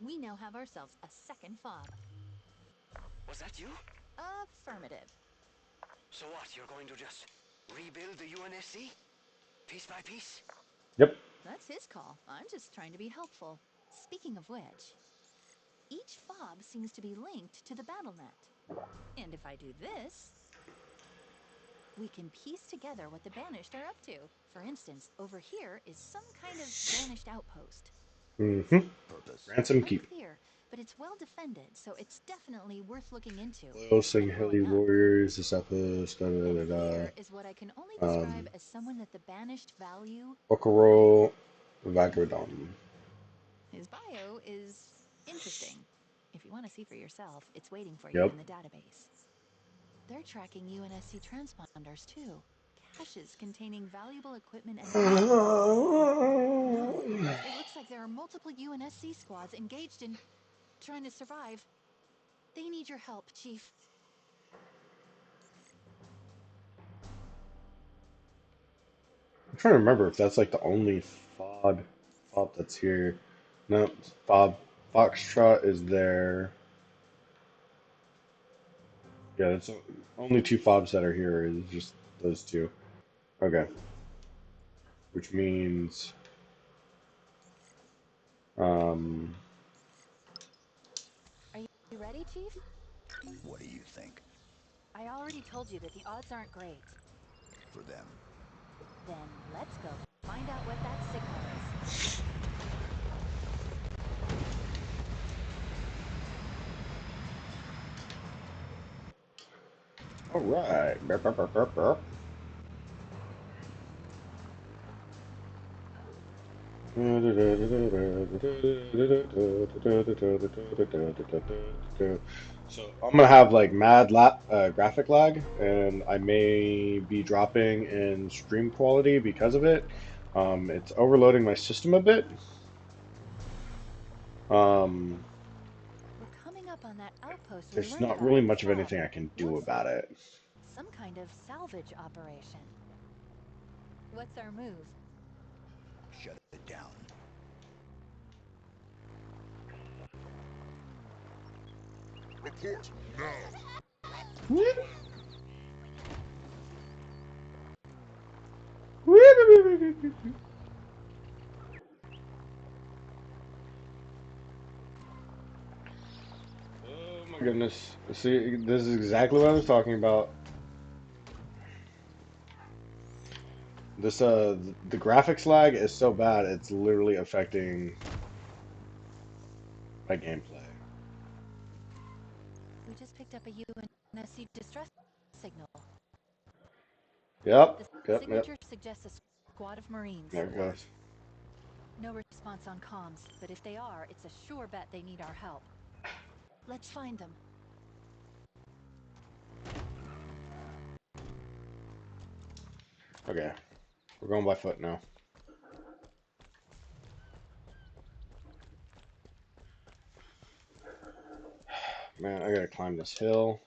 We now have ourselves a second fob. Was that you? Affirmative. So what, you're going to just rebuild the UNSC? Piece by piece? Yep. That's his call. I'm just trying to be helpful. Speaking of which, each fob seems to be linked to the BattleNet. And if I do this, we can piece together what the Banished are up to. For instance, over here is some kind of Banished outpost. Hmm. Purpose. Ransom keep. Unclear, but it's well defended, so it's definitely worth looking into Closing and Hilly blowing up. Warriors. This episode. Da, And da, da, da. here is what I can only describe Um, as someone that the Banished value. Okoro Vagradon. His bio is interesting. If you want to see for yourself, it's waiting for you Yep. in the database. They're tracking UNSC transponders too. Caches containing valuable equipment and weapons. Oh, it looks like there are multiple UNSC squads engaged in trying to survive. They need your help, Chief. I'm trying to remember if that's like the only fob that's here. No, fob Foxtrot is there. Yeah, it's only two fobs that are here. Is just those two. Okay, which means um, Are you ready, Chief? What do you think? I already told you that the odds aren't great. For them. Then let's go find out what that signal is. all right. Burp, burp, burp, burp, burp. So I'm gonna have like mad graphic lag, and I may be dropping in stream quality because of it. It's overloading my system a bit. Um, We're coming up on that outpost we there's learned not about really in the much of fob. anything I can do What's about that? it. Some kind of salvage operation. What's our move? Shut it down. Report now. Oh my goodness. See, this is exactly what I was talking about. This the graphics lag is so bad it's literally affecting my gameplay. We just picked up a UNSC distress signal. Yep, The yep, yep. signature suggests a squad of Marines. There it goes. No response on comms, but if they are, it's a sure bet they need our help. Let's find them. Okay, we're going by foot now. Man, I gotta climb this hill.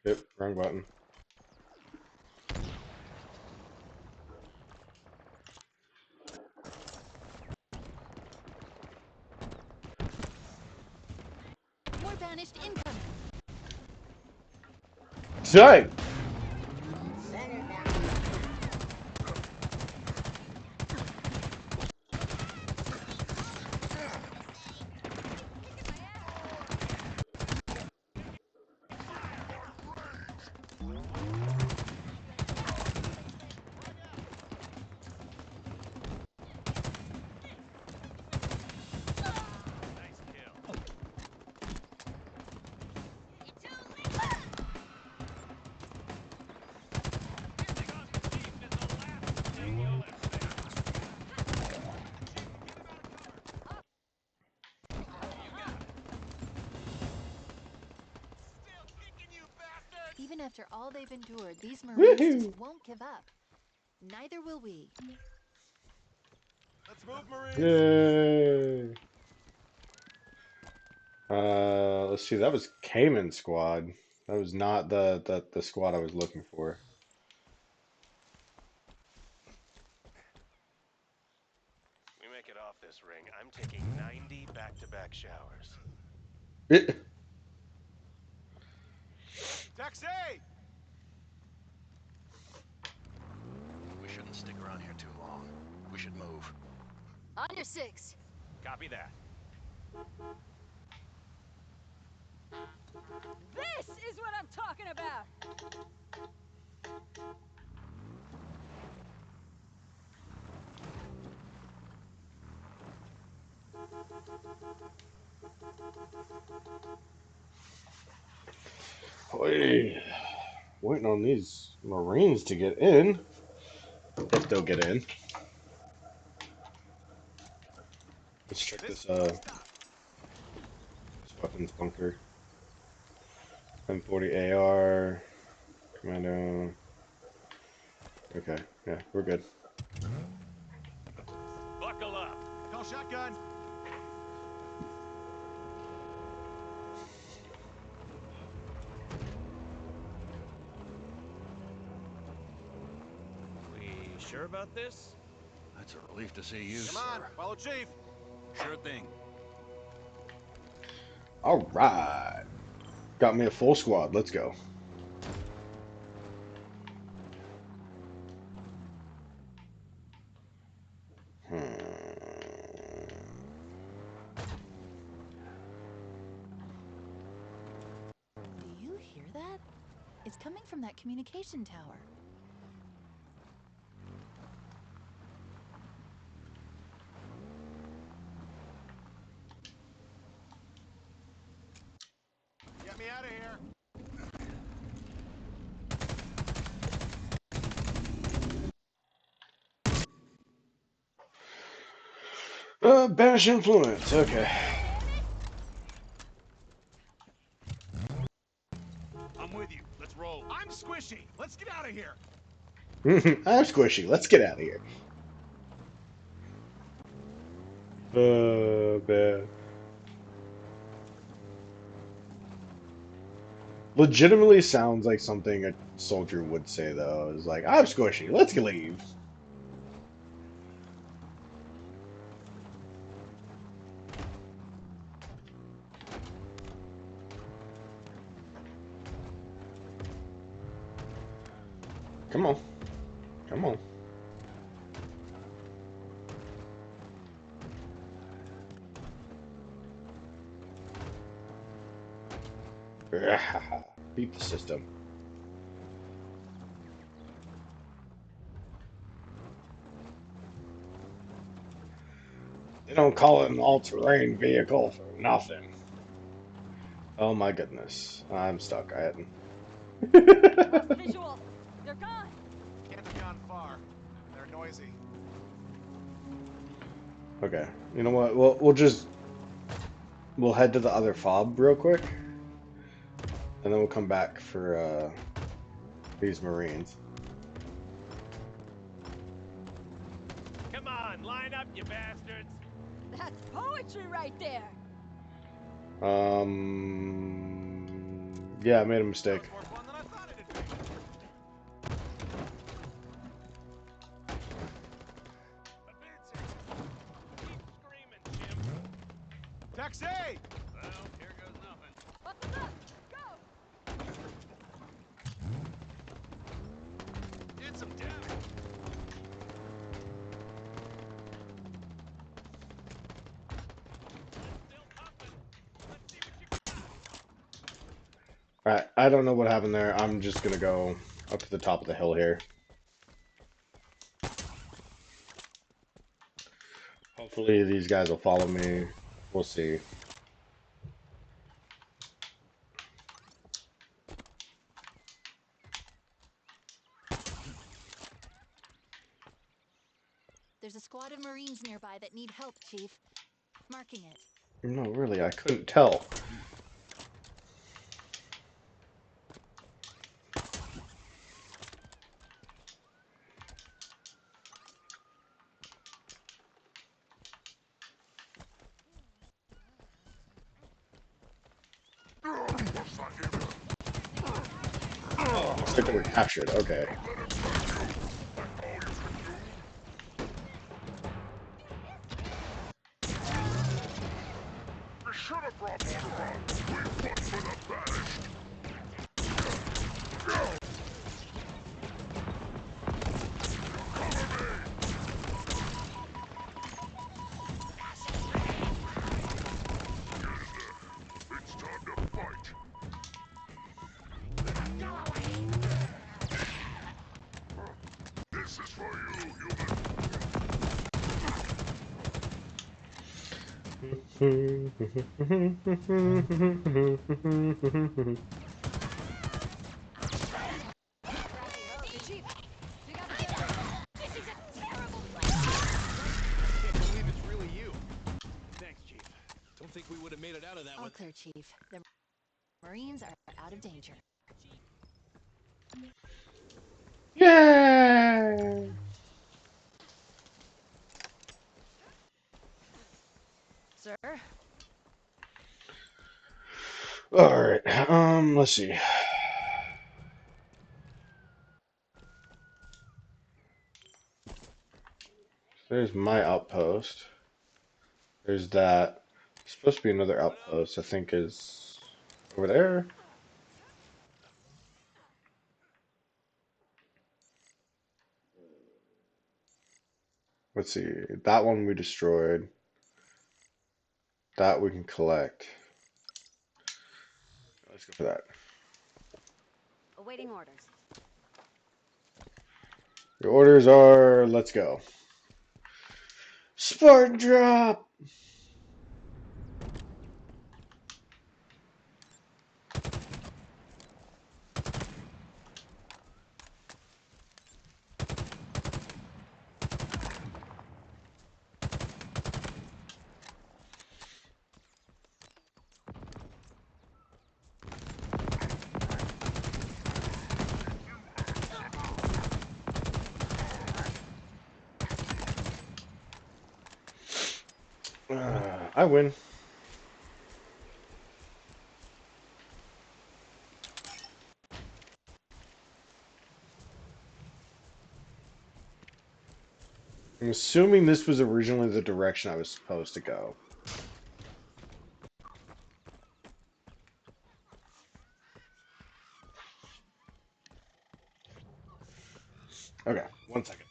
Yep, wrong button. More banished incoming. Dang! Center bound. Even after all they've endured, these Marines just Woohoo! won't give up. Neither will we. Let's move, Marines. Yay! Let's see. That was Cayman Squad. That was not the squad I was looking for. We make it off this ring, I'm taking 90 back-to-back showers. Taxi! We shouldn't stick around here too long. We should move. On your six. Copy that. This is what I'm talking about! Oy. Waiting on these Marines to get in. If they'll get in. Let's check This this weapons bunker. M40 AR. Commando. Okay, yeah, we're good. Buckle up. call shotgun. We sure about this? It's a relief to see you, Come sir. on, follow chief. Sure thing. All right, got me a full squad. Let's go. Hmm. Do you hear that? It's coming from that communication tower. Get me out of here. Banish influence. Okay. I'm with you. Let's roll. I'm squishy. Let's get out of here. I'm squishy. Let's get out of here. Man. Legitimately sounds like something a soldier would say, though. It's like, I'm squishy. Let's leave. Come on. Come on. Beat the system. They don't call it an all-terrain vehicle for nothing. Oh my goodness. I'm stuck. I hadn't. Visual! They're gone! Can't have gone far. They're noisy. Okay. You know what? We'll head to the other fob real quick, and then we'll come back for these Marines. Come on, line up, you bastards! That's poetry right there! Yeah, I made a That mistake. was more fun than I thought it'd be. Keep screaming, Jim. Taxi! Well, here goes nothing. Buckle up! Go! Did some damage. Still pumping. Let's see what you got. Alright, I don't know what happened there. I'm just gonna go up to the top of the hill here. Hopefully these guys will follow me. We'll see. There's a squad of Marines nearby that need help, Chief. Marking it. No, really, I couldn't tell. Oh, looks like they were captured. Okay. We should have brought more drugs. We fought for the banished. It's time to fight. This is for you, human. Hey, Chief! You got a good... This is a terrible plan! Can't believe it's really you. Thanks, Chief. Don't think we would have made it out of that All one. clear, Chief. The Marines are out of danger. Yay! Sir? Alright, let's see. There's my outpost. There's that. There's supposed to be another outpost, I think is over there. Let's see. That one we destroyed. That we can collect. Let's go for that. Awaiting orders. The orders are, let's go. Spartan drop! I win. I'm assuming this was originally the direction I was supposed to go. Okay, 1 second.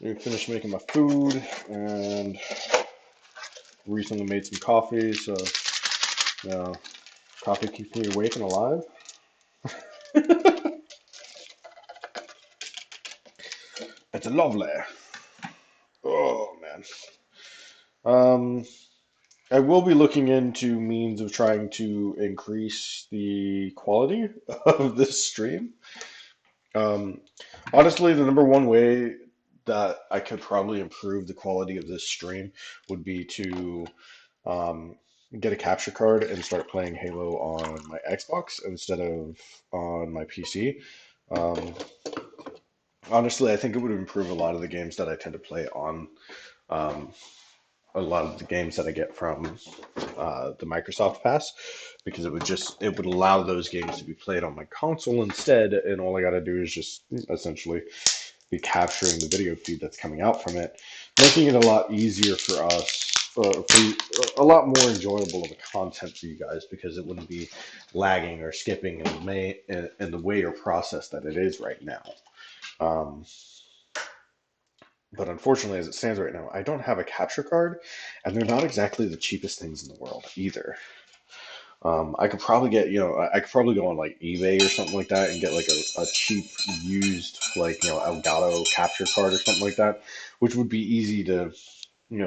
I finished making my food and recently made some coffee, so coffee keeps me awake and alive. It's lovely. Oh man. Um, I will be looking into means of trying to increase the quality of this stream. Um, Honestly, the number one way that I could probably improve the quality of this stream would be to um, get a capture card and start playing Halo on my Xbox instead of on my PC. Um, Honestly, I think it would improve a lot of the games that I tend to play on um, a lot of the games that I get from the Microsoft Pass because it would allow those games to be played on my console instead, and all I got to do is just essentially be capturing the video feed that's coming out from it, making it a lot easier for us, for a lot more enjoyable of the content for you guys because it wouldn't be lagging or skipping in the way or process that it is right now. Um, but unfortunately, as it stands right now, I don't have a capture card, and they're not exactly the cheapest things in the world either. I could probably get, I could probably go on like eBay or something like that and get like a cheap used, like, Elgato capture card or something like that, which would be easy to,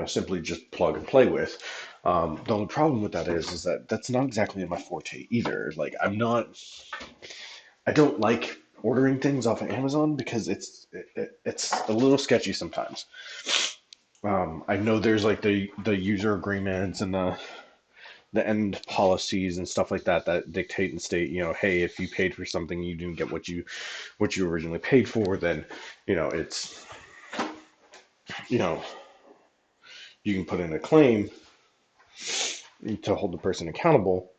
simply just plug and play with. The only problem with that is that that's not exactly my forte either. Like, I don't like ordering things off of Amazon because it's a little sketchy sometimes. I know there's like the user agreements and the end policies and stuff like that that dictate and state, hey, if you paid for something you didn't get what you originally paid for, then it's you know you can put in a claim to hold the person accountable.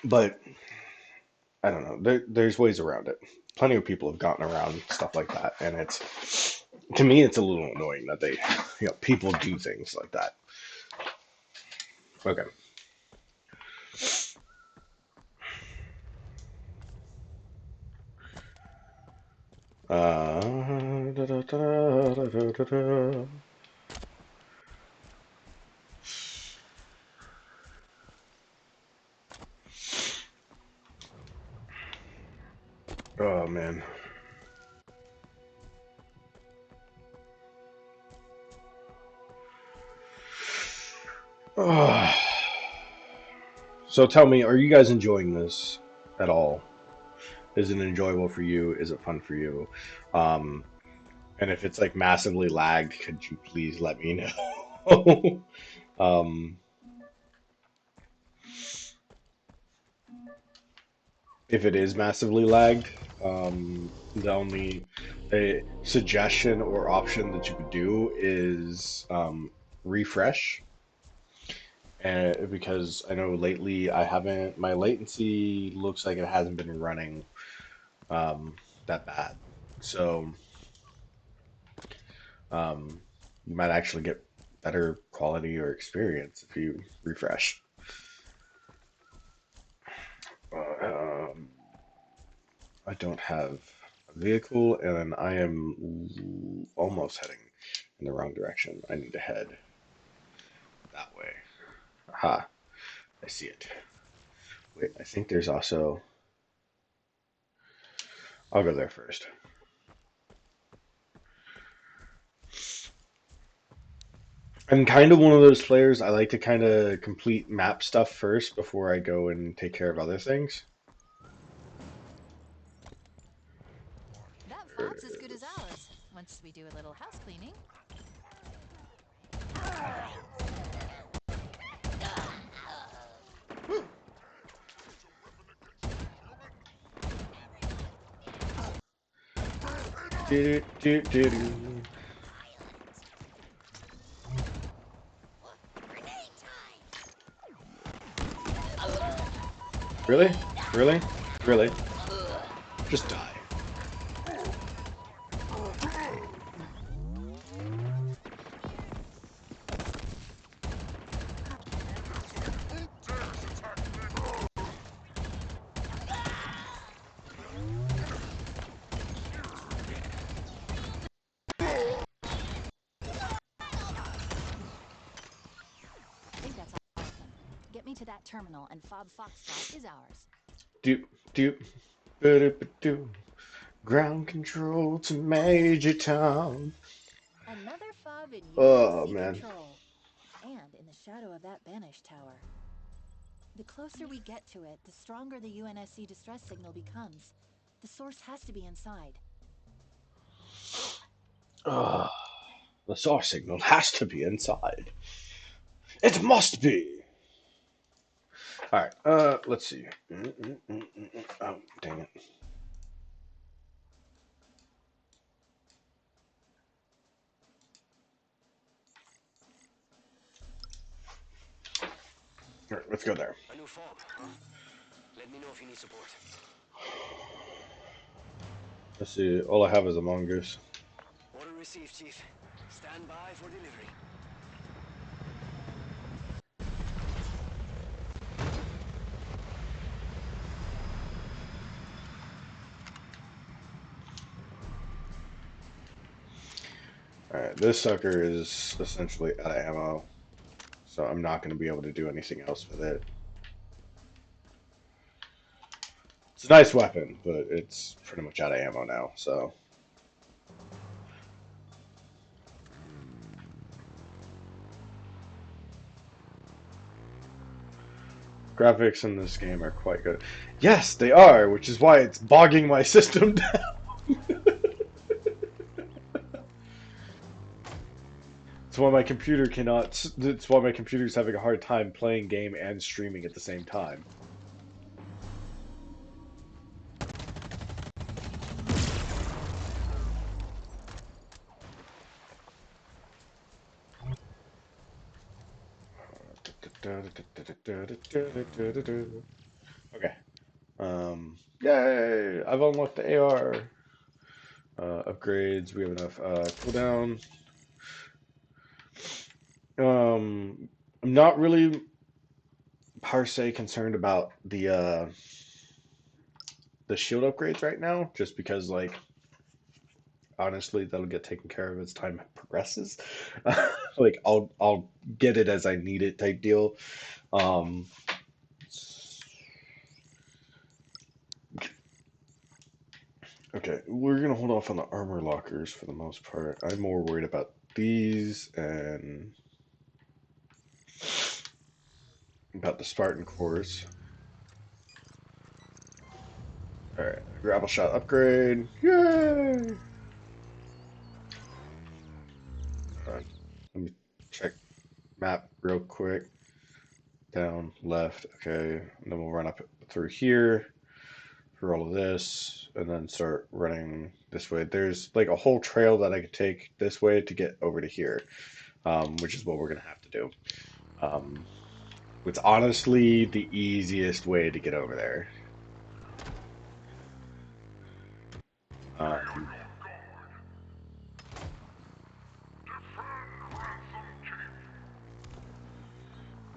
But I don't know. There's ways around it. Plenty of people have gotten around stuff like that, and it's to me it's a little annoying that they people do things like that. Okay. Da, da, da, da, da, da, da. Oh man. Oh. So tell me, are you guys enjoying this at all? Is it enjoyable for you? Is it fun for you? Um, and if it's like massively lagged, could you please let me know? um, if it is massively lagged, the only suggestion or option that you could do is refresh. And because I know lately I haven't, my latency looks like it hasn't been running um, that bad. So you might actually get better quality or experience if you refresh. Um, I don't have a vehicle, and I am almost heading in the wrong direction. I need to head that way. Aha, I see it. Wait, I think there's also. I'll go there first. I'm kind of one of those players. I like to kind of complete map stuff first before I go and take care of other things. That fob's as good as ours. Once we do a little house cleaning. Do, do, do, do. Really? Really? Really? Just die. into that terminal and Fob Foxtrot is ours. Doop, doop, ba-doop-a-doo. Ground control to Major Tom. Another fob in Oh, UNSC man. control. And in the shadow of that banished tower. The closer we get to it, the stronger the UNSC distress signal becomes. The source has to be inside. Ugh. The source signal has to be inside. It must be. All right. Let's see. Oh, dang it. All right, let's go there. A new fob, huh? Let me know if you need support. Let's see. All I have is a mongoose. Order received, Chief. Stand by for delivery. All right. This sucker is essentially out of ammo, so I'm not going to be able to do anything else with it. It's a nice weapon, but it's pretty much out of ammo now, so. Graphics in this game are quite good. Yes, they are, which is why it's bogging my system down. It's why my computer cannot. It's why my computer's having a hard time playing game and streaming at the same time. Okay. Yay! I've unlocked the AR. Upgrades. We have enough cooldown. I'm not really per se concerned about the shield upgrades right now, just because like honestly that'll get taken care of as time progresses. Like I'll get it as I need it type deal. Um, okay, we're gonna hold off on the armor lockers for the most part. I'm more worried about these and about the Spartan cores. All right, grapple shot upgrade. Yay! Let me check map real quick. Down, left, okay. And then we'll run up through here for all of this, and then start running this way. There's like a whole trail that I could take this way to get over to here, which is what we're gonna have to do. Um, it's honestly the easiest way to get over there. Um,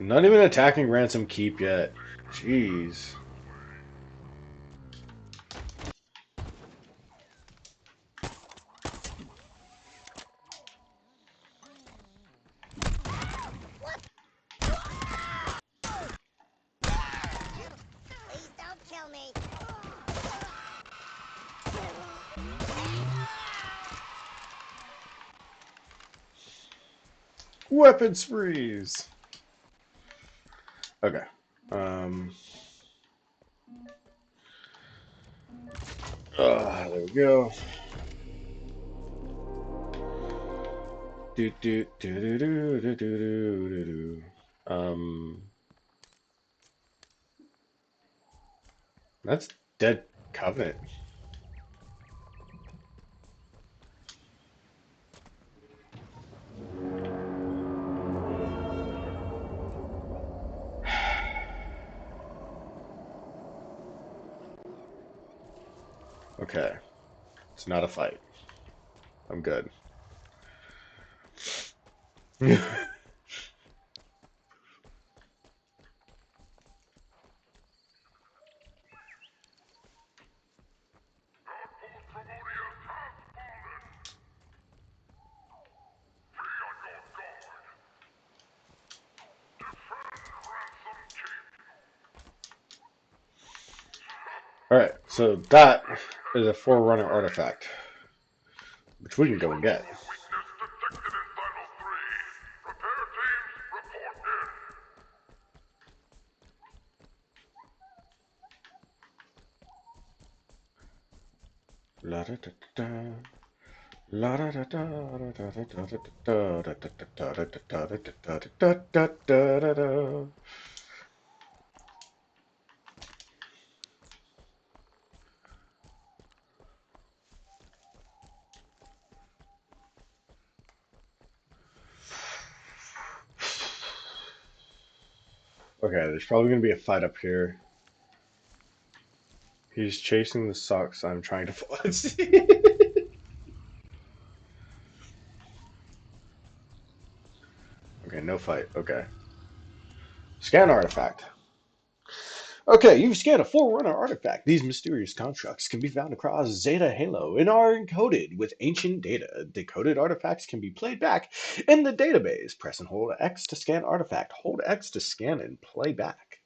not even attacking Ransom Keep yet. Jeez. Please don't kill me. Weapon sprees. Okay. Um, there we go. Do do do do do do do do do. That's Dead Covenant. Okay, it's not a fight. I'm good. Alright, so that is a Forerunner artifact, which we can go and get. Weakness detected in Silo 3. Repair teams, report in. La da da da. La da da da da da da da da da da da da da da da da da da. Okay, there's probably gonna be a fight up here. He's chasing the socks I'm trying to find. Okay, no fight. Okay. Scan artifact. Okay, you've scanned a Forerunner artifact. These mysterious constructs can be found across Zeta Halo and are encoded with ancient data. Decoded artifacts can be played back in the database. Press and hold X to scan artifact. Hold X to scan and play back.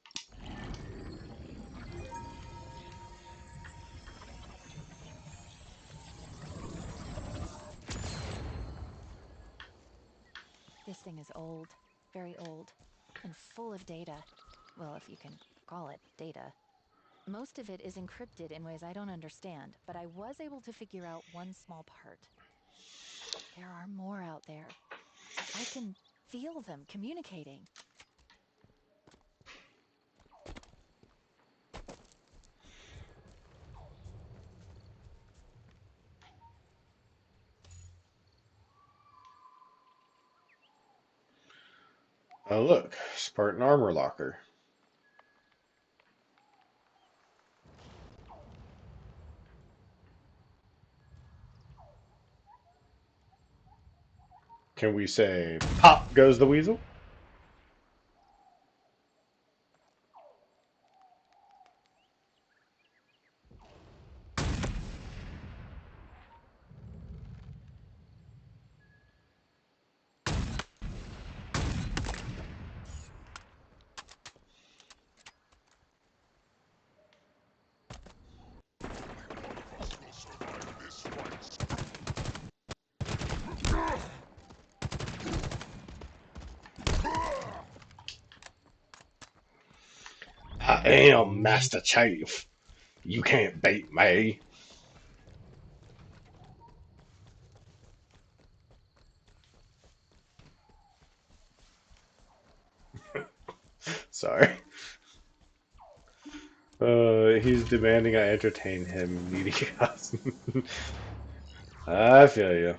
This thing is old, very old, and full of data. Well, if you can call it data. Most of it is encrypted in ways I don't understand, but I was able to figure out one small part. There are more out there. I can feel them communicating. Oh, look, Spartan armor locker. Can we say, pop goes the weasel? I am Master Chief. You can't beat me. Sorry. He's demanding I entertain him, needy house. I feel you.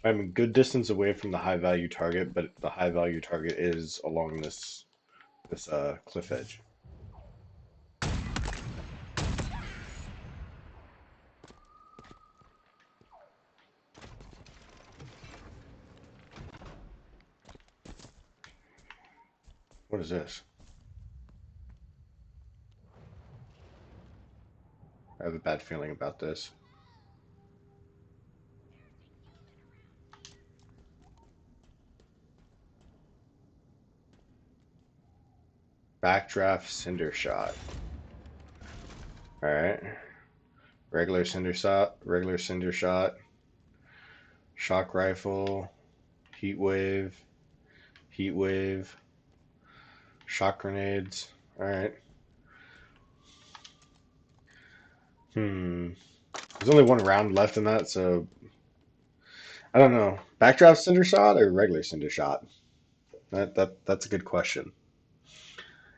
I'm a good distance away from the high value target, but the high value target is along this cliff edge. What is this? I have a bad feeling about this. Backdraft cinder shot. All right. Regular cinder shot, shock rifle, heat wave, heat wave, shock grenades. All right. Hmm. There's only one round left in that, so I don't know. Backdraft cinder shot or regular cinder shot? That's a good question.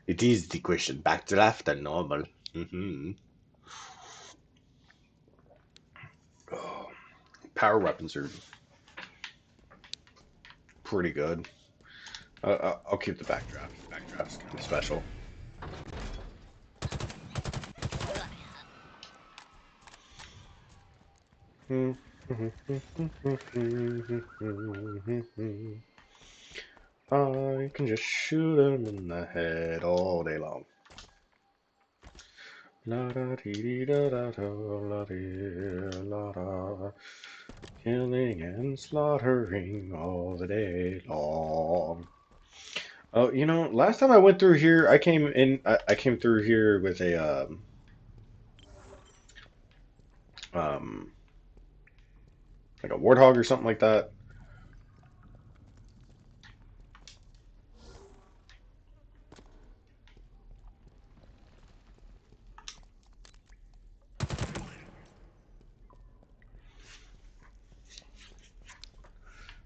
It is the question. Backdraft or normal? Mm-hmm. Oh, power weapons are pretty good. I'll keep the backdraft. Backdraft's kind of special. Hmm. I can just shoot him in the head all day long. La da dee da da da la dee la da. Killing and slaughtering all the day long. Oh, you know, last time I went through here, I came in. I came through here with a um like a warthog or something like that.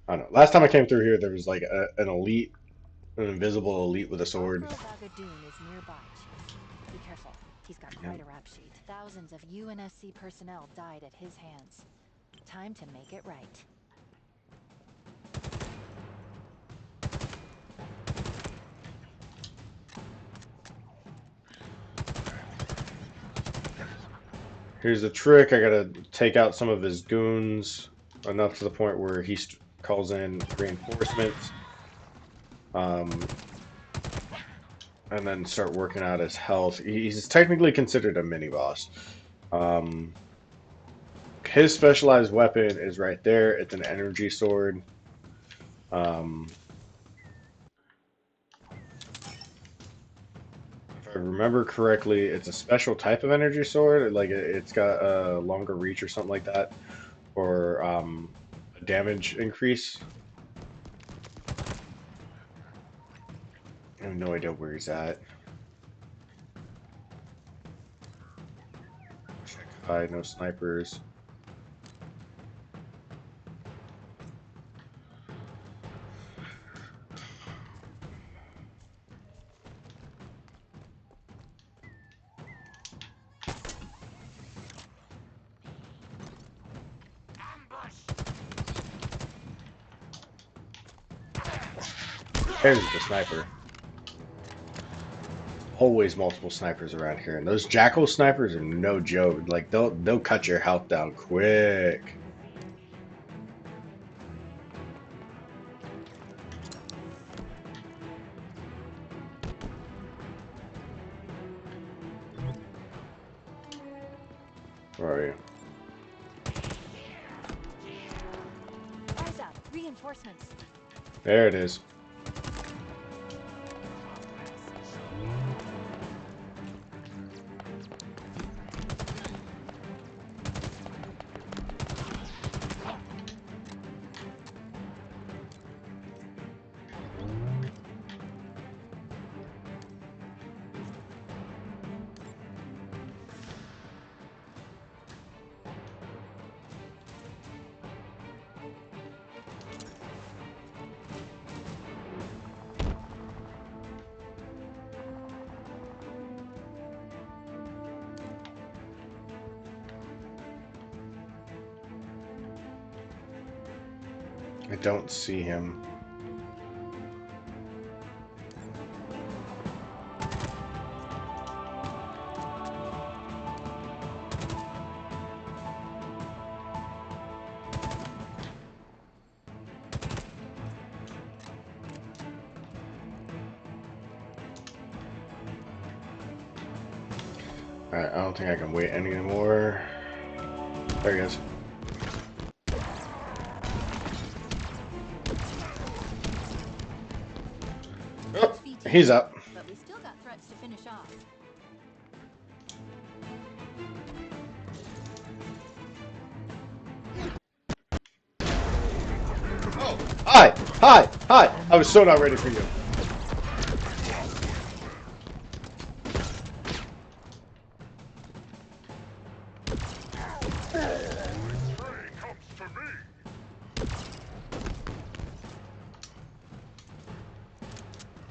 I don't know. Last time I came through here, there was like an elite, an invisible elite with a sword. Arthro Bagadoon is nearby, Chief. Be careful. He's got Yeah. quite a rap sheet. Thousands of UNSC personnel died at his hands. Time to make it right. Here's the trick. I gotta take out some of his goons enough to the point where he calls in reinforcements, um, and then start working out his health. He's technically considered a mini boss. Um, his specialized weapon is right there. It's an energy sword. Um, if I remember correctly, it's a special type of energy sword. Like it's got a longer reach or something like that, or a damage increase. I have no idea where he's at. Check high, no snipers. There's the sniper. Always multiple snipers around here, and those jackal snipers are no joke. Like they'll cut your health down quick. Where are you? Eyes up! Reinforcements! There it is. I don't see him. Alright, I don't think I can wait anymore. There he is. Oh, HVT, he's up. but we still got threats to finish off. Oh, hi, hi, hi. I was so not ready for you. Prey comes to me!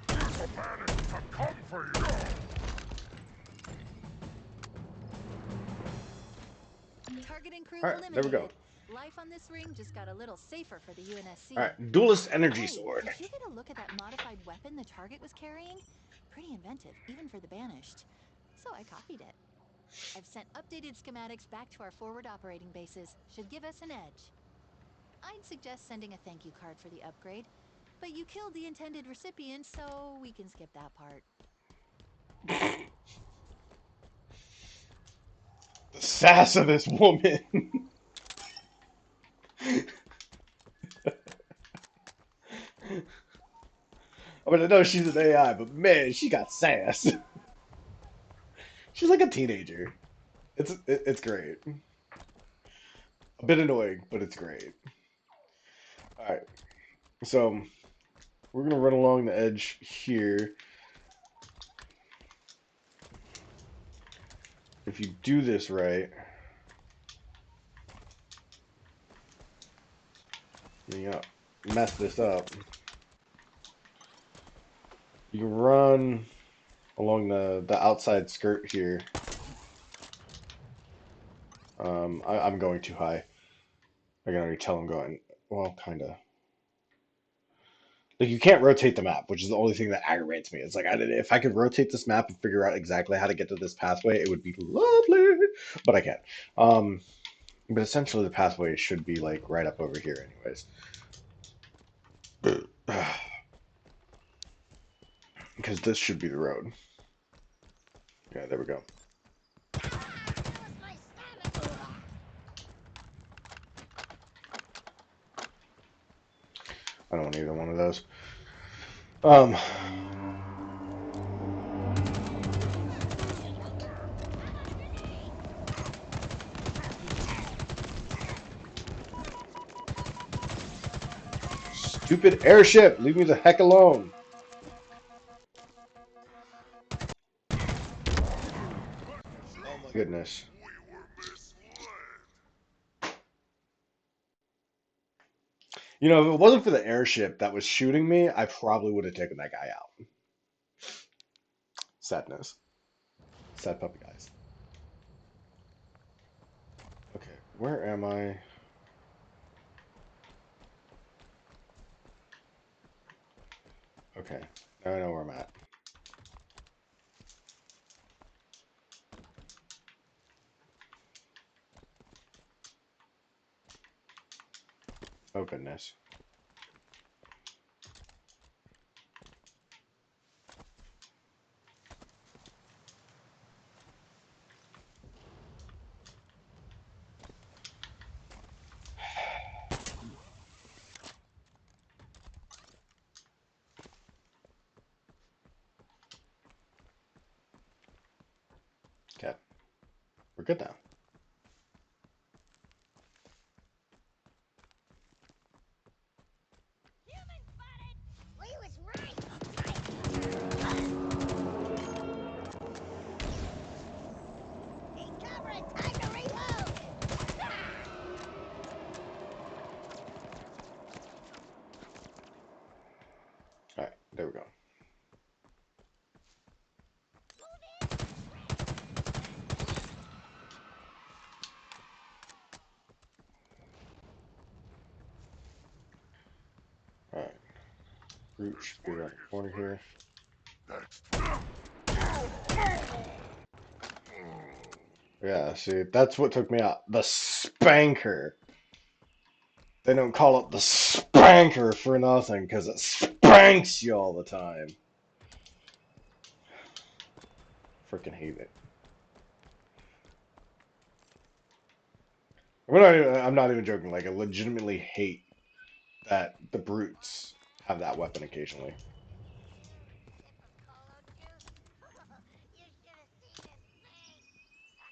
The banished have come for you! Target and crew Alright, there we go. eliminated. Life on this ring just got a little safer for the UNSC. Alright, duelist energy Hey, sword. did you get a look at that modified weapon the target was carrying? Pretty inventive, even for the banished. So I copied it. I've sent updated schematics back to our forward operating bases. Should give us an edge. I'd suggest sending a thank you card for the upgrade, but you killed the intended recipient, so we can skip that part. The sass of this woman. I mean, I know she's an AI, but man, she got sass. She's like a teenager. It's great. A bit annoying, but it's great. All right, so we're gonna run along the edge here. If you do this right, you know, mess this up. You can run along the outside skirt here. I'm going too high. I can already tell I'm going. Well, kind of. Like you can't rotate the map, which is the only thing that aggravates me. It's like if I could rotate this map and figure out exactly how to get to this pathway, it would be lovely, but I can't. Um, but essentially, the pathway should be like right up over here, anyways. Because this should be the road. Yeah, there we go. I don't want either one of those. Um, Stupid airship! Leave me the heck alone! Oh my goodness. We were misled. You know, if it wasn't for the airship that was shooting me, I probably would have taken that guy out. Sadness. Sad puppy guys. Okay, where am I? Okay, now I know where I'm at. Oh goodness. Okay, we're good now. We was right. Need cover and time to reload. Alright, there we go. Alright, root should be around the corner here. That's Yeah, see, that's what took me out. The spanker. They don't call it the spanker for nothing, because it spanks you all the time. Freaking hate it. I'm not even joking. Like, I legitimately hate that the brutes have that weapon occasionally. You should have seen his face.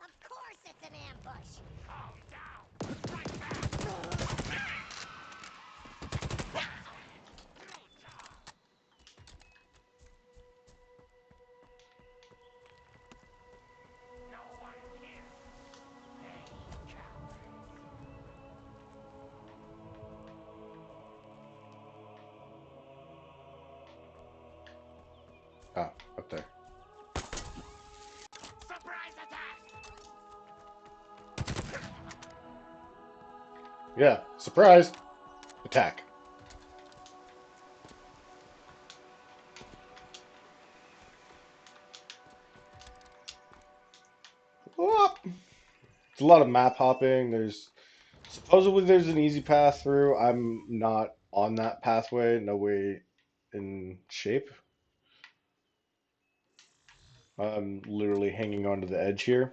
Of course it's an ambush. Calm down. Strike back. No one here. Hey, coward. Ah, up there. surprise attack. Yeah, surprise! Attack. Whoop. It's a lot of map hopping. Supposedly there's an easy path through. I'm not on that pathway. No way in shape. I'm literally hanging onto the edge here.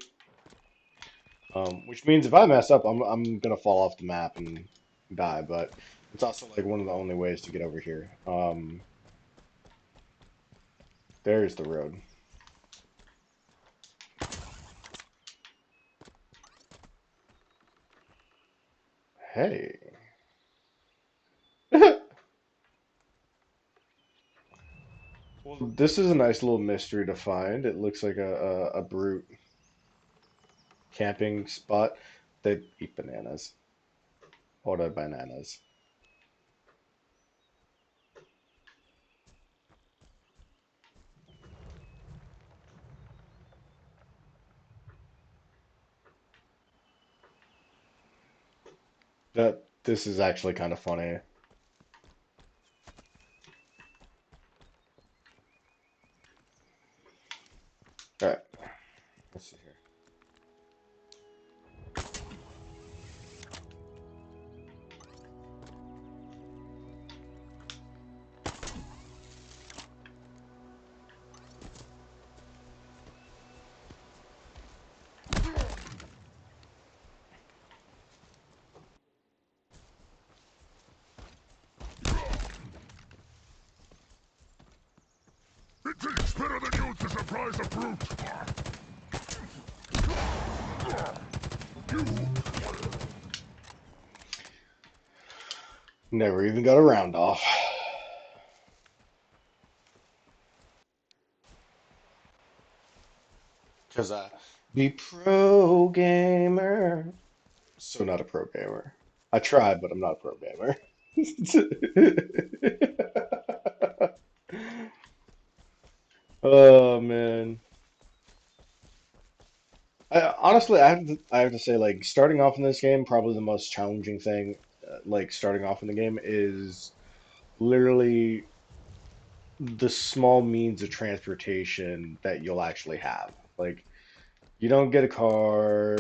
Which means if I mess up, I'm gonna fall off the map and die. But it's also like one of the only ways to get over here. There's the road. Hey. Well, this is a nice little mystery to find. It looks like a brute camping spot. They eat bananas. Order bananas. This is actually kind of funny. All right, let's see here. It takes better than you to surprise a brute! Never even got a round off. Because I be pro gamer. So not a pro gamer. I tried, but I'm not a pro gamer. Oh man. Honestly, I have to say, like, starting off in this game, probably the most challenging thing, like, starting off in the game is literally the small means of transportation that you'll actually have. Like, you don't get a car,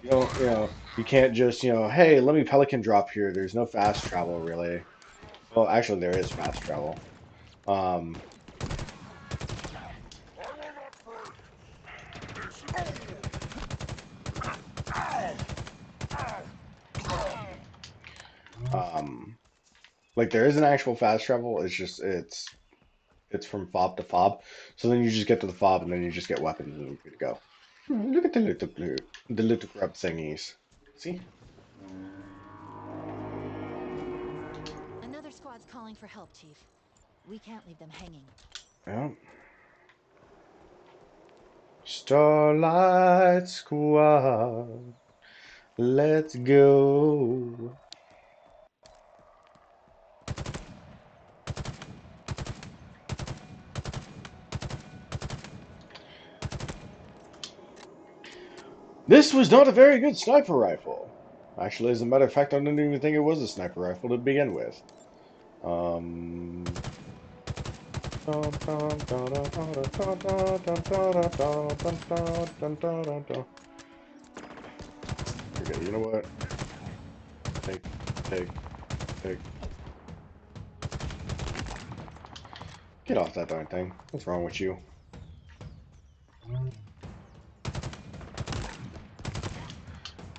you don't, you can't just, hey, let me Pelican drop here. There's no fast travel, really. Well, actually, there is fast travel. Um, um, like, there is an actual fast travel. It's just, it's from fob to fob. So then you just get to the fob and then you just get weapons and you're good to go. Look at the little grub thingies. See? Another squad's calling for help, Chief. We can't leave them hanging. Yeah. Starlight Squad, let's go. This was not a very good sniper rifle. Actually, as a matter of fact, I didn't even think it was a sniper rifle to begin with. Um. Okay, you know what? Take, take, take. Get off that darn thing. What's wrong with you?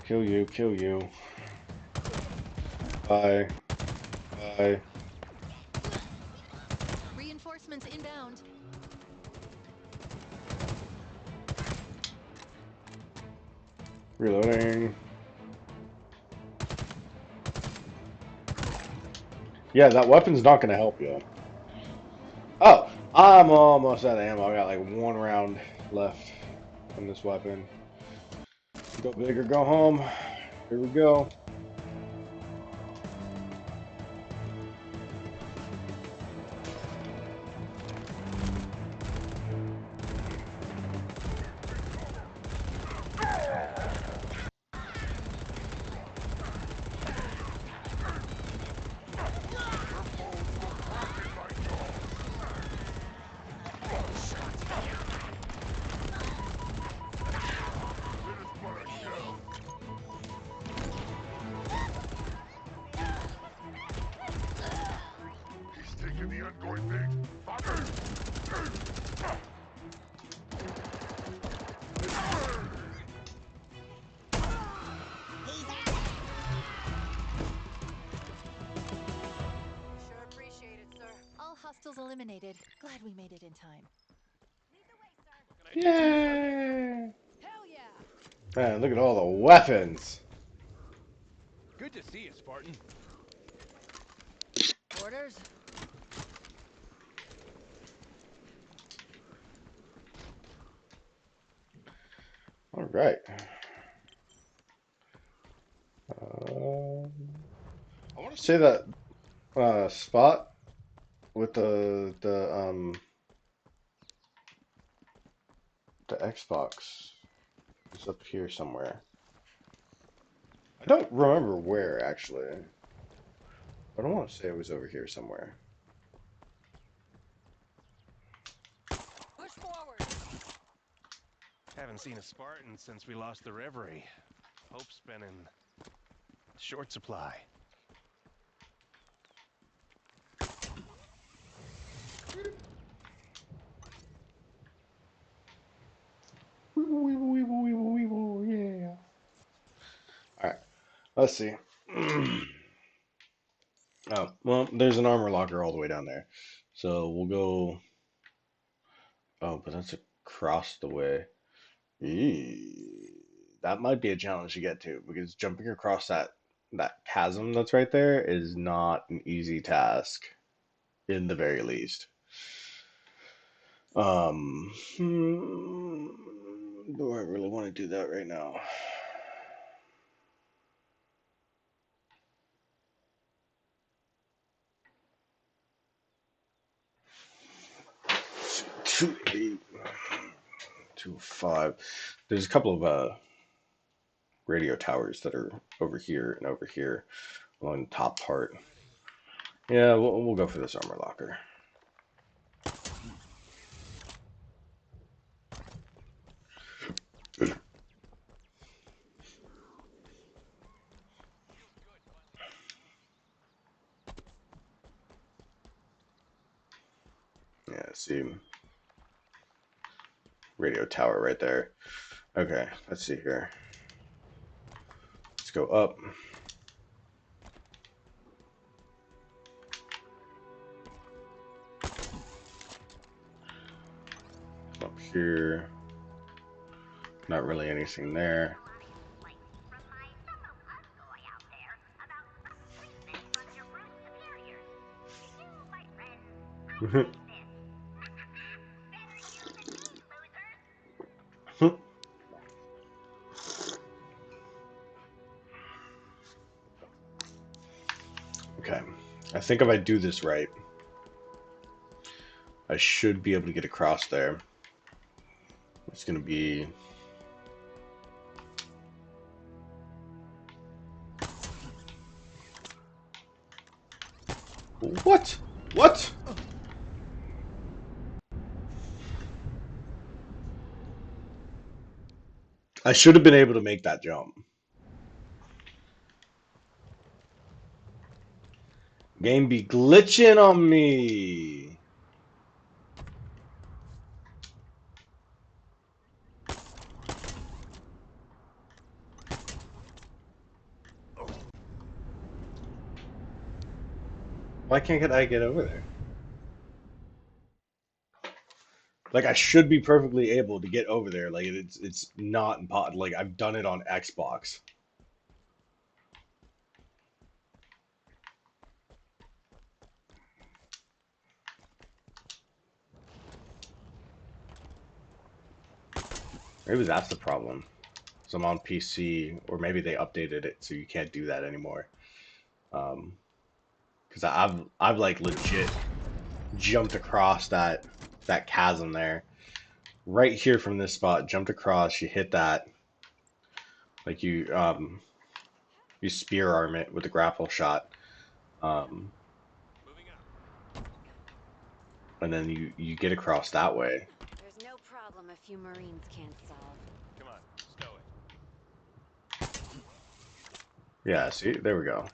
Kill you, kill you. Bye. Bye. Reinforcements inbound. Reloading. Yeah, that weapon's not going to help you. Oh, I'm almost out of ammo. I got like one round left on this weapon. Go big or go home. Here we go. going big. Sure appreciate it, sir. All hostiles eliminated. Glad we made it in time. Lead the way, sir. What can I do for you, sir? Yay! Hell yeah! Man, look at all the weapons. Good to see you, Spartan. Orders? All right. Um, I want to say that spot with the Xbox is up here somewhere. I don't remember where actually. I don't want to say it was over here somewhere. Push forward! Haven't seen a Spartan since we lost the Reverie. Hope's been in short supply. Weeble, weeble, weeble, weeble, weeble, yeah. All right. Let's see. Oh, well, there's an armor locker all the way down there. So we'll go. Oh, but that's across the way. That might be a challenge to get to because jumping across that chasm that's right there is not an easy task, in the very least. Do I really want to do that right now? Two eight, 205. There's a couple of radio towers that are over here and over here along the top part. Yeah, we'll go for this armor locker. Yeah, see, radio tower right there. Okay, let's see here. Let's go up. Up here. Not really anything there. From my fellow busboy out there about rough treatment from your brute superiors. To you, my friend, I say this. Better you than me, losers. Okay, I think if I do this right, I should be able to get across there. It's gonna be what? What? I should have been able to make that jump. Game be glitching on me. Why can't I get over there? Like I should be perfectly able to get over there. Like it's not impossible. Like I've done it on Xbox. Maybe that's the problem. So I'm on PC, or maybe they updated it so you can't do that anymore. Because I've like legit jumped across that chasm there, right here from this spot. Jumped across. You hit that, like you spear arm it with a grapple shot, um, Moving out. and then you get across that way. There's no problem a few Marines can't solve. Come on, stow it. Yeah, see, there we go.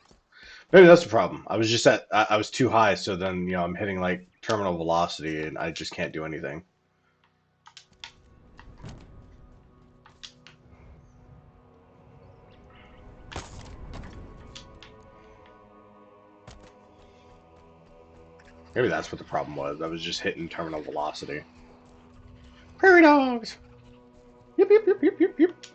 Maybe that's the problem. I was just I was too high, so then I'm hitting like terminal velocity, and I just can't do anything. Maybe that's what the problem was. I was just hitting terminal velocity. Prairie dogs! Yip, yip, yip, yip, yip, yip.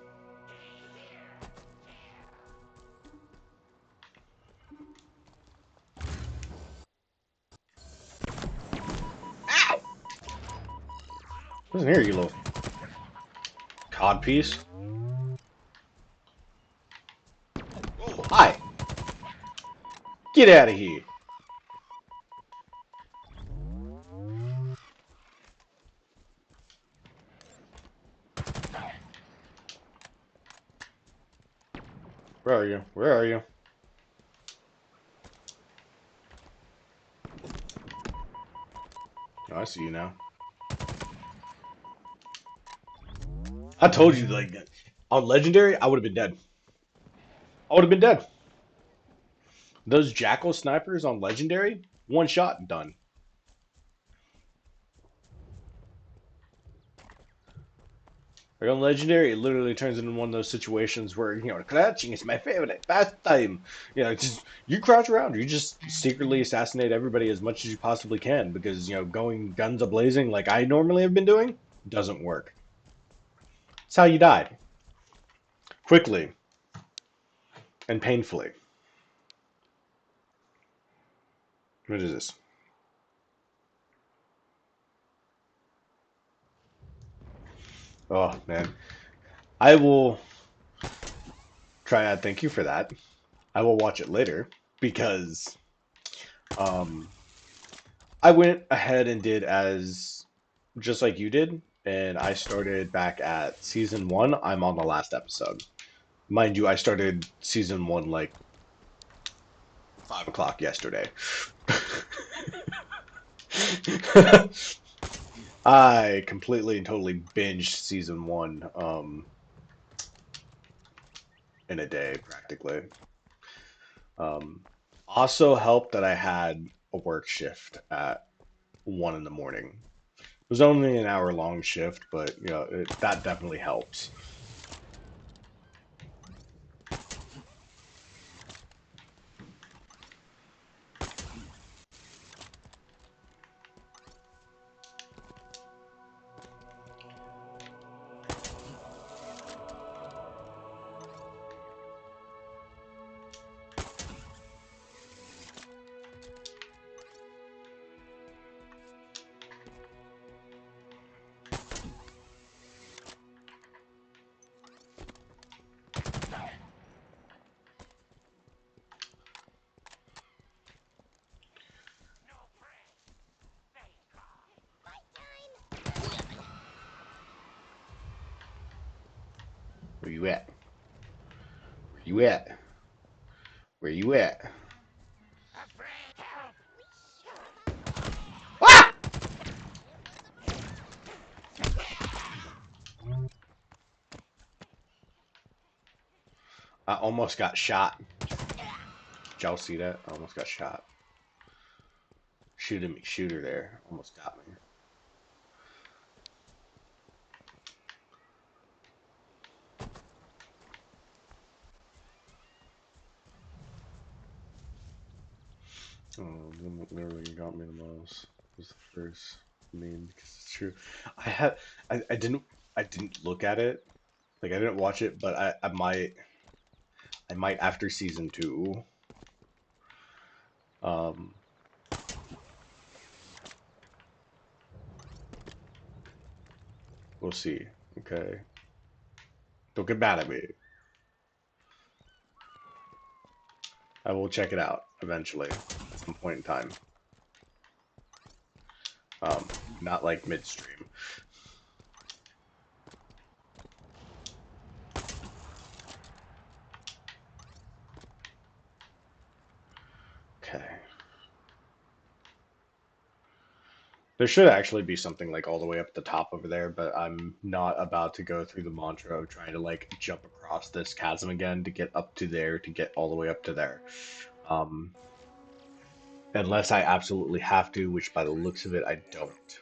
Ow! Listen here, you little cod piece. Oh, hi! Get out of here! Where are you? Where are you? Oh, I see you now. I told you, like, on Legendary, I would have been dead. I would have been dead. Those Jackal snipers on Legendary, one shot, done. Like on Legendary, it literally turns into one of those situations where, crouching is my favorite pastime. Just you crouch around, you just secretly assassinate everybody as much as you possibly can because, going guns a-blazing like I normally have been doing doesn't work. It's how you die. Quickly and painfully. What is this? Oh, man. I will try. Thank you for that. I will watch it later because um, I went ahead and did as just like you did, and I started back at season one. I'm on the last episode. Mind you, I started season one like 5 o'clock yesterday. I completely and totally binged season one in a day, practically. Um, Also helped that I had a work shift at 1 in the morning. It was only an hour long shift, but that definitely helps. Where you at? Where you at? Where you at? Ah! I almost got shot. Did y'all see that? I almost got shot. Shooter McShooter there. Almost got me. Oh, the one that literally got me the most was the first meme because it's true. I have I didn't look at it. Like I didn't watch it, but I might after season two. Um we'll see. Okay. Don't get mad at me. I will check it out eventually at some point in time. Um, Not like midstream. Okay. There should actually be something like all the way up at the top over there, but I'm not about to go through the mantra of trying to like jump across this chasm again to get up to there to get all the way up to there. Um, unless I absolutely have to, which by the looks of it, I don't.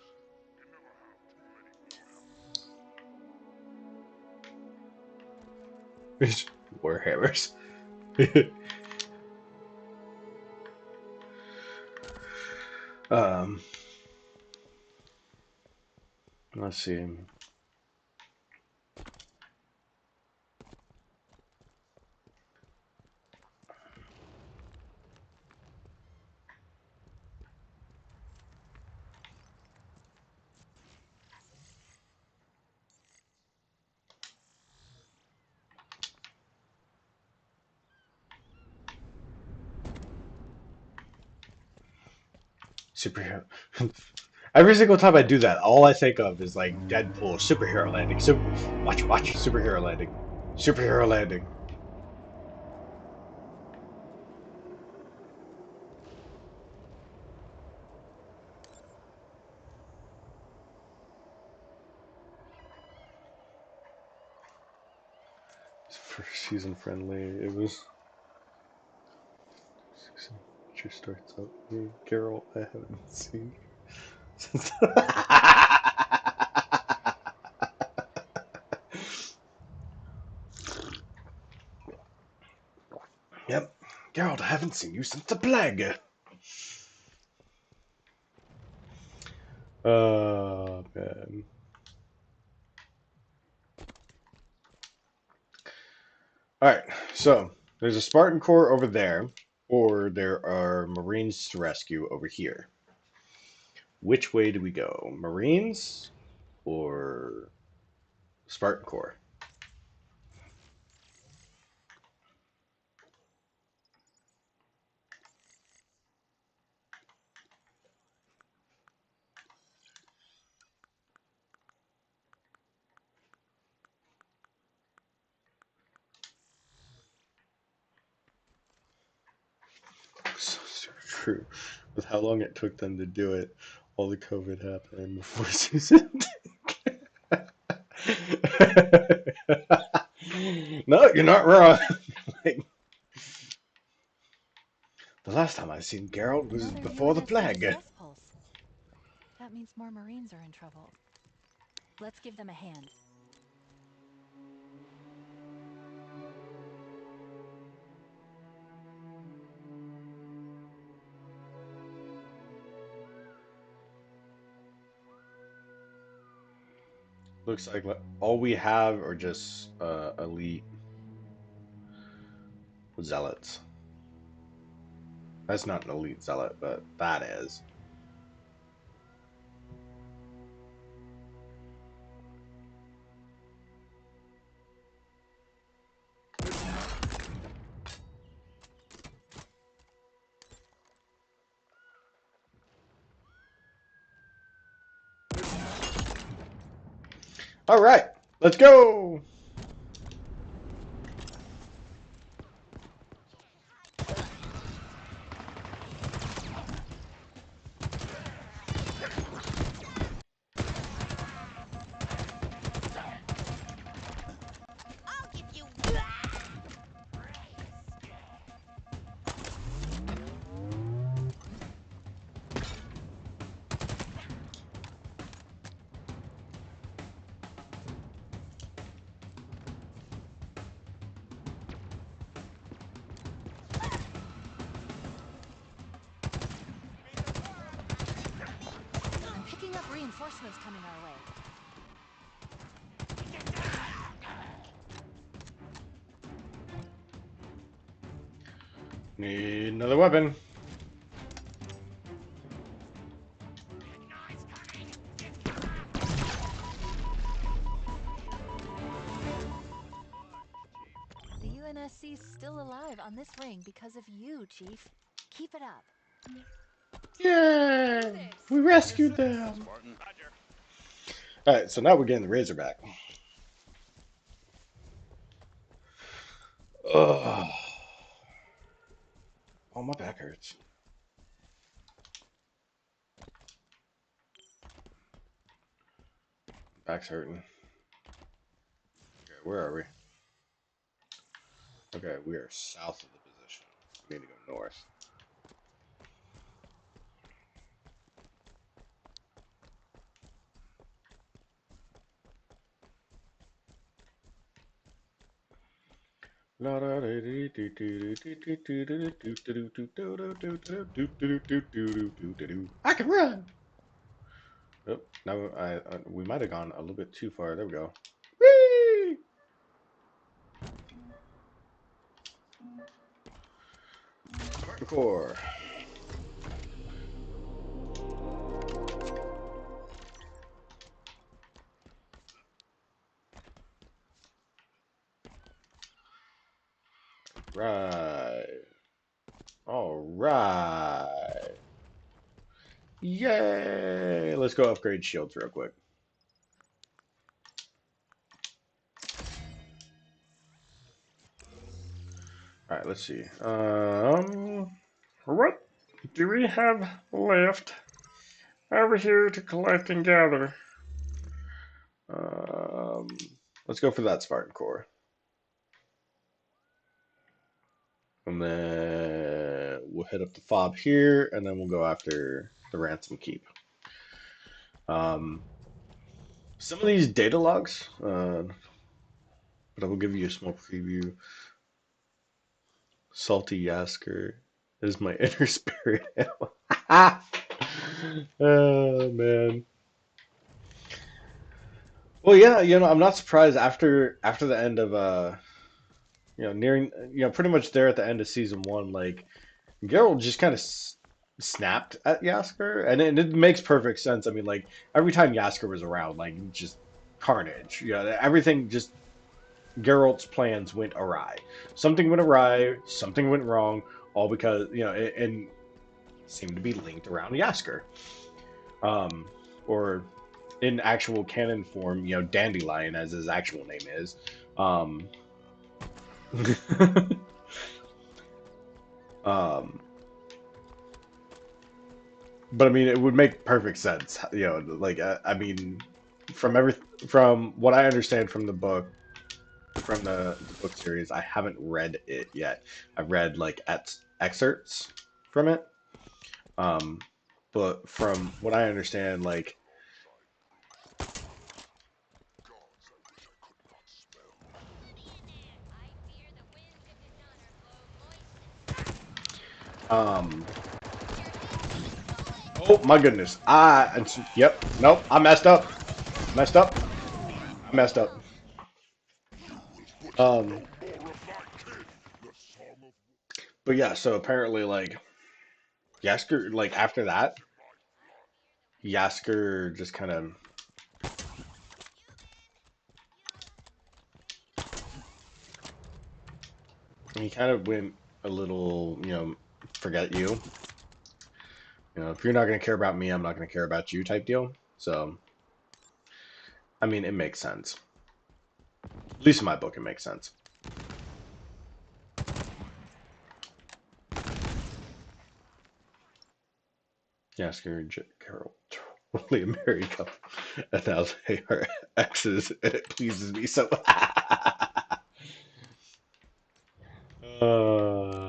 Warhammers. um, let's see. Superhero. Every single time I do that, all I think of is like Deadpool, superhero landing. Watch, superhero landing. Superhero landing. First season friendly. It was. She starts out. Me, Carol, I haven't seen since. Yep. Geralt, I haven't seen you since the plague. Man. Alright, so there's a Spartan Corps over there, or there are Marines to rescue over here. Which way do we go? Marines or Spartan Corps? So true. With how long it took them to do it, all the COVID happened before season. No, you're not wrong. Like, the last time I seen Geralt was Another before the UNSC plague. distress pulse. That means more Marines are in trouble. Let's give them a hand. Looks like all we have are just elite zealots. That's not an elite zealot, but that is. All right, let's go. I'll give you. I'm picking up reinforcements coming our way. Need another weapon. The UNSC's still alive on this ring because of you, Chief. Keep it up. Yay! We rescued them. Spartan. Roger. All right, so now we're getting the Razorback. Ugh. Oh, my back hurts. Back's hurting. Okay, where are we? Okay, we are south of the position. We need to go north. I can run. Oh, now we might have gone a little bit too far. There we go. Whee! Hardcore. Right. All right. Yay! Let's go upgrade shields real quick. All right, let's see. What do we have left over here to collect and gather? Um, let's go for that Spartan core, and then we'll hit up the fob here, and then we'll go after the ransom keep. Um, some of these data logs, but I will give you a small preview. Salty Yasker is my inner spirit animal. Oh man. Well, yeah, I'm not surprised after the end of nearing, pretty much there at the end of season one, like Geralt just kind of snapped at Yasker, and it makes perfect sense. I mean, like every time Yasker was around, like just carnage. Everything just Geralt's plans went awry. Something went awry, something went wrong, all because and seemed to be linked around Yasker. Um, or in actual canon form, Dandelion, as his actual name is. Um, um, but I mean, it would make perfect sense. Like I mean, from what I understand from the book, from the book series, I haven't read it yet. I've read like excerpts from it. Um, but from what I understand, like Gods, I wish I could not smell. um, oh my goodness, yep, nope, I messed up, messed up, I messed up. You will butcher Um, no more of my kin. The song of but yeah, so apparently, like Yasker, like after that, Yasker just kind of he kind of went a little, forget you. If you're not gonna care about me, I'm not gonna care about you type deal. So, I mean, it makes sense. At least in my book, it makes sense. Yasker and Carol, totally a married couple, and now they are exes, and it pleases me so. uh,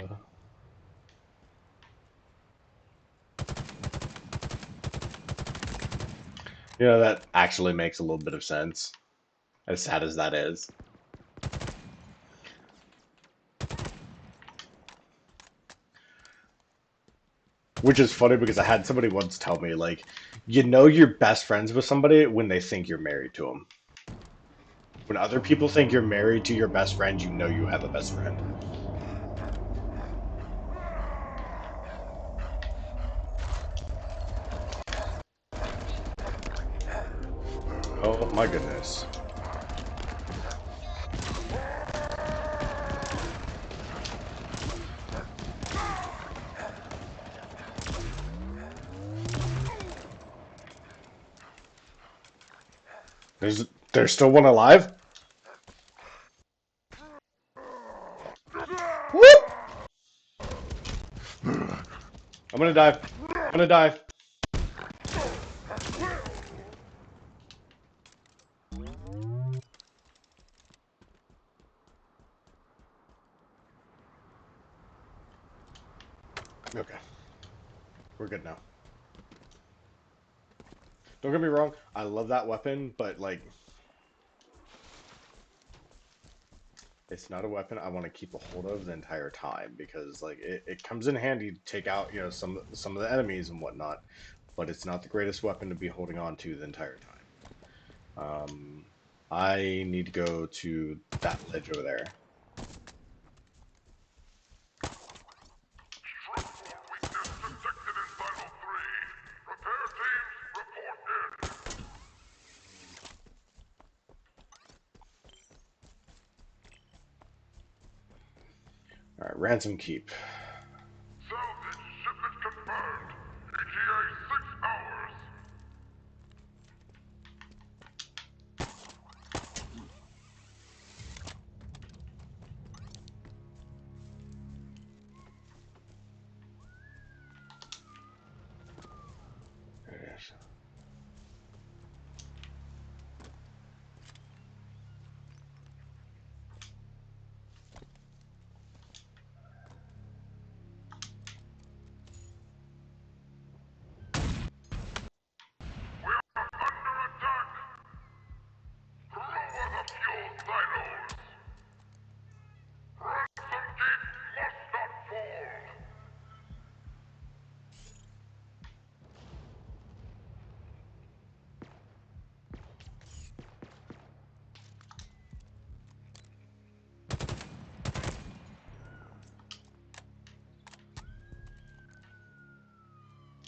that actually makes a little bit of sense, as sad as that is. Which is funny because I had somebody once tell me, like, you're best friends with somebody when they think you're married to them. When other people think you're married to your best friend, you know you have a best friend. Oh my goodness. There's still one alive? Whoop! I'm gonna dive. I'm gonna dive. Okay, we're good now. Don't get me wrong, I love that weapon, but like it's not a weapon I want to keep a hold of the entire time because like it comes in handy to take out, you know, some of the enemies and whatnot, but it's not the greatest weapon to be holding on to the entire time. I need to go to that ledge over there. All right, ransom keep. Salvage shipment confirmed. ETA 6 hours. There it is.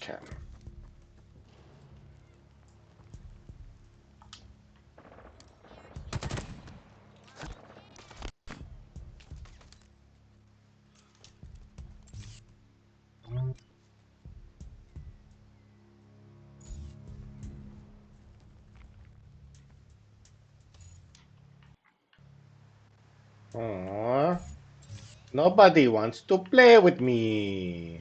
Okay. Aww. Nobody wants to play with me.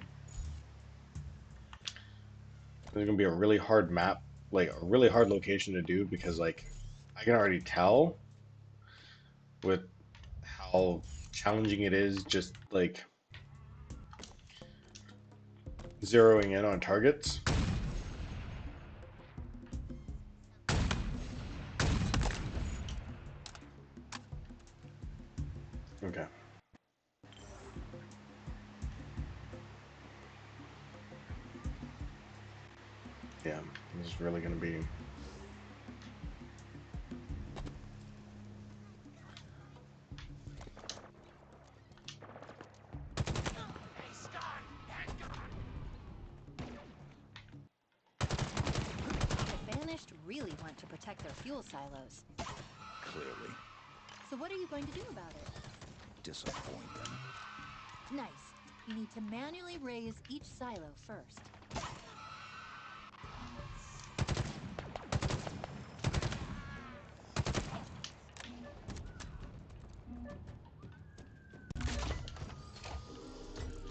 There's gonna be a really hard map, like a really hard location to do because like I can already tell with how challenging it is just like zeroing in on targets. Okay. Yeah, this is really gonna be. The Banished really want to protect their fuel silos. Clearly. So what are you going to do about it? Disappoint them. Nice. You need to manually raise each silo first.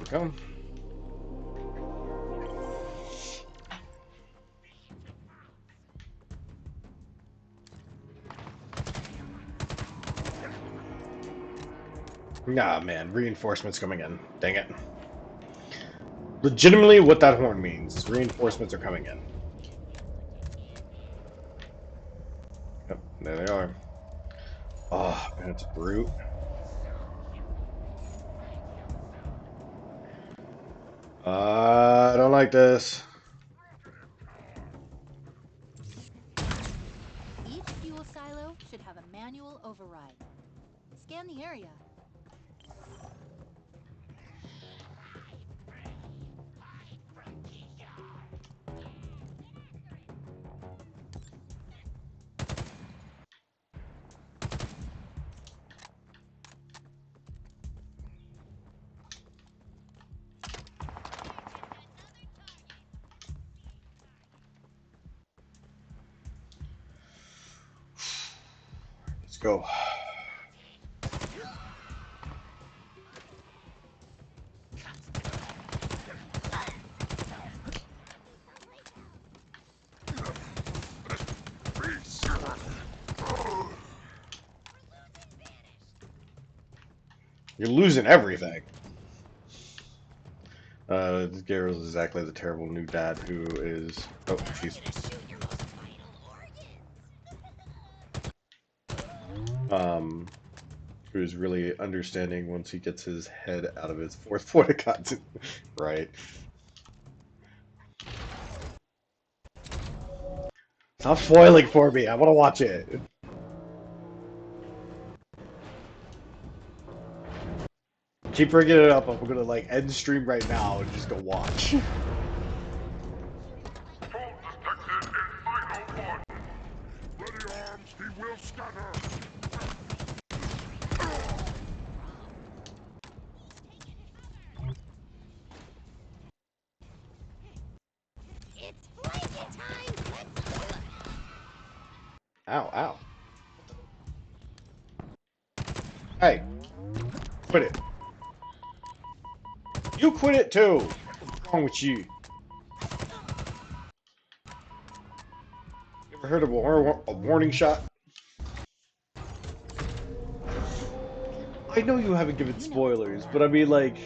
Go. Nah, man, reinforcements coming in. Dang it. Legitimately, what that horn means is reinforcements are coming in. Yep, there they are. Oh, man, it's a brute. I don't like this. Each fuel silo should have a manual override. Scan the area. Let's go. You're losing everything. Garrel's exactly the terrible new dad who is. Oh, she's. who's really understanding once he gets his head out of his fourth point of content. Right. Stop spoiling for me. I want to watch it. Keep bringing it up. I'm gonna like end stream right now and just go watch. Ready arms, he will scatter! It's blanket time! Let's do it! Ow, ow. Hey, quit it. You quit it too. What's wrong with you? You ever heard of a warning shot? I know you haven't given spoilers, but I mean, like,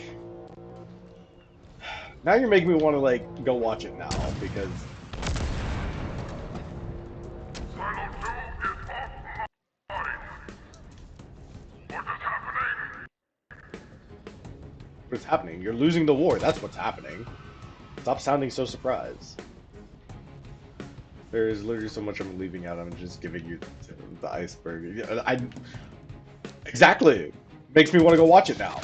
now you're making me want to like go watch it now because what's happening? You're losing the war. That's what's happening. Stop sounding so surprised. There is literally so much I'm leaving out. I'm just giving you the iceberg. Yeah, I exactly makes me want to go watch it now.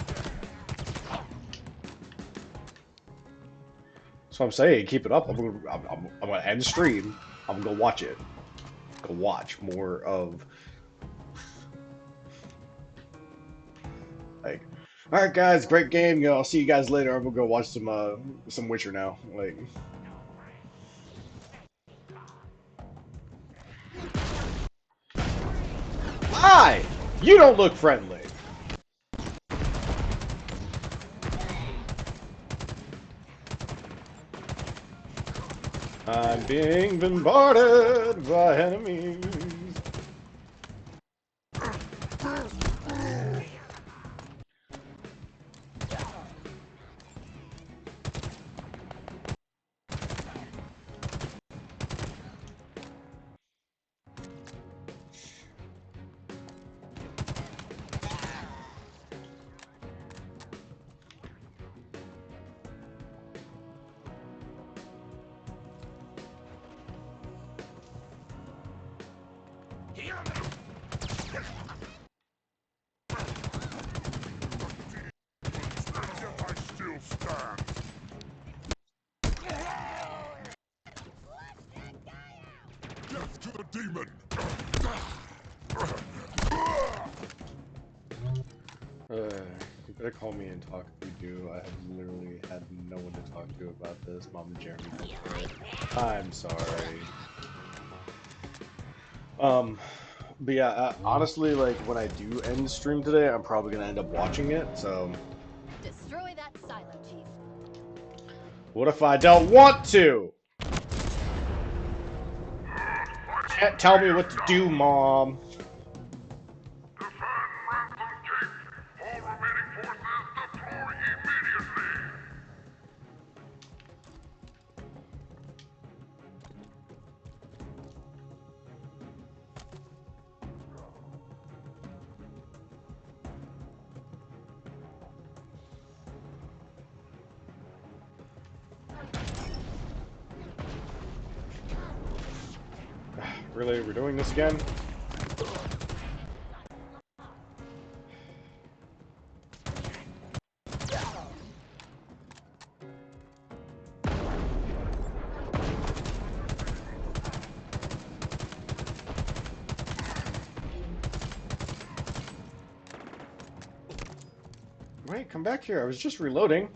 So I'm saying, keep it up. I'm gonna end stream. I'm gonna go watch it. Go watch more of like. All right, guys, great game. I'll see you guys later. I'm gonna go watch some Witcher now. Like, hi, you don't look friendly. I'm being bombarded by enemies. Death to the demon! You better call me and talk if you do. I have literally had no one to talk to about this. Mom and Jeremy don't care. I'm sorry. But yeah, honestly, like when I do end stream today, I'm probably gonna end up watching it. So, Destroy that silo, Chief. what if I don't want to? Can't tell me what to do, Mom. Really, we're doing this again? Wait, come back here. I was just reloading.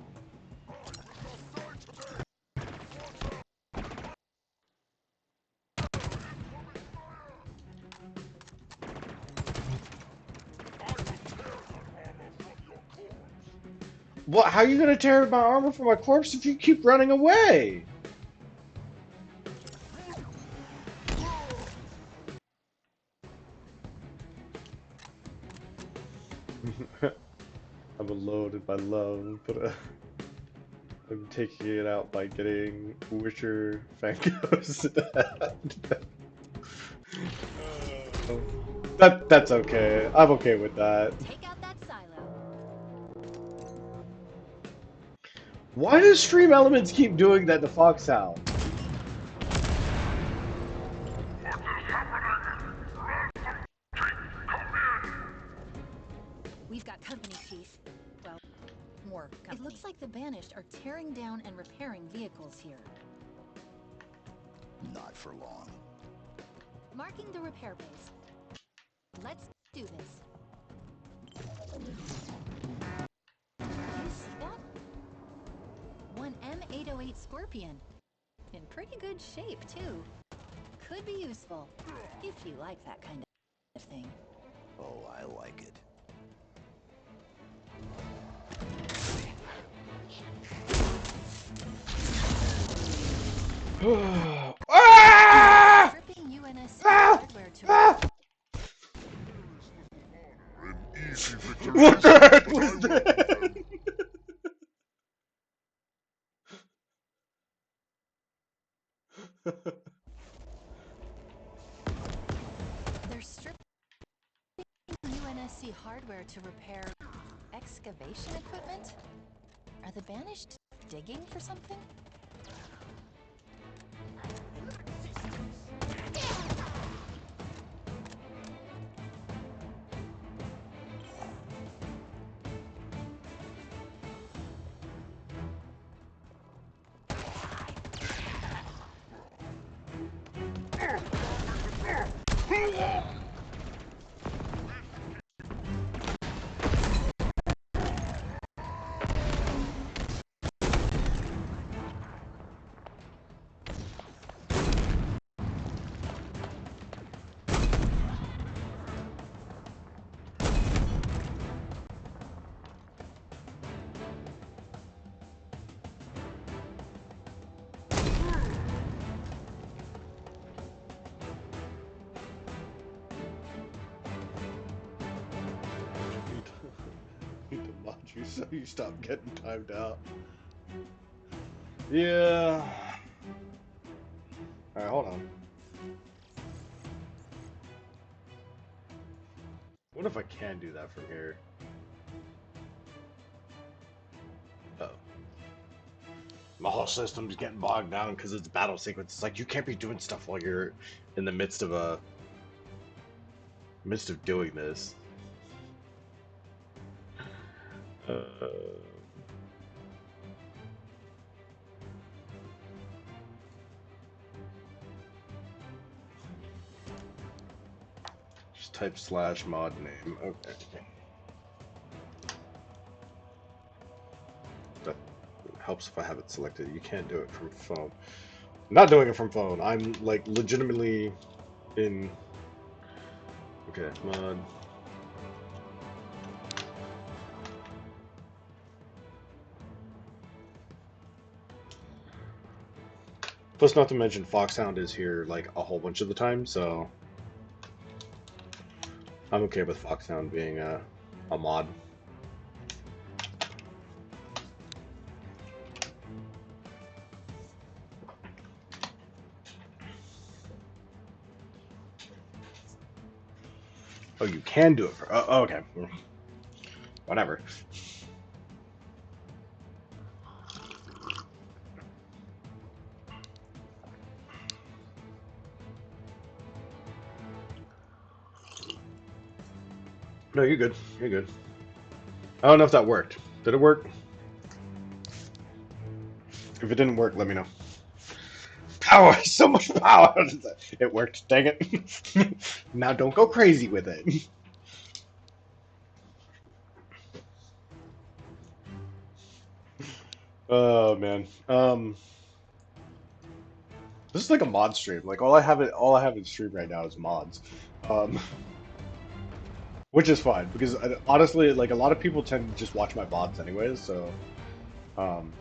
What? How are you gonna tear my armor from my corpse if you keep running away? I'm loaded by love, but I'm taking it out by getting Witcher Fangos. That's okay. I'm okay with that. Take Why does Stream Elements keep doing that to Foxhound? We've got company, Chief. Well, more company. It looks like the Banished are tearing down and repairing vehicles here. Not for long. Marking the repair base. Let's do this. Do you see that? One M808 Scorpion. In pretty good shape, too. Could be useful, if you like that kind of thing. Oh, I like it. Ah! Stripping UNSC Ah! hardware to Ah! An easy victory. What the heck but I was welcome that? them. They're stripping UNSC hardware to repair excavation equipment? Are the Banished digging for something? Need to mod you so you stop getting timed out. Yeah. Alright, hold on. What if I can do that from here? Oh. My whole system's getting bogged down because it's battle sequence. It's like you can't be doing stuff while you're in the midst of doing this. Just type /mod name. Okay. That helps if I have it selected. You can't do it from phone. I'm not doing it from phone. I'm like legitimately in. Okay, mod. Plus, not to mention, Foxhound is here like a whole bunch of the time, so I'm okay with Foxhound being a mod. Oh, you can do it for. Oh, okay. Whatever. No, you're good. You're good. I don't know if that worked. Did it work? If it didn't work, let me know. Power! So much power! It worked. Dang it. Now don't go crazy with it. Oh man. This is like a mod stream. Like all I have in stream right now is mods. Um, which is fine because honestly, like a lot of people tend to just watch my VODs anyways, so um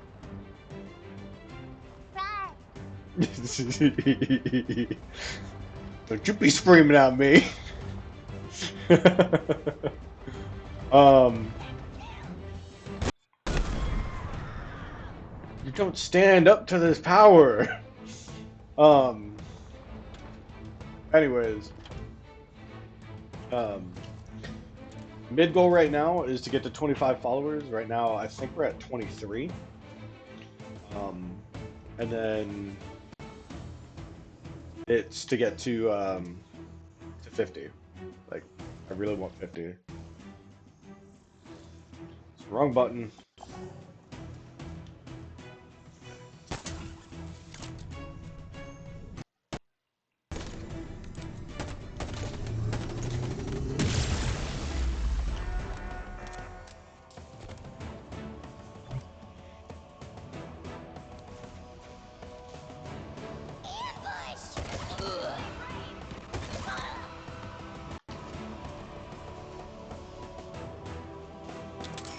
don't you be screaming at me. um you don't stand up to this power. Um anyways, um mid goal right now is to get to 25 followers. Right now I think we're at 23. Um, and then it's to get to 50. Like, I really want 50. It's the wrong button.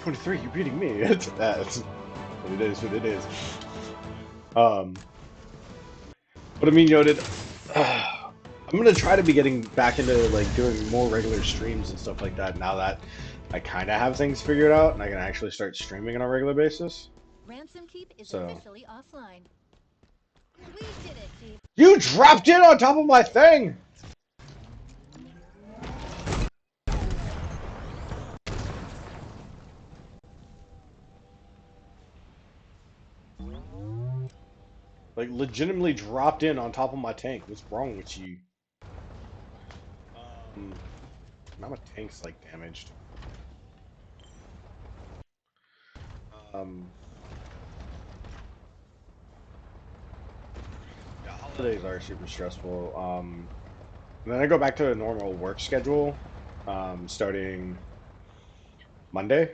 23, you're beating me. That's what it is, what it is. But I mean, I'm gonna try to be getting back into like doing more regular streams and stuff like that now that I kind of have things figured out and I can actually start streaming on a regular basis. Ransom Keep is So officially offline. We did it, Chief. you dropped in on top of my thing. Like legitimately dropped in on top of my tank. What's wrong with you? Um, now my tank's like damaged. Um, yeah, holidays are super stressful. And then I go back to a normal work schedule, starting Monday,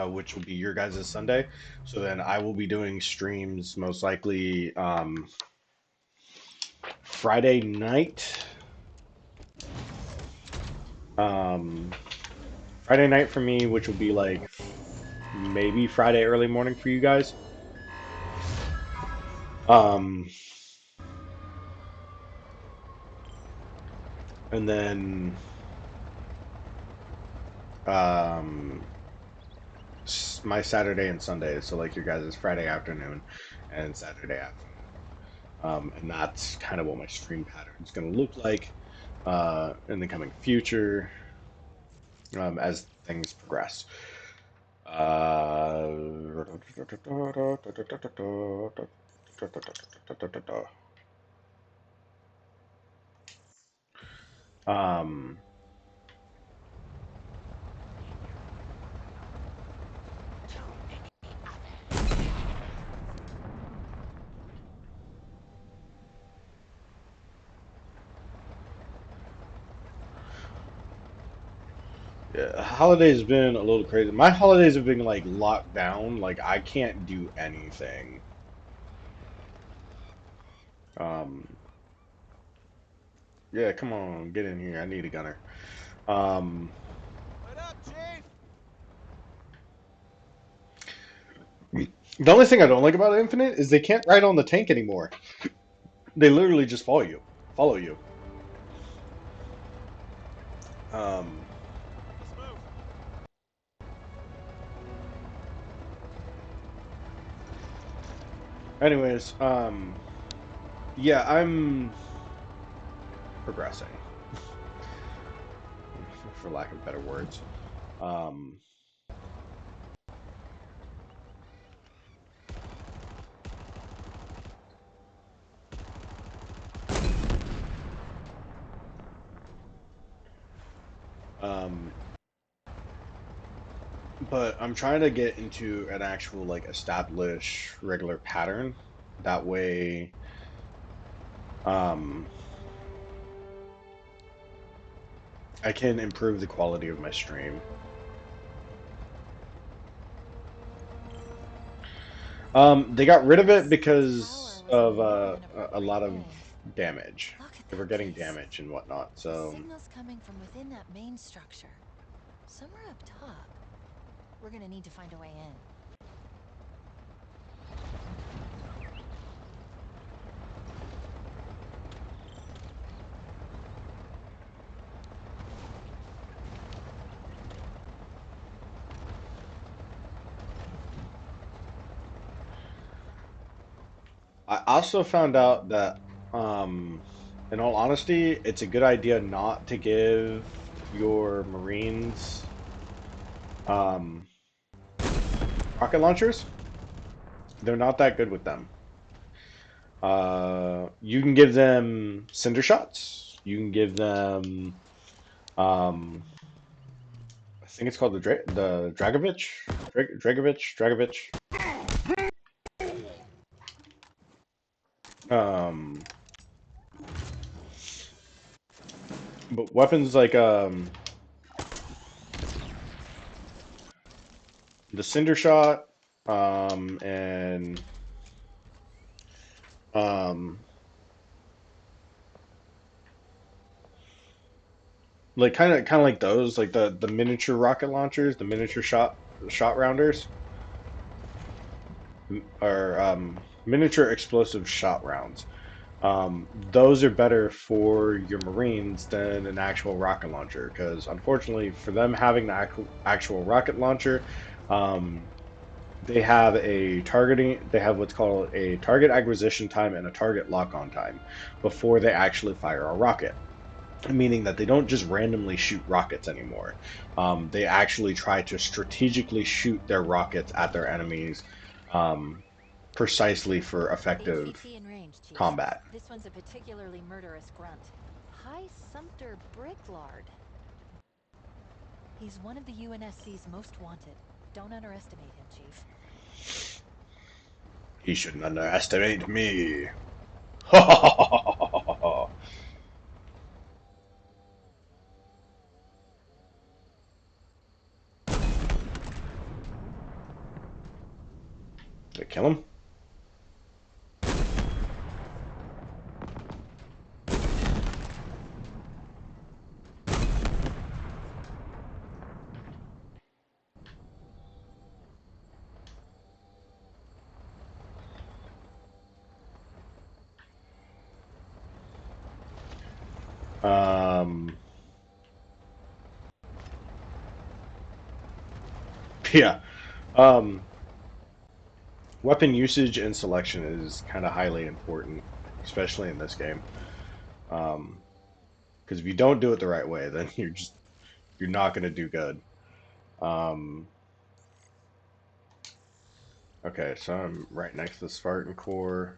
which will be your guys' Sunday. So then I will be doing streams most likely Friday night. Um, Friday night for me, which will be like maybe Friday early morning for you guys. Um, and then um, my Saturday and Sunday. So like your guys' Friday afternoon and Saturday afternoon. And that's kind of what my stream pattern is going to look like in the coming future as things progress. Um, yeah, holidays been a little crazy. My holidays have been like locked down. Like I can't do anything. Um, yeah, come on, get in here. I need a gunner. Um, What up, Chief? the only thing I don't like about Infinite is they can't ride on the tank anymore. They literally just follow you. Follow you. Um, Let's move. anyways, yeah, I'm progressing, for lack of better words. Um, um, but I'm trying to get into an actual like established regular pattern. That way, um, I can improve the quality of my stream. They got rid of it This tower because was of long and a lot appropriately of named. damage. Look at They were that getting place. damage and whatnot. The So signal's coming from within that main structure. Somewhere up top. We're gonna need to find a way in. I also found out that, in all honesty, it's a good idea not to give your Marines um, rocket launchers. They're not that good with them. You can give them cinder shots. You can give them, um, I think it's called the Dragovich, Dragovich. Um, but weapons like the cinder shot, and um, like kind of like those, like the miniature rocket launchers, the miniature shot rounders, or miniature explosive shot rounds. Those are better for your Marines than an actual rocket launcher because, unfortunately, for them having the actual rocket launcher, um, they have what's called a target acquisition time and a target lock-on time before they actually fire a rocket. Meaning that they don't just randomly shoot rockets anymore. They actually try to strategically shoot their rockets at their enemies, um, precisely for effective HVT in range, Chief. combat. This one's a particularly murderous grunt. High Sumter Bricklard. He's one of the UNSC's most wanted. Don't underestimate him, Chief. He shouldn't underestimate me. Ha ha ha ha ha ha. Did I kill him? Um, yeah. Um, Weapon usage and selection is kind of highly important, especially in this game. Because if you don't do it the right way, then you're not going to do good. Um, okay, so I'm right next to the Spartan core.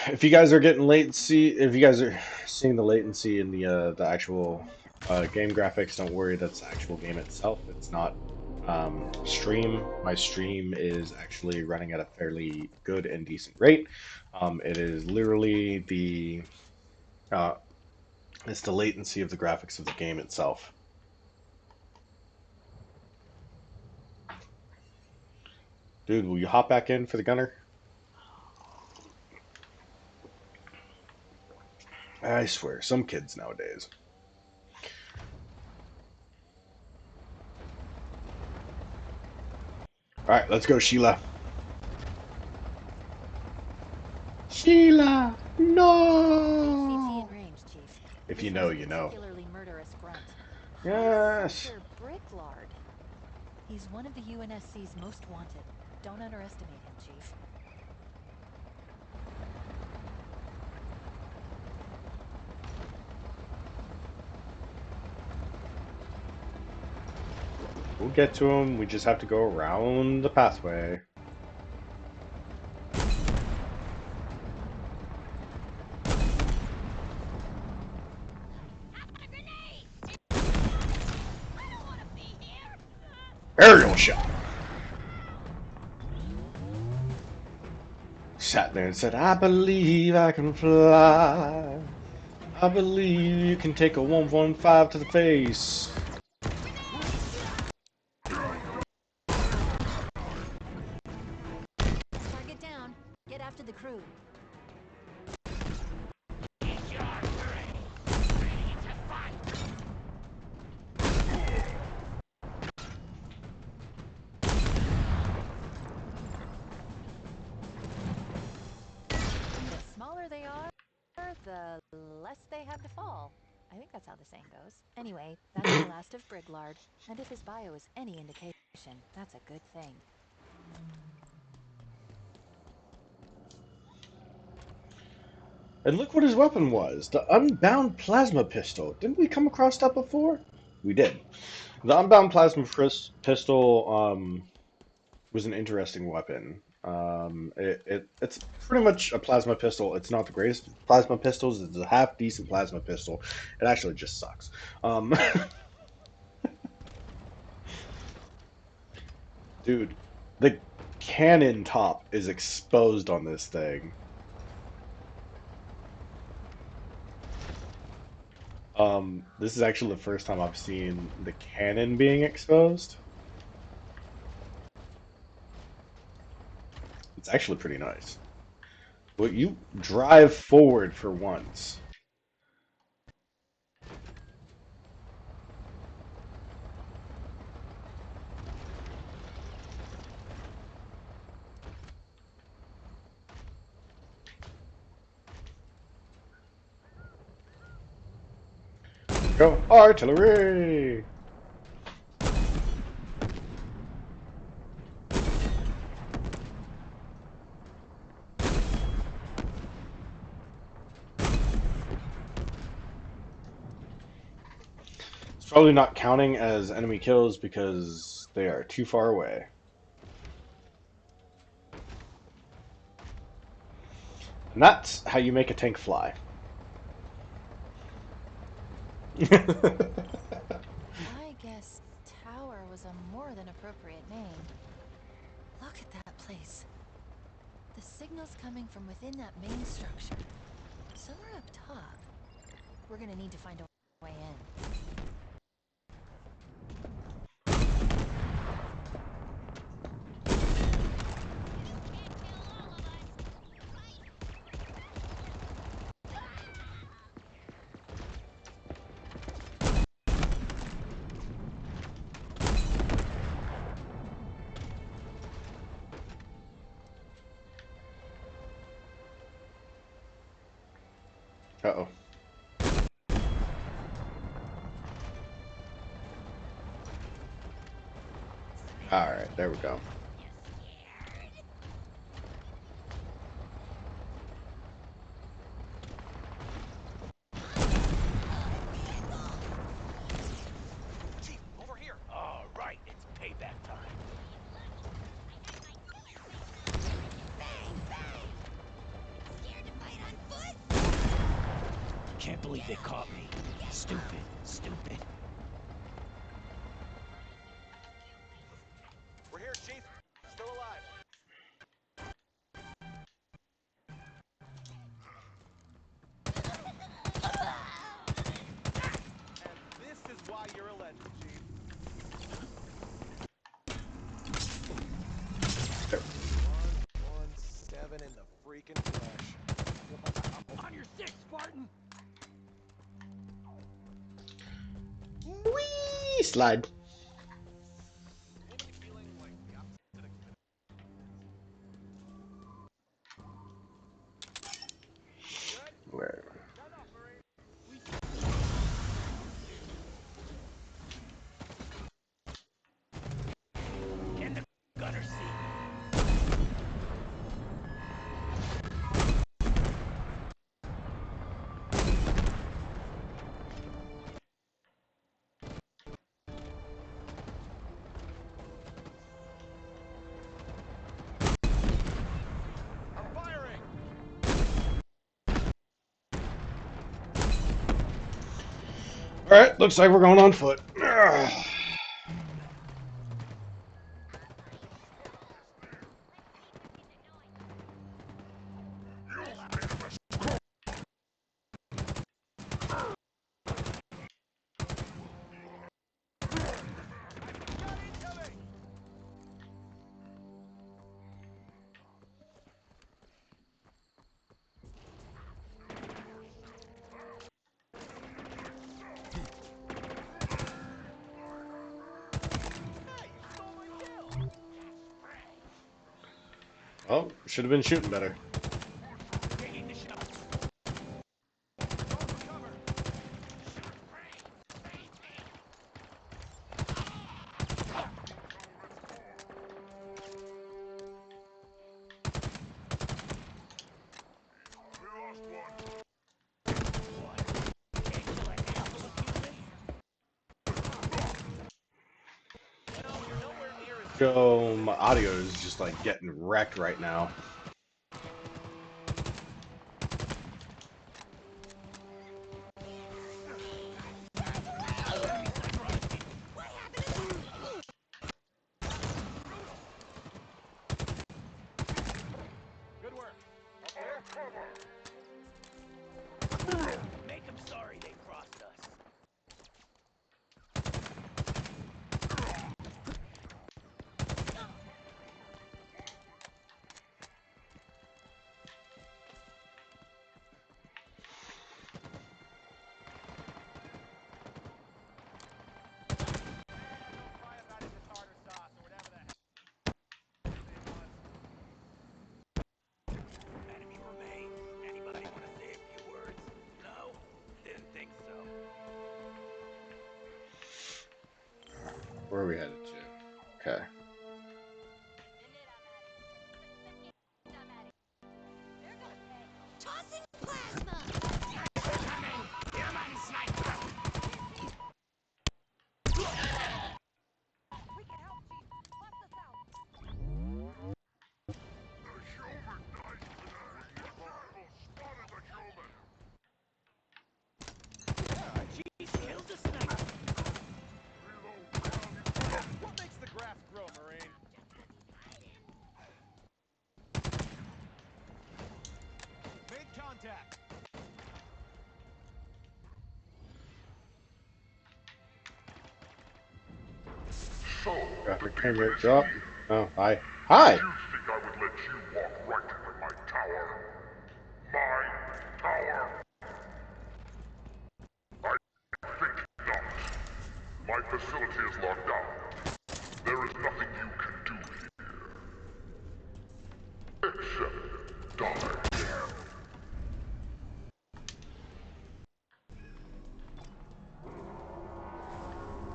If you guys are getting latency, if you guys are seeing the latency in the actual game graphics, don't worry. That's the actual game itself. It's not stream. My stream is actually running at a fairly good and decent rate. It is literally uh, it's the latency of the graphics of the game itself. Dude, will you hop back in for the gunner? I swear, some kids nowadays. All right, let's go, Sheila. Sheila, HVT in no. range, Chief. If you This know, one's a you know. particularly murderous grunt. High Yes. Sumter Bricklard. He's one of the UNSC's most wanted. Don't underestimate him, Chief. We'll get to him. We just have to go around the pathway. Aerial shot. Sat there and said, I believe I can fly. I believe you can take a 115 to the face. Target down. Get after the crew. The smaller they are, the less they have to fall. I think that's how the saying goes. Anyway, that's the last of Bricklard. And if his bio is any indication, that's a good thing. And look what his weapon was. The unbound plasma pistol. Didn't we come across that before? We did. The unbound pistol was an interesting weapon. It's pretty much a plasma pistol. It's not the greatest plasma pistols. It's a half decent plasma pistol. It actually just sucks. Dude, the cannon top is exposed on this thing. This is actually the first time I've seen the cannon being exposed. It's actually pretty nice. Well, you drive forward for once. Go artillery! It's probably not counting as enemy kills because they are too far away. And that's how you make a tank fly. I guess tower was a more than appropriate name. Look at that place. The signal's coming from within that main structure. Somewhere up top. We're gonna need to find a way in. Uh-oh. Alright, there we go. Chief, over here. All right, it's payback time. Can't believe they caught me. Stupid, stupid. We're here, Chief. Still alive. And this is why you're a legend, Chief. There. 117 in the freaking flesh. Wow. On your six, Spartan! Whee! Slide. Anybody feeling like the opposite of convinced? Good? Where? Turn off, Marine. We in the gunner seat. I'm firing! Alright, looks like we're going on foot. Ugh. Got incoming! Hey, you stole my kill! Oh, should have been shooting better. Taking the shot. Going for cover. We lost one. So my audio is just like getting wrecked right now. Good work. Make them sorry they crossed us. Don't cry about it in tartar sauce or whatever the hell his name was. Enemy remains. Anybody want to say a few words? No? Didn't think so. Where are we headed to? Okay. Tossing plasma! We can help, Chief. Bust us out. The human died today. Arrival spotted the human. Jeez, killed the sniper. What makes the grass grow, Marine? Made contact. So, the Graphic frame demon rate is drop. here. Oh, hi. Did Hi! you think I would let you walk right into my tower? My tower? I think not. My facility is locked down. There is nothing you can do here. Except die.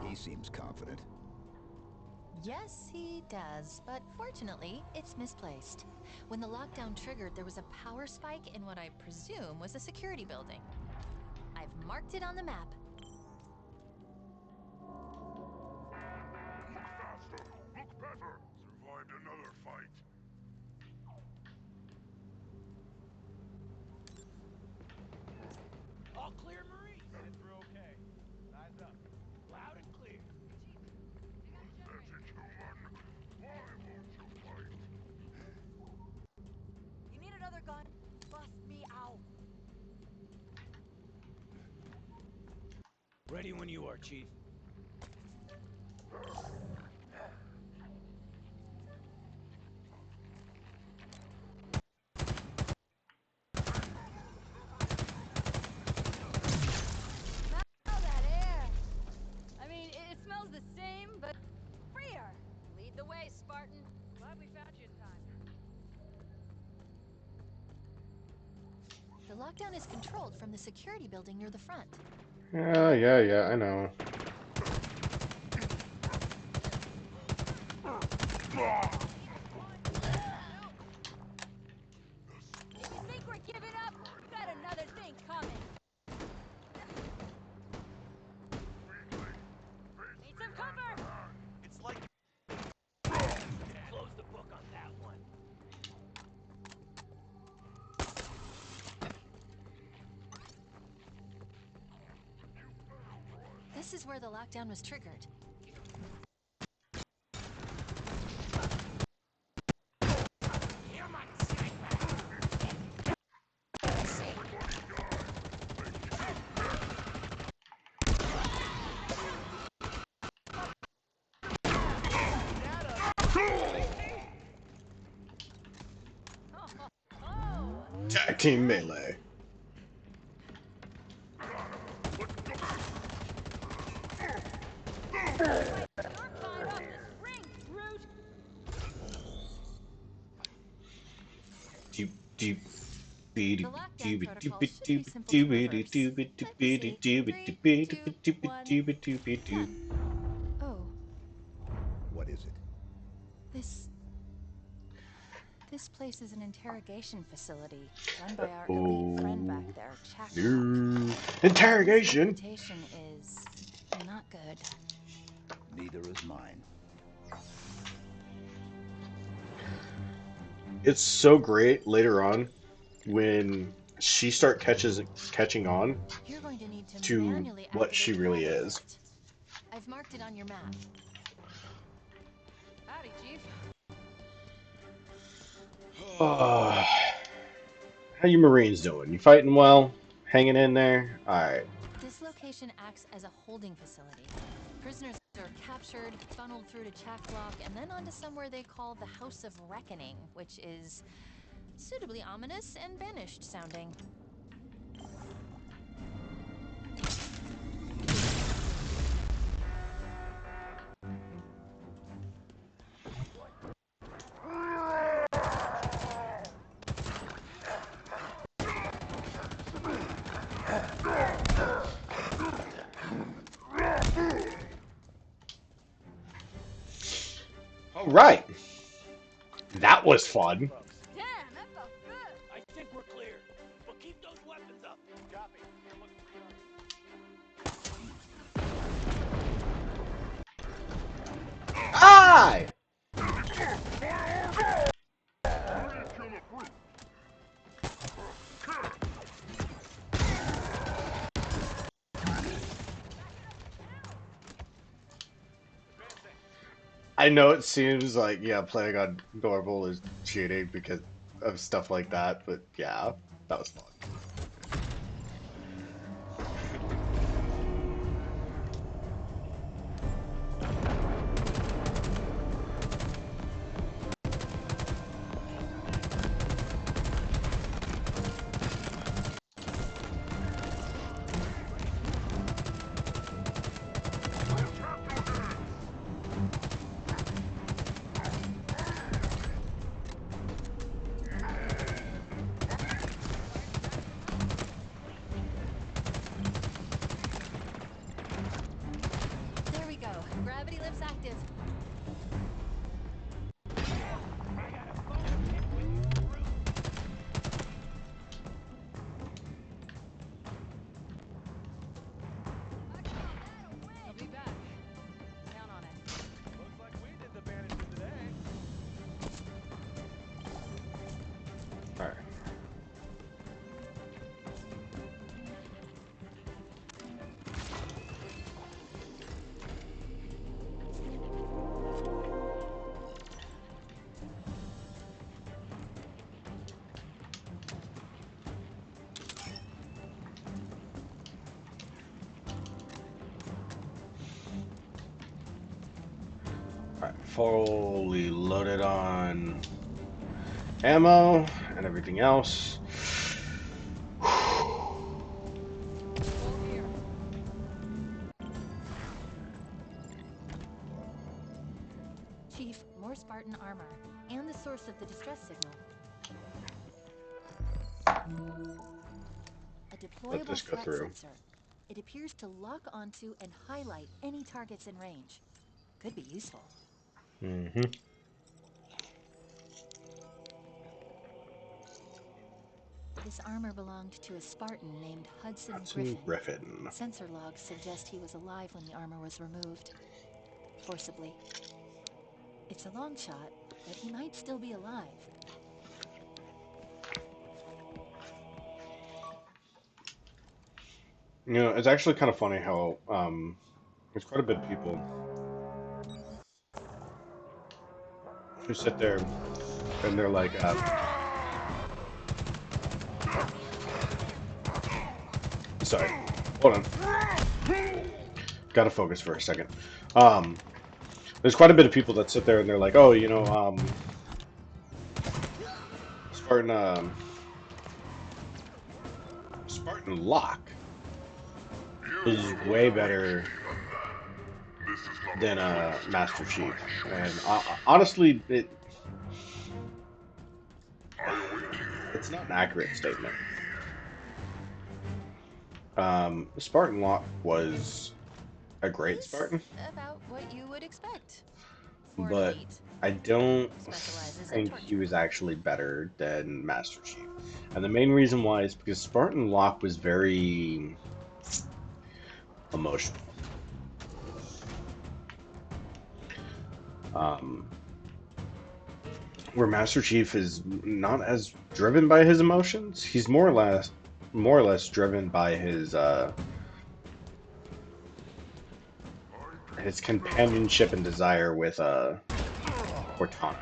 He seems confident. Yes, he does, but fortunately, it's misplaced. When the lockdown triggered, there was a power spike in what I presume was a security building. I've marked it on the map. Look faster. Look better. Survived another fight. All clear, Marine. Headed through okay. Eyes up. Loud and clear. Pathetic human. Why won't you fight? You need another gun? Bust me out. Ready when you are, Chief. Smell that air. I mean, it smells the same, but freer. Lead the way, Spartan. Glad we found you in time. The lockdown is controlled from the security building near the front. Yeah, I know. If you think we're giving up, we've got another thing coming. Need some cover! It's like Close the book on that one. This is where the lockdown was triggered. Tag team melee. You're fine off this ring, brute! Doop doop. The lockdown protocol should be simple to reverse. Let me see. 3, 2, 1, done. Oh, What is it? this... This place is an interrogation facility run by our elite friend back Oh, there, Chakmak. no. His Interrogation. reputation is not good. Neither is mine. it's so great later on when she start catching on You're going to need to to manually what activate she the really gravity is. lift. I've marked it on your map. Howdy, Chief. Uh, how you Marines doing? You fighting well? Hanging in there? All right. This location acts as a holding facility. Prisoners are captured, funneled through to Chaff Block, and then onto somewhere they call the House of Reckoning, which is suitably ominous and banished sounding. All right. That was fun. Folks, Damn, that felt good. I think we're clear. But keep those weapons up. Copy. We're looking for Hi. advancing. I know it seems like, yeah, playing on normal is cheating because of stuff like that, but yeah, that was fun. There we go. Gravity lift's active. He'll be back. Count on it. Looks like we did the banishment today. All right. All right, fully loaded on ammo and everything else. Full gear. Chief, more Spartan armor, and the source of the distress signal. A Let deployable this go threat through. sensor. It appears to lock onto and highlight any targets in range. Could be useful. Mm-hmm. This armor belonged to a Spartan named Hudson Hudson Griffin. Griffin. Sensor logs suggest he was alive when the armor was removed. Forcibly. It's a long shot, but he might still be alive. You know, it's actually kind of funny how there's quite a bit of people who sit there and they're like, sorry, hold on, gotta focus for a second. Um, there's quite a bit of people that sit there and they're like, oh, you know, Spartan, Spartan Lock You is will way not better reach me, Hunter. This is not than a place to Master cover my Chief, and choice. honestly, I await you. it's not an accurate Keep statement. me. Spartan Lock was a great He's Spartan, about what you would expect for an but elite. I don't Specializes in think he torture. was actually better than Master Chief. And the main reason why is because Spartan Locke was very emotional. Um, where Master Chief is not as driven by his emotions. He's more or less driven by his companionship and desire with Cortana.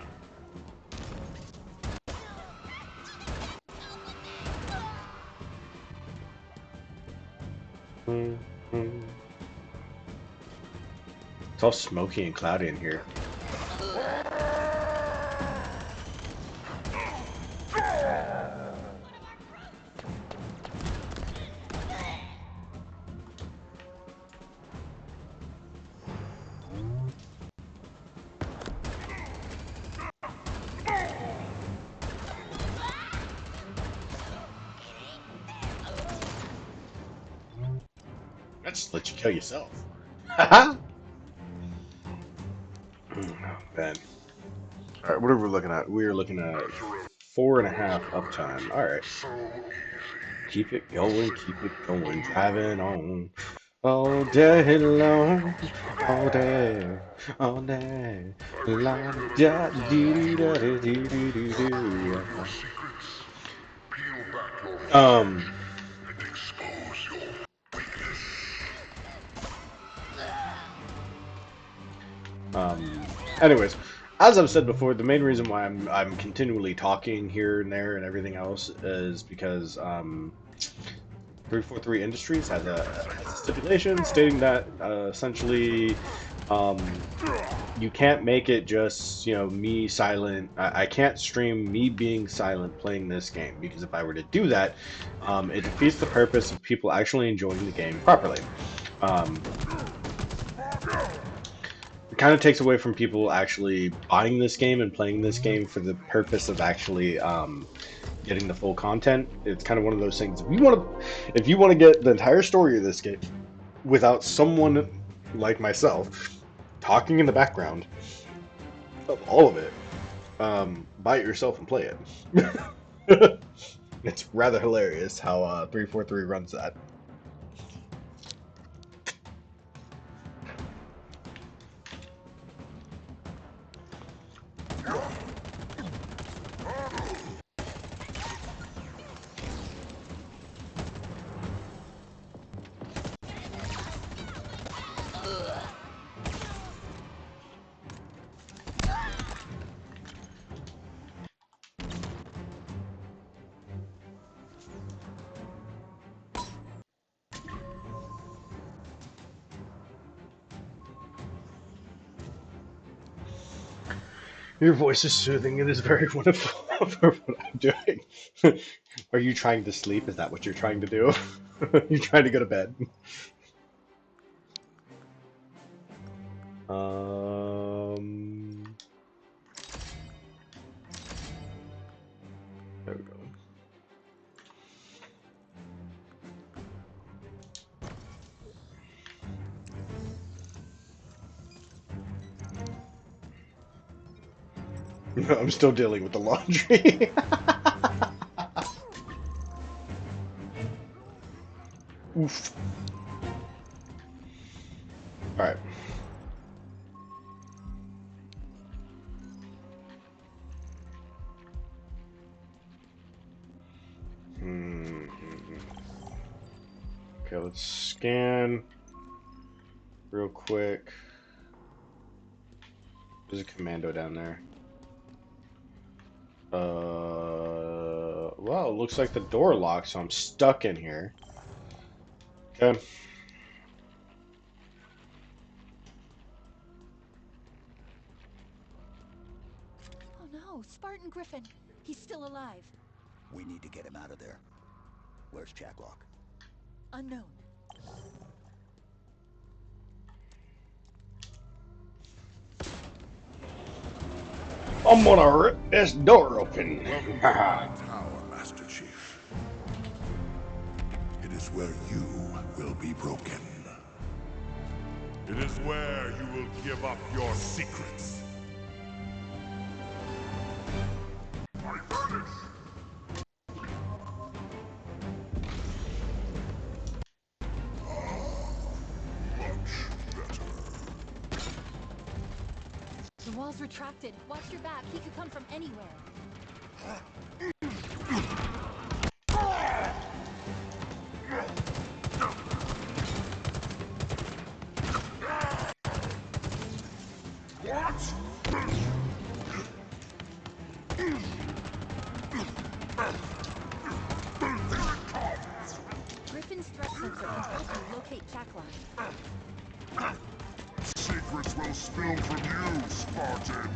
It's all smoky and cloudy in here. I just let you kill yourself. Oh, man. All right, what are we looking at? We're looking at 4.5 uptime. All right. Keep it going, driving on all day long, all day, la da dee da dee dee dee dee dee. Um, Anyways, as I've said before, the main reason why I'm continually talking here and there and everything else is because 343 Industries has a stipulation stating that essentially you can't make it just me silent. I can't stream me being silent playing this game because if I were to do that, it defeats the purpose of people actually enjoying the game properly. Um, it kind of takes away from people actually buying this game and playing this game for the purpose of actually getting the full content. It's kind of one of those things. If you want to get the entire story of this game without someone like myself talking in the background of all of it, buy it yourself and play it. It's rather hilarious how 343 runs that. Your voice is soothing. It is very wonderful for what I'm doing. Are you trying to sleep? Is that what you're trying to do? You're trying to go to bed. Um, there we go. I'm still dealing with the laundry. Oof. All right. Hmm. Okay, let's scan real quick. There's a commando down there. Well, it looks like the door locked, so I'm stuck in here. Okay. Oh no, Spartan Griffin. He's still alive. We need to get him out of there. Where's Jacklock? Unknown. I'm gonna rip this door open. Welcome to my tower, Master Chief. It is where you will be broken. It is where you will give up your secrets. My furnace! Much better. The wall's retracted. Watch your back. He could come from anywhere. Griffin's threat sensor can help you locate Jackline. Secrets will spill from you, Spartan.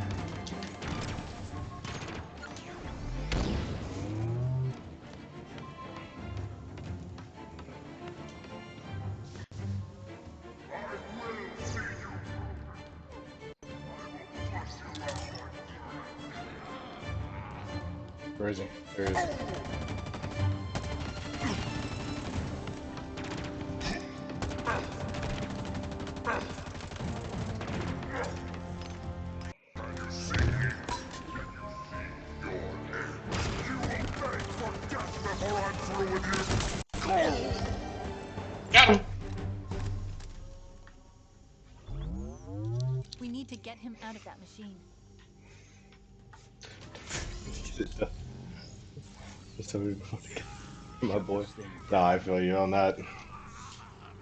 Where is he? There he is. Got him! We need to get him out of that machine. Somebody, my boy. Nah, I feel you on that.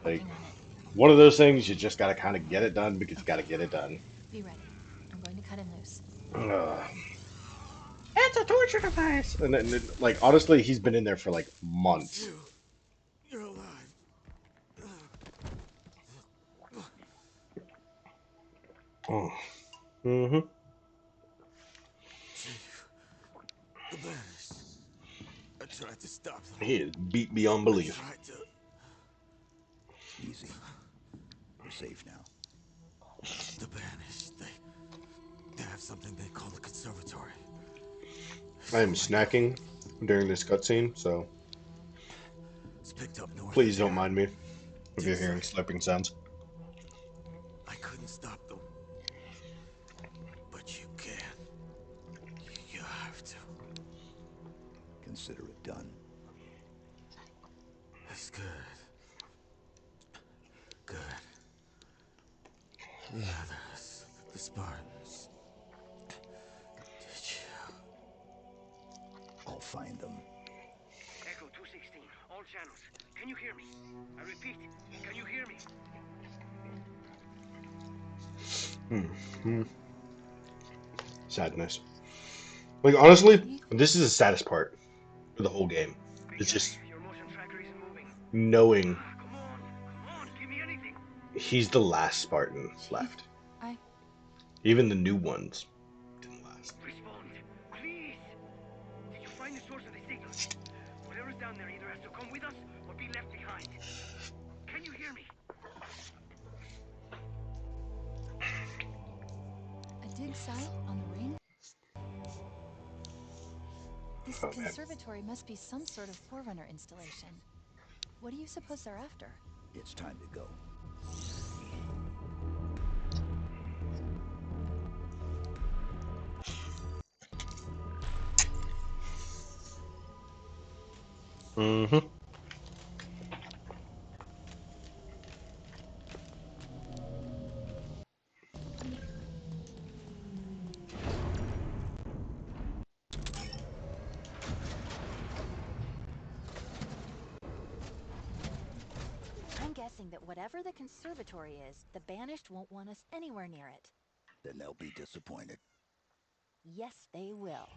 Like, Working on it. one of those things you just gotta kind of get it done because you gotta get it done. Be ready. I'm going to cut him loose. It's a torture device! And then, like, honestly, he's been in there for, like, months. You're alive. Oh. Mm-hmm. Chief, the Banished. I tried to stop them. He is beat beyond belief. I tried to... Easy. We're safe now. The Banished, they have something they call the Conservatory. I am snacking during this cutscene, so It's picked up north please of don't here. mind me if you're Dig hearing site. slipping sounds. I couldn't stop them. But you can. You have to. Consider it done. It's good. Good. The others, the Spartans. Did you? I'll find them. Echo 216, all channels. Can you hear me? I repeat, can you hear me? Sadness. Like, honestly, this is the saddest part of the whole game. It's just Your motion tracker isn't moving. knowing Come on, give me anything. he's the last Spartan left. I... Even the new ones didn't last. Respond, please. Did you find the source of the signal? Whatever's down there either has to come with us or be left behind. Can you hear me? A dig site on the ring? This Oh, man. conservatory must be some sort of Forerunner installation. What do you suppose they're after? It's time to go. Mm-hmm. I'm guessing that whatever the conservatory is, the Banished won't want us anywhere near it. Then they'll be disappointed. Yes, they will.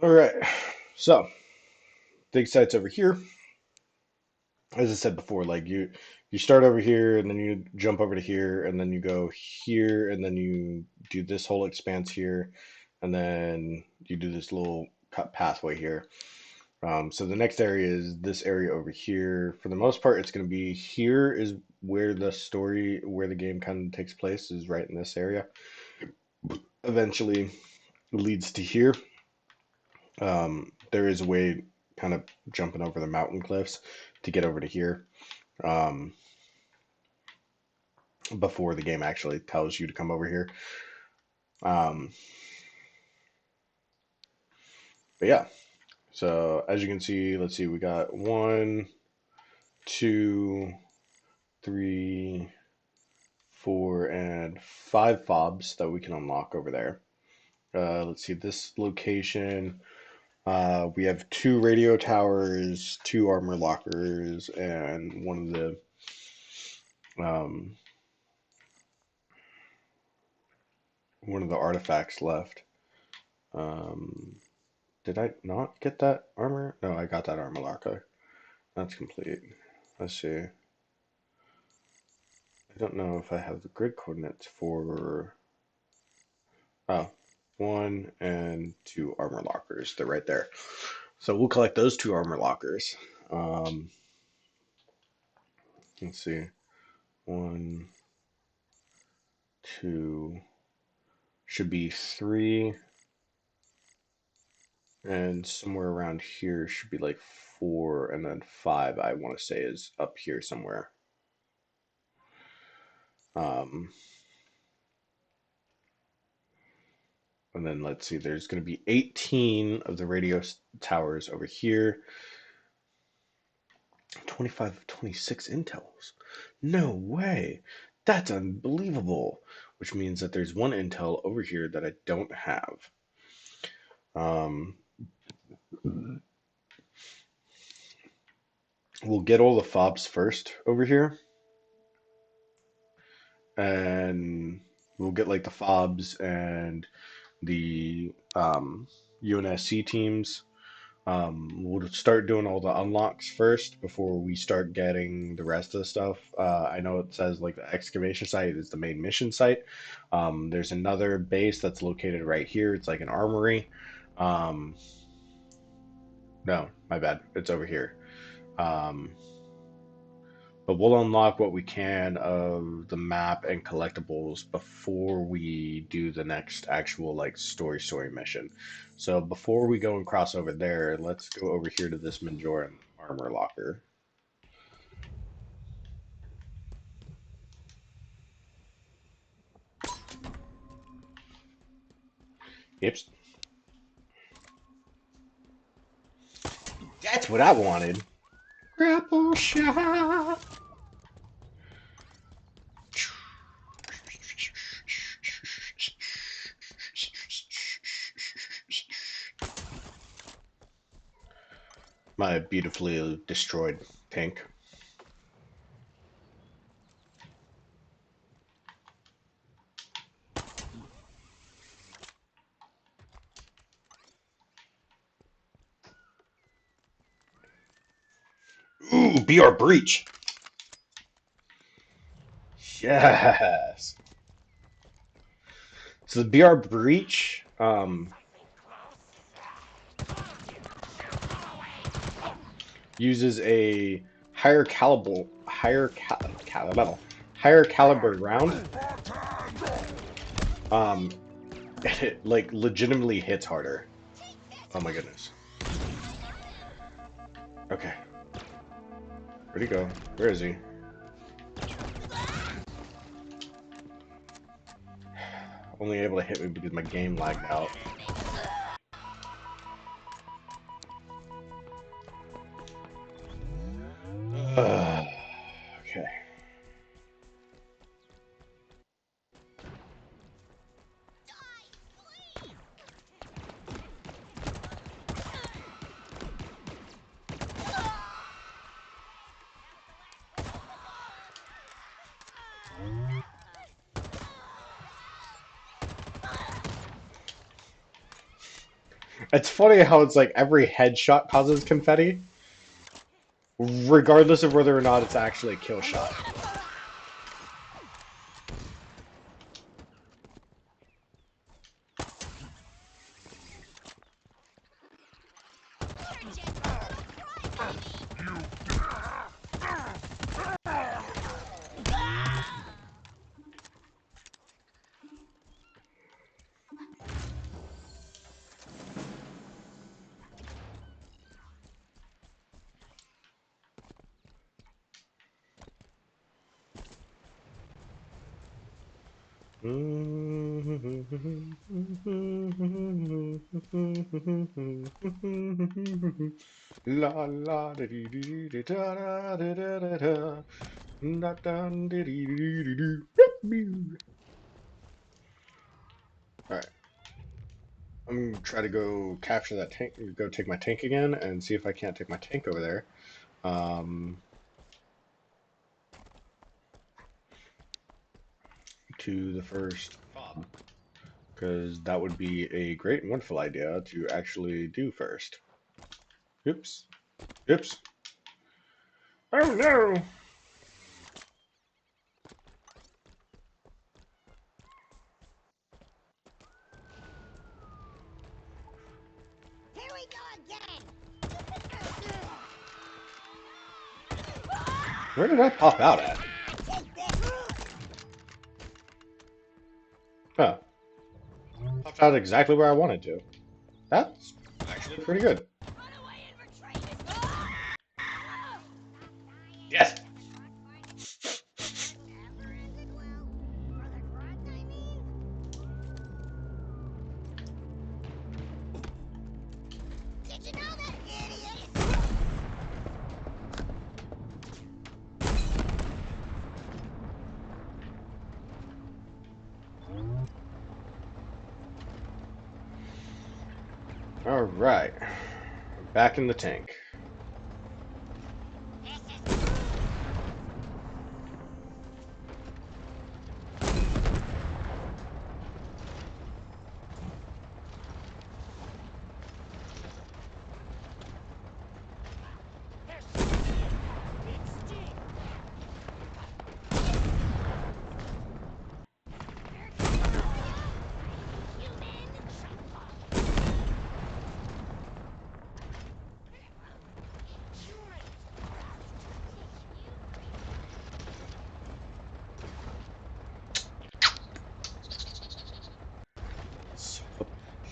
All right. So, dig site's over here. As I said before, like you start over here and then you jump over to here and then you go here and then you do this whole expanse here and then you do this little cut pathway here. So the next area is this area over here. For the most part, it's going to be here is where the story, where the game kind of takes place, is right in this area. Eventually leads to here. There is a way kind of jumping over the mountain cliffs to get over to here. Um, before the game actually tells you to come over here. Um, but yeah, so as you can see, let's see, we got 1, 2, 3, 4, and 5 fobs that we can unlock over there. Let's see, this location, we have 2 radio towers, 2 armor lockers, and um, one of the artifacts left. Um, did I not get that armor? No, I got that armor locker. That's complete. Let's see. I don't know if I have the grid coordinates for. Oh, 1 and 2 armor lockers. They're right there. So we'll collect those 2 armor lockers. Um, let's see. 1, 2, should be 3, and somewhere around here should be like 4, and then 5, I want to say, is up here somewhere. Um, and then let's see, there's going to be 18 of the radio towers over here. 25 of 26 intels. No way. That's unbelievable. Which means that there's 1 intel over here that I don't have. Um, we'll get all the fobs first over here. And we'll get like the fobs and the UNSC teams. We'll start doing all the unlocks first before we start getting the rest of the stuff. I know it says like the excavation site is the main mission site. There's another base that's located right here. It's like an armory. Um, no, my bad. It's over here. Um, but we'll unlock what we can of the map and collectibles before we do the next actual like story mission. So before we go and cross over there, let's go over here to this Majoran armor locker. Yep. That's what I wanted. Grapple shot. My beautifully destroyed tank. Ooh, BR Breach. Yes. So the BR Breach uses a higher caliber round. Um, it like legitimately hits harder. Oh my goodness. Okay. Where'd he go? Where is he? Only able to hit me because my game lagged out. Okay. It's funny how it's like every headshot causes confetti, regardless of whether or not it's actually a kill shot. La la da dee dee dee da da da da da da. Alright. I'm gonna try to go capture that tank, go take my tank again, and see if I can't take my tank over there. To the first fob, because that would be a great and wonderful idea to actually do first. Oops. Oops. Oh no! Here we go again! Where did I pop out at? Huh. Popped out exactly where I wanted to. That's actually pretty good. Yes! Did you know that idiot? Alright. Back in the tank.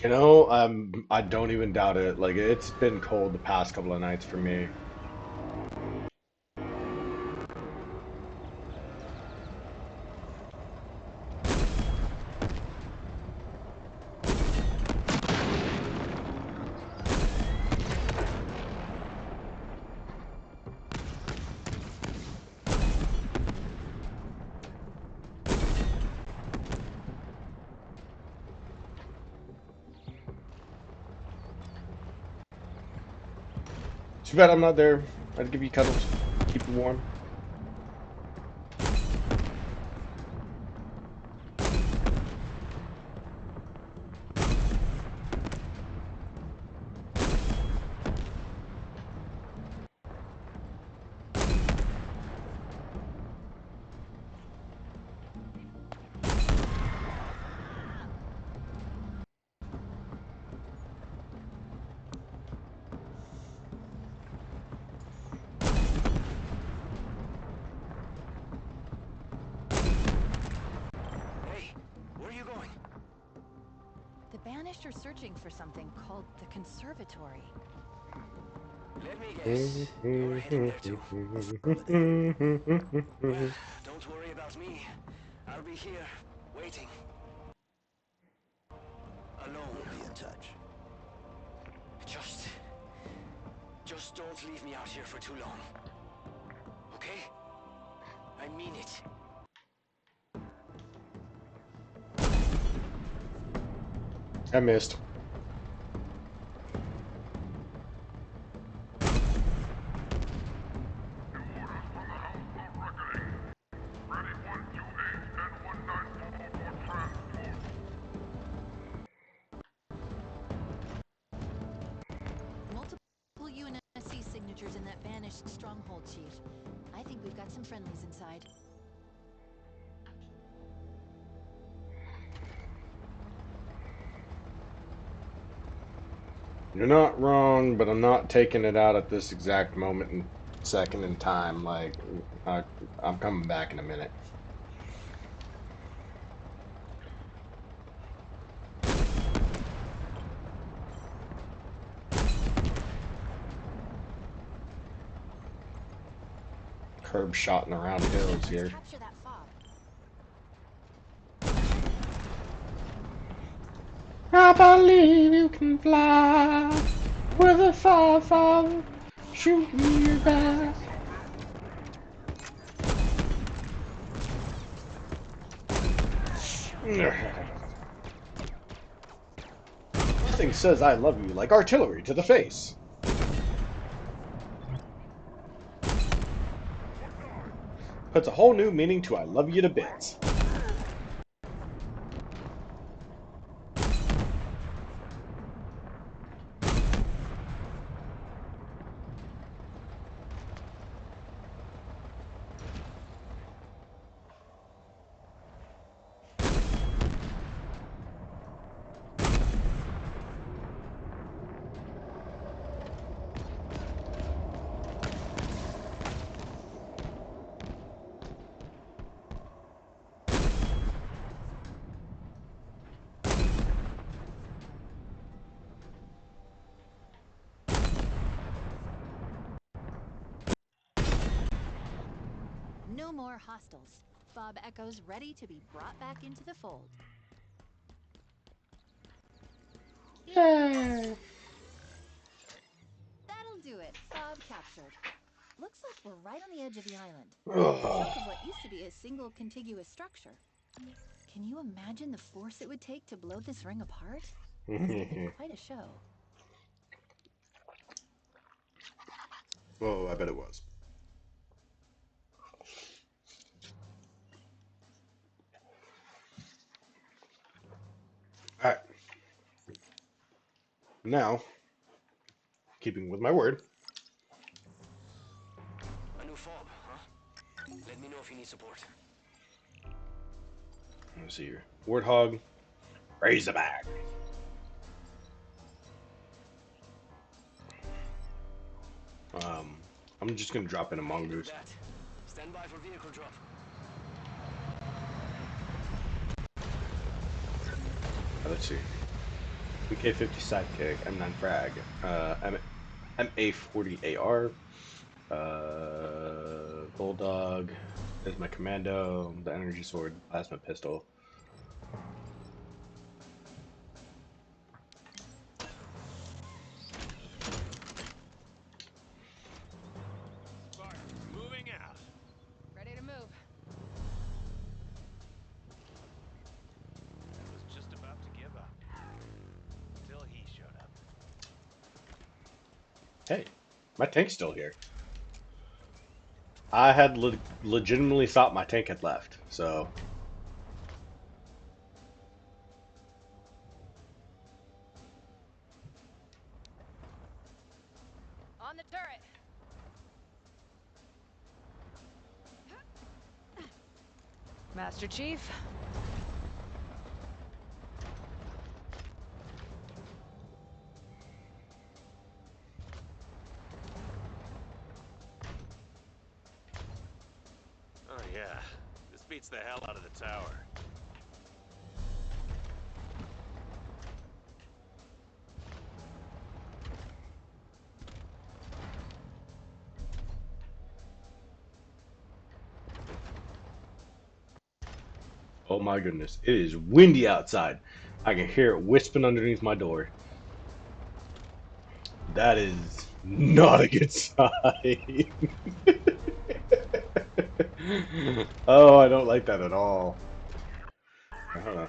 You know, I don't even doubt it. Like, it's been cold the past couple of nights for me. Too bad I'm not there. I'd give you cuddles, keep you warm. Hey, where are you going? The Banished are searching for something called the Conservatory. Let me guess. You're heading there too. Well, don't worry about me. I'll be here, waiting. Alone. We'll be in touch. Just... Just don't leave me out here for too long. Okay? I mean it. I missed. Multiple UNSC signatures in that Banished stronghold, Chief. I think we've got some friendlies inside. You're not wrong, but I'm not taking it out at this exact moment and second in time. Like, I, I'm coming back in a minute. Curb shotting around hills Let's here. capture that fob. I believe you can fly with a far, far shooting your back. Nothing says I love you like artillery to the face. Puts a whole new meaning to I love you to bits. No more hostiles. Fob Echoes ready to be brought back into the fold. Yay! That'll do it. Fob captured. Looks like we're right on the edge of the island. A Ugh. chunk of what used to be a single contiguous structure. Can you imagine the force it would take to blow this ring apart? It would be quite a show. Oh, I bet it was. Alright. Now, keeping with my word. A new fob, huh? Let me know if you need support. Let's see here. Warthog. Razorback. I'm just gonna drop in a mongoose. Stand by for vehicle drop. Let's see. BK-50 sidekick, M9 frag, MA-40 AR, Bulldog is my commando, the energy sword, plasma pistol. Spartans moving out. Ready to move. I was just about to give up. Until he showed up. Hey, my tank's still here. I had legitimately thought my tank had left, so... On the turret. Master Chief. Oh yeah, this beats the hell out of the tower. Oh my goodness, it is windy outside. I can hear it whispering underneath my door. That is not a good sign. Oh, I don't like that at all. Hold on.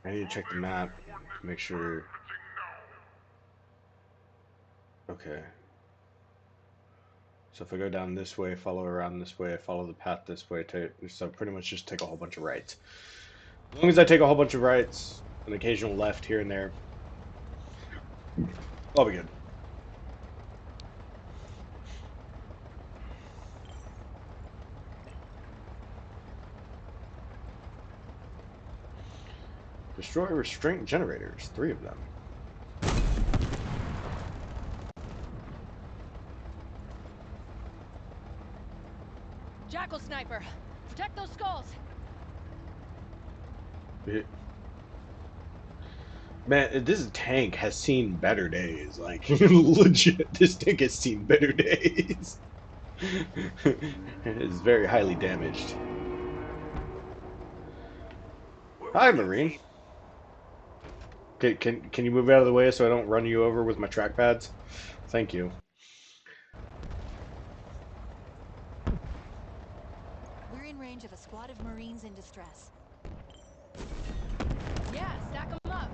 I need to check the map to make sure. Okay. So if I go down this way, follow around this way, follow the path this way, so pretty much just take a whole bunch of rights. As long as I take a whole bunch of rights, an occasional left here and there, I'll be good. Destroy restraint generators, 3 of them. Jackal sniper. Protect those skulls. Man, this tank has seen better days. Like, legit, this tank has seen better days. It is very highly damaged. Hi, Marine. Can you move out of the way so I don't run you over with my trackpads? Thank you. We're in range of a squad of Marines in distress. Yeah, stack them up.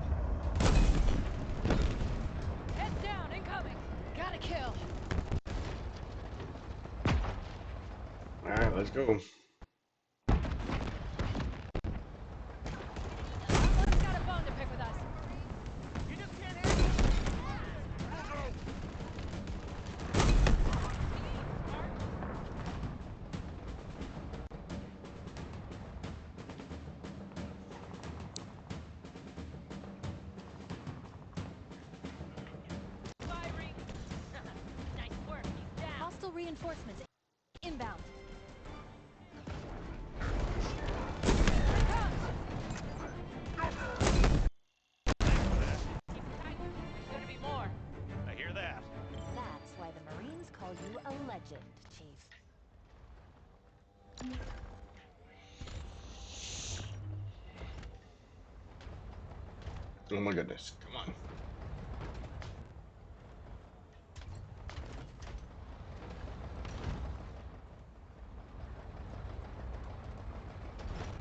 Heads down, incoming. Gotta kill. All right, let's go. Someone's got a bone to pick with us. You just can't handle it. Firing! Nice work, he's down. Hostile reinforcements inbound. Keep tight. There's gonna be more. I hear that. That's why the Marines call you a legend, Chief. Oh my goodness. Come on.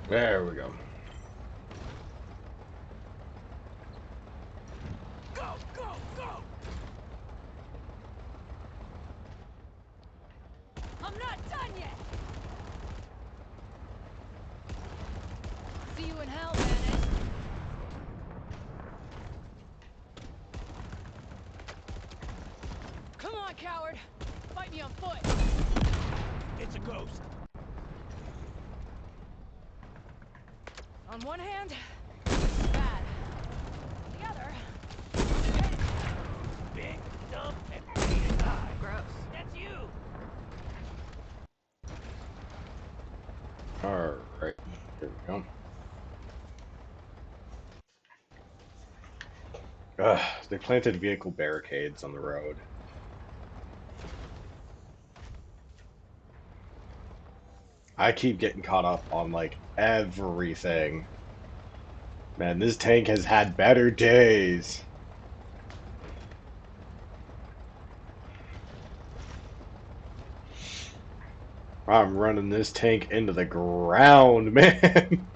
There we go. Go, go, go! I'm not done yet. See you in hell, Bennett. Come on, coward. Fight me on foot. It's a ghost. On one hand, bad. The other, okay. Big, dumb, and ready to die. Gross. That's you! All right. Here we go. They planted vehicle barricades on the road. I keep getting caught up on like everything. Man, this tank has had better days. I'm running this tank into the ground, man.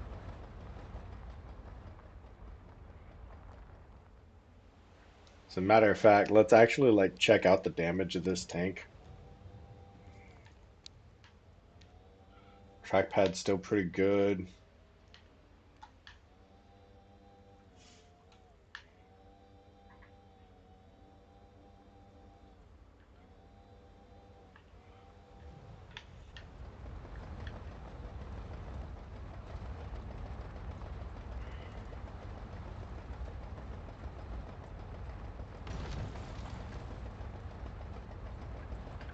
As a matter of fact, let's actually like check out the damage of this tank. Trackpad's still pretty good.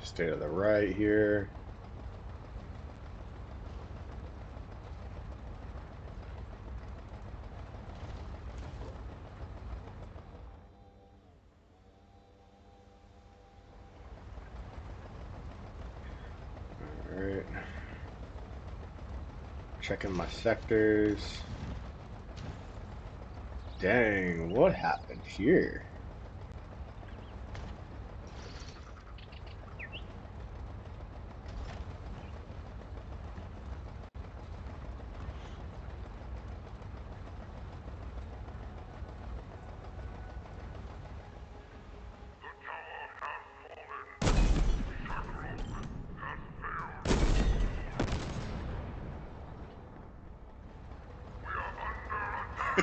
Stay to the right here. Alright. Checking my sectors. Dang, what happened here?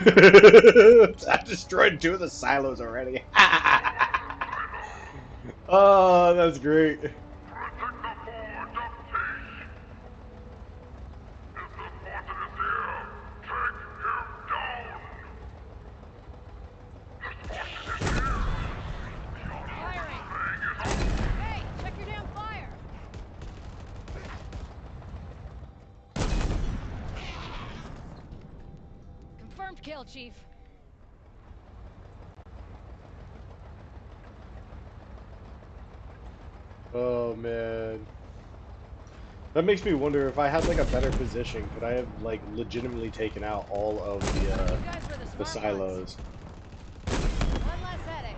I destroyed two of the silos already. Oh, that's great. Firing. Hey, check your damn fire. Confirmed kill, Chief. Oh man. That makes me wonder if I had like a better position, could I have like legitimately taken out all of You guys were the the smart silos? ones. One less headache.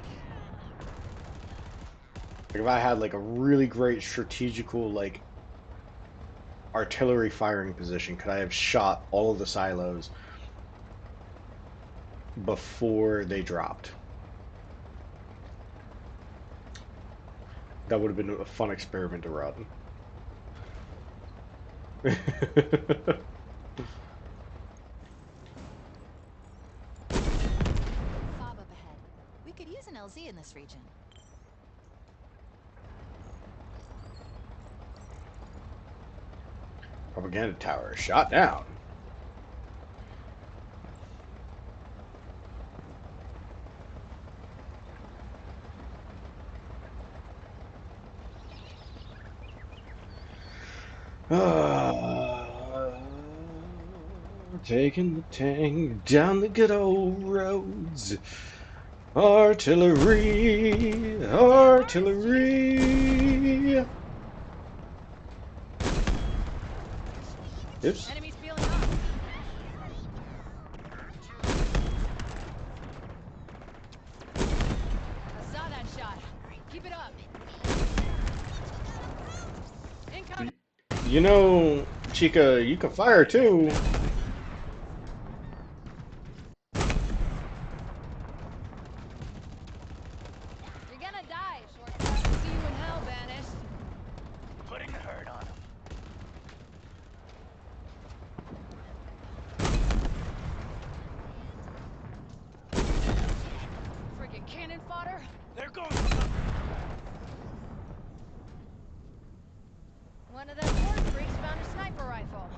Like if I had like a really great strategical like artillery firing position, could I have shot all of the silos before they dropped. That would have been a fun experiment to run. Fob up ahead. We could use an LZ in this region. Propaganda tower shot down. Taking the tank down the good old roads. Artillery, artillery. Oops. Enemies peeling off. I saw that shot. Keep it up. Incoming. You know, Chica, you can fire too. You're gonna die, shortcut. See you in hell, Banished. Putting the hurt on him. Friggin' cannon fodder. They're going for cover. One of them horse freaks found a sniper rifle.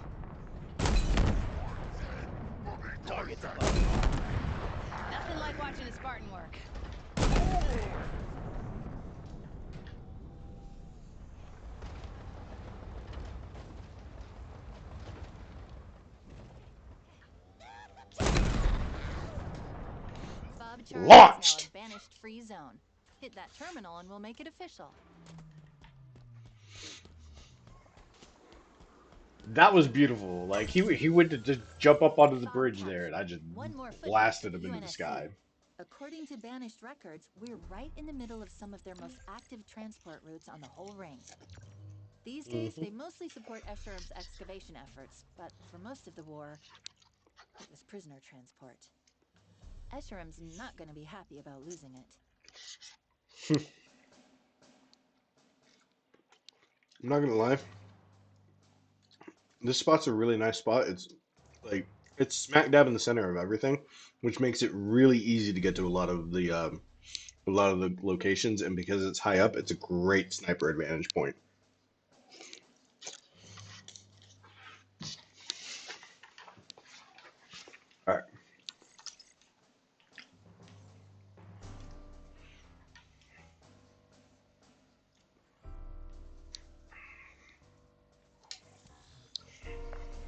Target's above. Nothing like watching a Spartan work. Fob Charlie is now Launched. a banished free zone. Hit that terminal and we'll make it official. That was beautiful. Like he went to just jump up onto the Fob bridge there, captured. and I just One more footnote to blasted the him into the UNSC. sky. According to Banished records, we're right in the middle of some of their most active transport routes on the whole ring. These days, they mostly support Escherum's excavation efforts, but for most of the war, it was prisoner transport. Escherum's not going to be happy about losing it. I'm not gonna lie. This spot's a really nice spot. Like it's smack dab in the center of everything, which makes it really easy to get to a lot of the locations. And because it's high up, it's a great sniper advantage point. All right.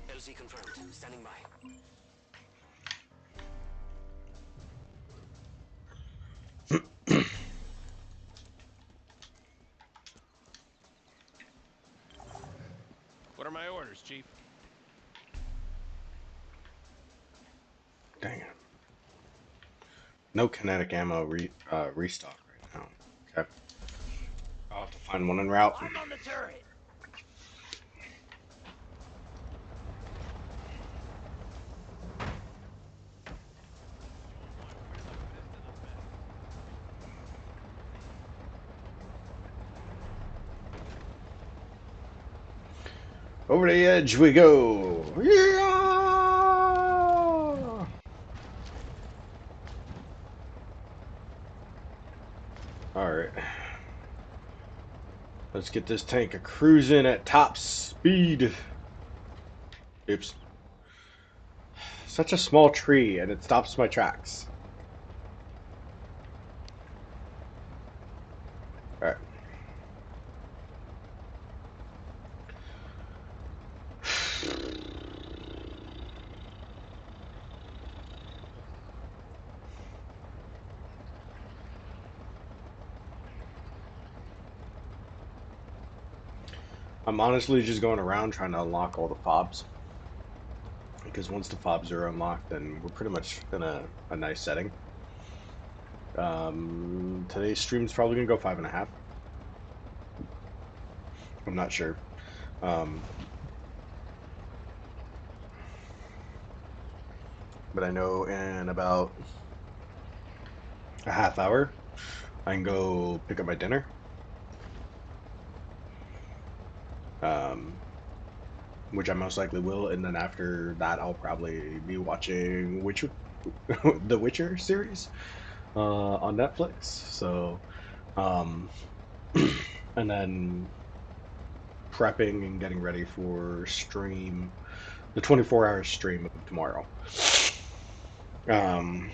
LZ confirmed. Standing by. What are my orders, Chief? Dang it. No kinetic ammo restock right now. Okay. I'll have to find one en route. I'm on the turret. Over the edge we go. Yeah! All right. Let's get this tank a cruising at top speed. Oops. Such a small tree, and it stops my tracks. All right. I'm honestly just going around trying to unlock all the fobs. Because once the fobs are unlocked, then we're pretty much in a nice setting. Today's stream's probably gonna go 5.5. I'm not sure. Um, but I know in about a half hour I can go pick up my dinner. Um, which I most likely will, and then after that I'll probably be watching Witcher, the Witcher series on Netflix. So, um, and then prepping and getting ready for stream, the 24-hour stream of tomorrow. Um,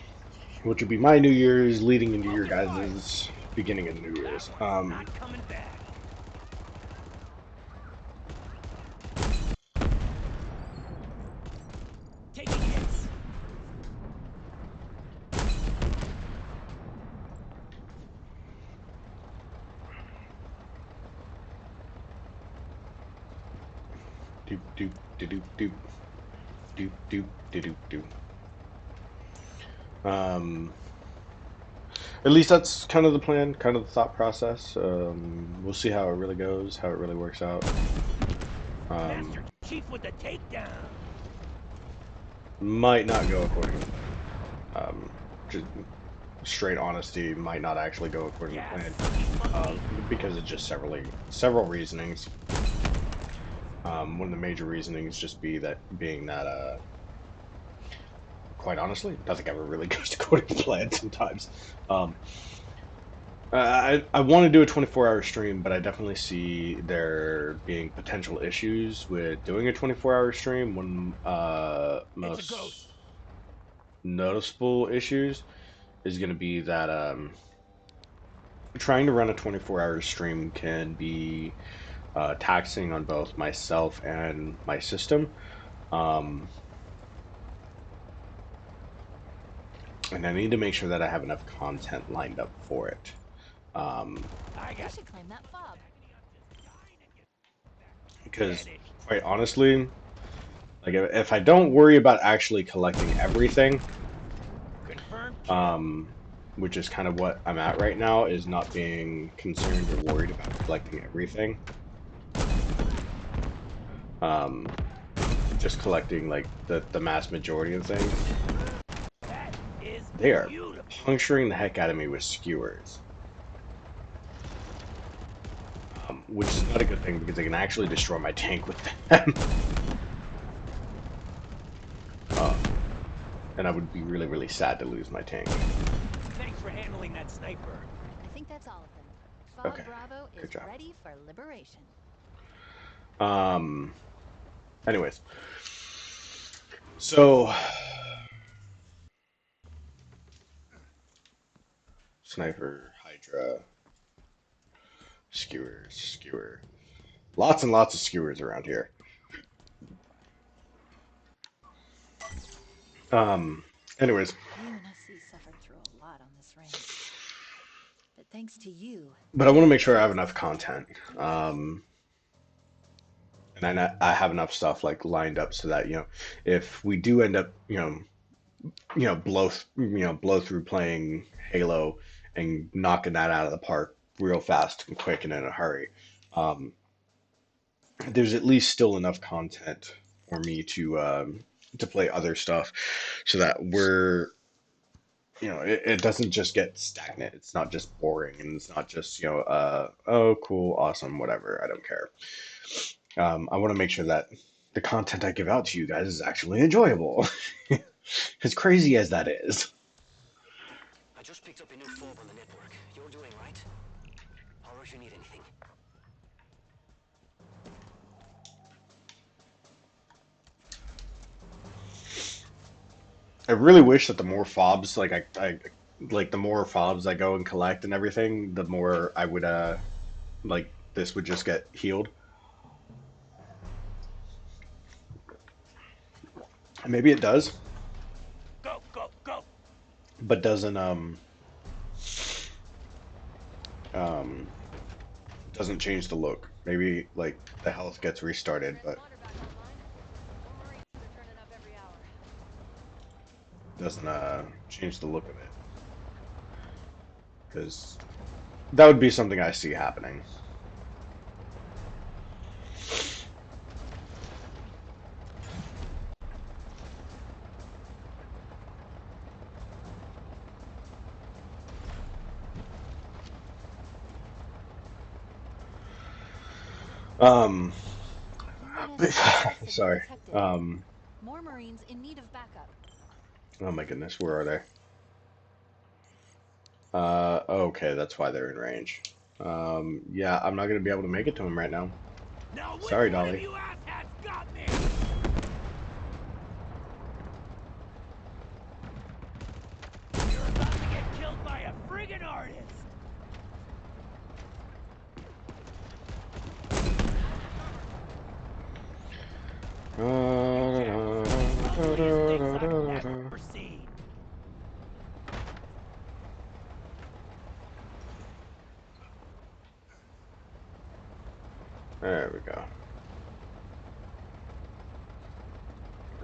which would be my New Year's leading into your guys' beginning of the New Year's. Not coming back. Taking hits. Doop doop doop doop doop doop doop doop. At least that's kind of the plan, kind of the thought process. We'll see how it really goes, how it really works out. Master Chief with the takedown. Might not go according to plan. Just straight honesty, might not actually go according to plan, because of just several reasonings. One of the major reasonings just being that quite honestly, nothing ever really goes according to plan sometimes. I want to do a 24-hour stream, but I definitely see there being potential issues with doing a 24-hour stream. One most noticeable issues is going to be that trying to run a 24-hour stream can be taxing on both myself and my system. And I need to make sure that I have enough content lined up for it. They should claim that fob. Because quite honestly, like if I don't worry about actually collecting everything, which is kind of what I'm at right now, is not being concerned or worried about collecting everything. Just collecting like the mass majority of things. They are puncturing the heck out of me with skewers. Which is not a good thing because they can actually destroy my tank with them. And I would be really, really sad to lose my tank. Thanks for handling that sniper. I think that's all of them. Fob Okay, Bravo is good job. ready for liberation. Anyways. So... Sniper, Hydra, skewer. Lots and lots of skewers around here. Anyways. You and us suffered through a lot on this range. But thanks to you. But I want to make sure I have enough content. And I have enough stuff like lined up so that, if we do end up, blow through playing Halo and knocking that out of the park real fast and quick and in a hurry, there's at least still enough content for me to play other stuff so that it doesn't just get stagnant. It's not just boring, and it's not just oh cool, awesome, whatever. I don't care. I want to make sure that the content I give out to you guys is actually enjoyable, as crazy as that is. I just picked up a new fob on the network. You're doing right? Holler if you need anything. I really wish that the more fobs, like the more fobs I go and collect and everything, the more I would like this would just get healed. Maybe it does, Go. but um doesn't change the look. Maybe like the health gets restarted, but doesn't change the look of it. Because that would be something I see happening. Um, UNSC distress signal sorry. detected. More Marines in need of backup. Oh my goodness, where are they? Okay, that's why they're in range. Yeah, I'm not gonna be able to make it to him right now. Now which Sorry, one of Dolly. you asshats got me? You're about to get killed by a friggin' artist! You jackals are the ugliest things I've ever seen! There we go.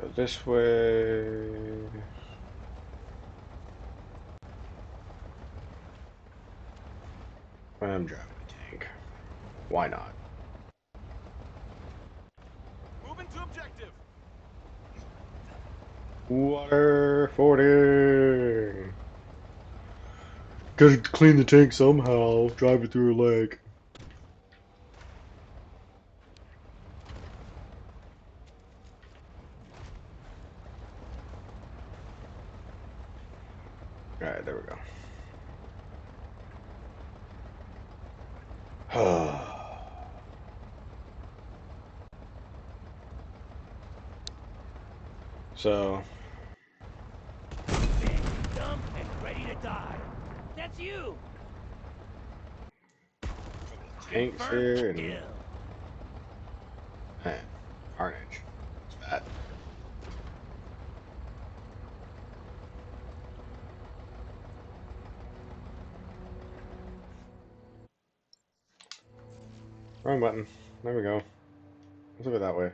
Go this way. I'm driving a tank. Why not? Moving to objective! Water fording. Gotta clean the tank somehow. Drive it through a lake. Alright, there we go. So, Big, dumb, and ready to die. That's you! tanks Confirmed here and kill. man, carnage. It's bad. Wrong button. There we go. Let's look it that way.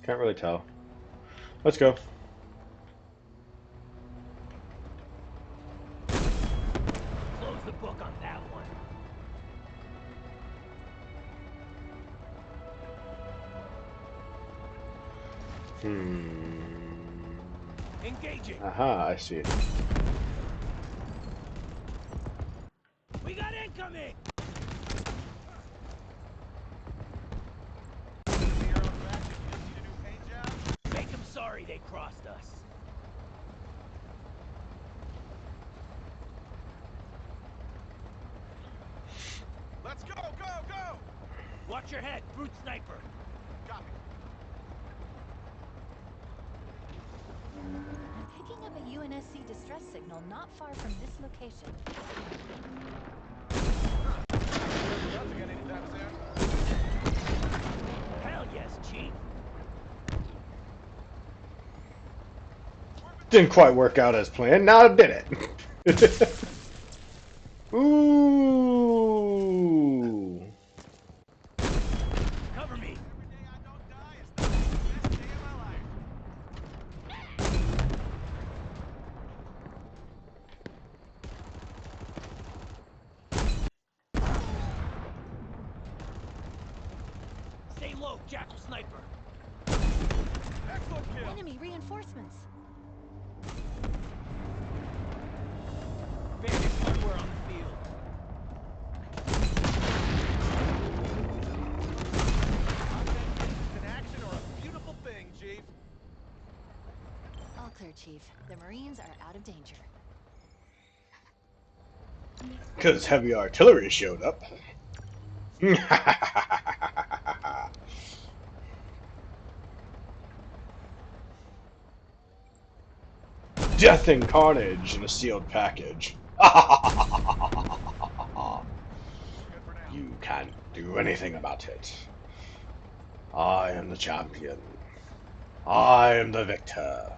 Can't really tell. Let's go. Close the book on that one. Engaging. Aha, I see it. We got incoming! Make them sorry they crossed us. Let's go, go, go! Watch your head, brute sniper. Copy. I'm picking up a UNSC distress signal not far from this location. Hell yes, Chief. Didn't quite work out as planned. Now it did it. Ooh. Cover me. Stay low, Jackal Sniper. Excellent kill. Enemy reinforcements. Bandit hardware on the field. An action or a beautiful thing, Chief. All clear, Chief. The Marines are out of danger. Because heavy artillery showed up. Death and carnage in a sealed package. You can't do anything about it. I am the champion. I am the victor.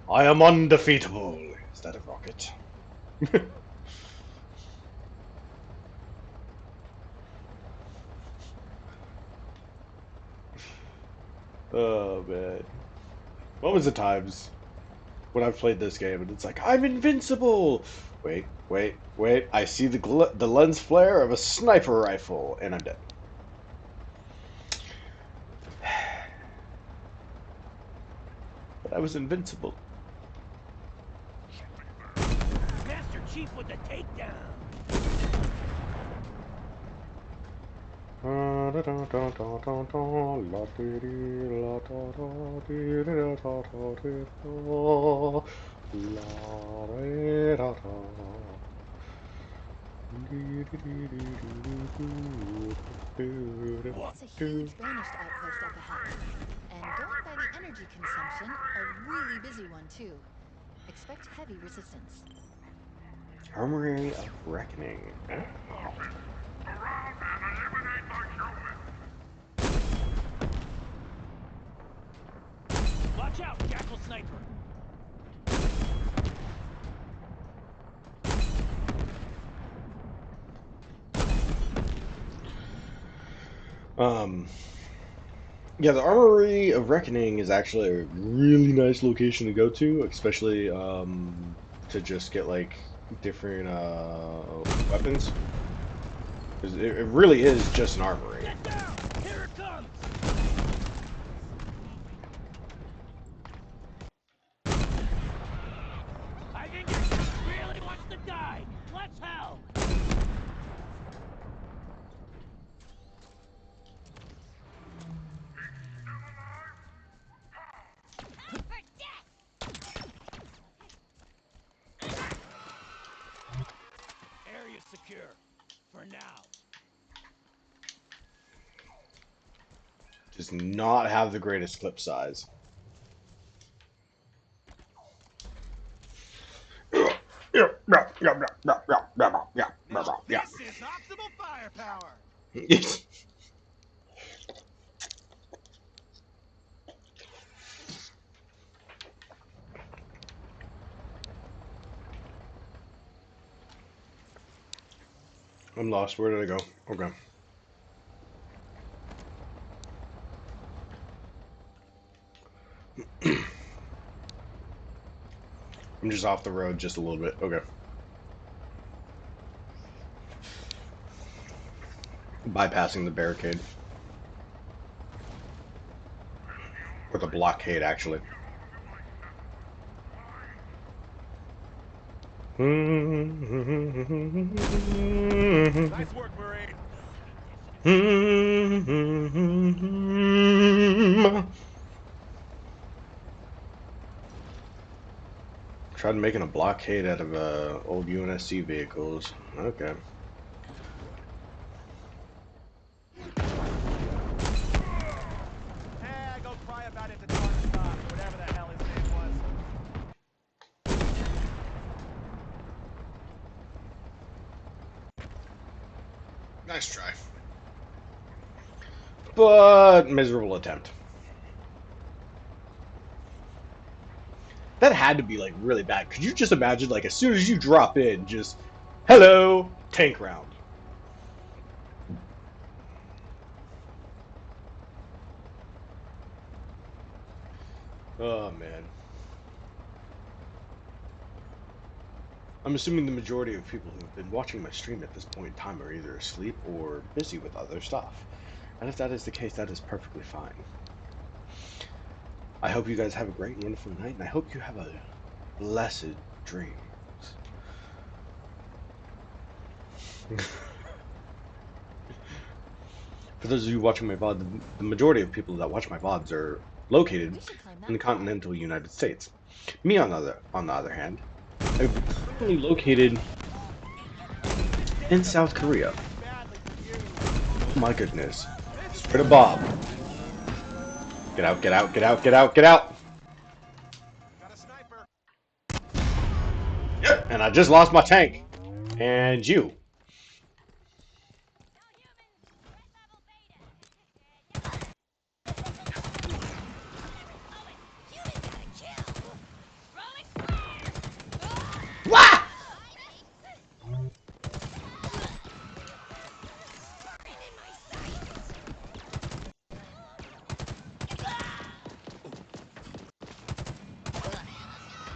I am undefeatable. Is that a rocket? Oh man. What was the times when I've played this game and it's like, I'm invincible! Wait, wait, wait. I see the lens flare of a sniper rifle and I'm dead. But I was invincible. Master Chief with the takedown. That's a huge banished outpost up ahead. And going by the energy consumption, a really busy one too. Expect heavy resistance. Armory of Reckoning. Oh. Surround and eliminate my humans! Watch out, Jackal Sniper! Um, yeah, the Armory of Reckoning is actually a really nice location to go to, especially to just get like different weapons. 'Cause it really is just an armory. Get down! Here it comes! I think it really wants to die! Let's help! Area secure. For now. Does not have the greatest clip size. Now this is optimal firepower! I'm lost. Where did I go? Okay. I'm just off the road just a little bit. Okay. Bypassing the barricade. Or the blockade, actually. Nice work, Marine! Tried making a blockade out of old UNSC vehicles. Okay. I go cry about it to Tarnasov, whatever the hell his name was. Nice try. But miserable attempt. That had to be like really bad. Could you just imagine, like, as soon as you drop in, just hello, tank round. Oh man. I'm assuming the majority of people who have been watching my stream at this point in time are either asleep or busy with other stuff. And if that is the case, that is perfectly fine. I hope you guys have a great and wonderful night, and I hope you have a blessed dreams. For those of you watching my VOD, the majority of people that watch my VODs are located We should climb in that the wall. continental United States. Me, on the other hand, I'm currently located in South Korea. Oh my goodness. Straight to Bob. Get out, get out, get out, get out, get out! Got a sniper. Yep, and I just lost my tank. And you. Wah!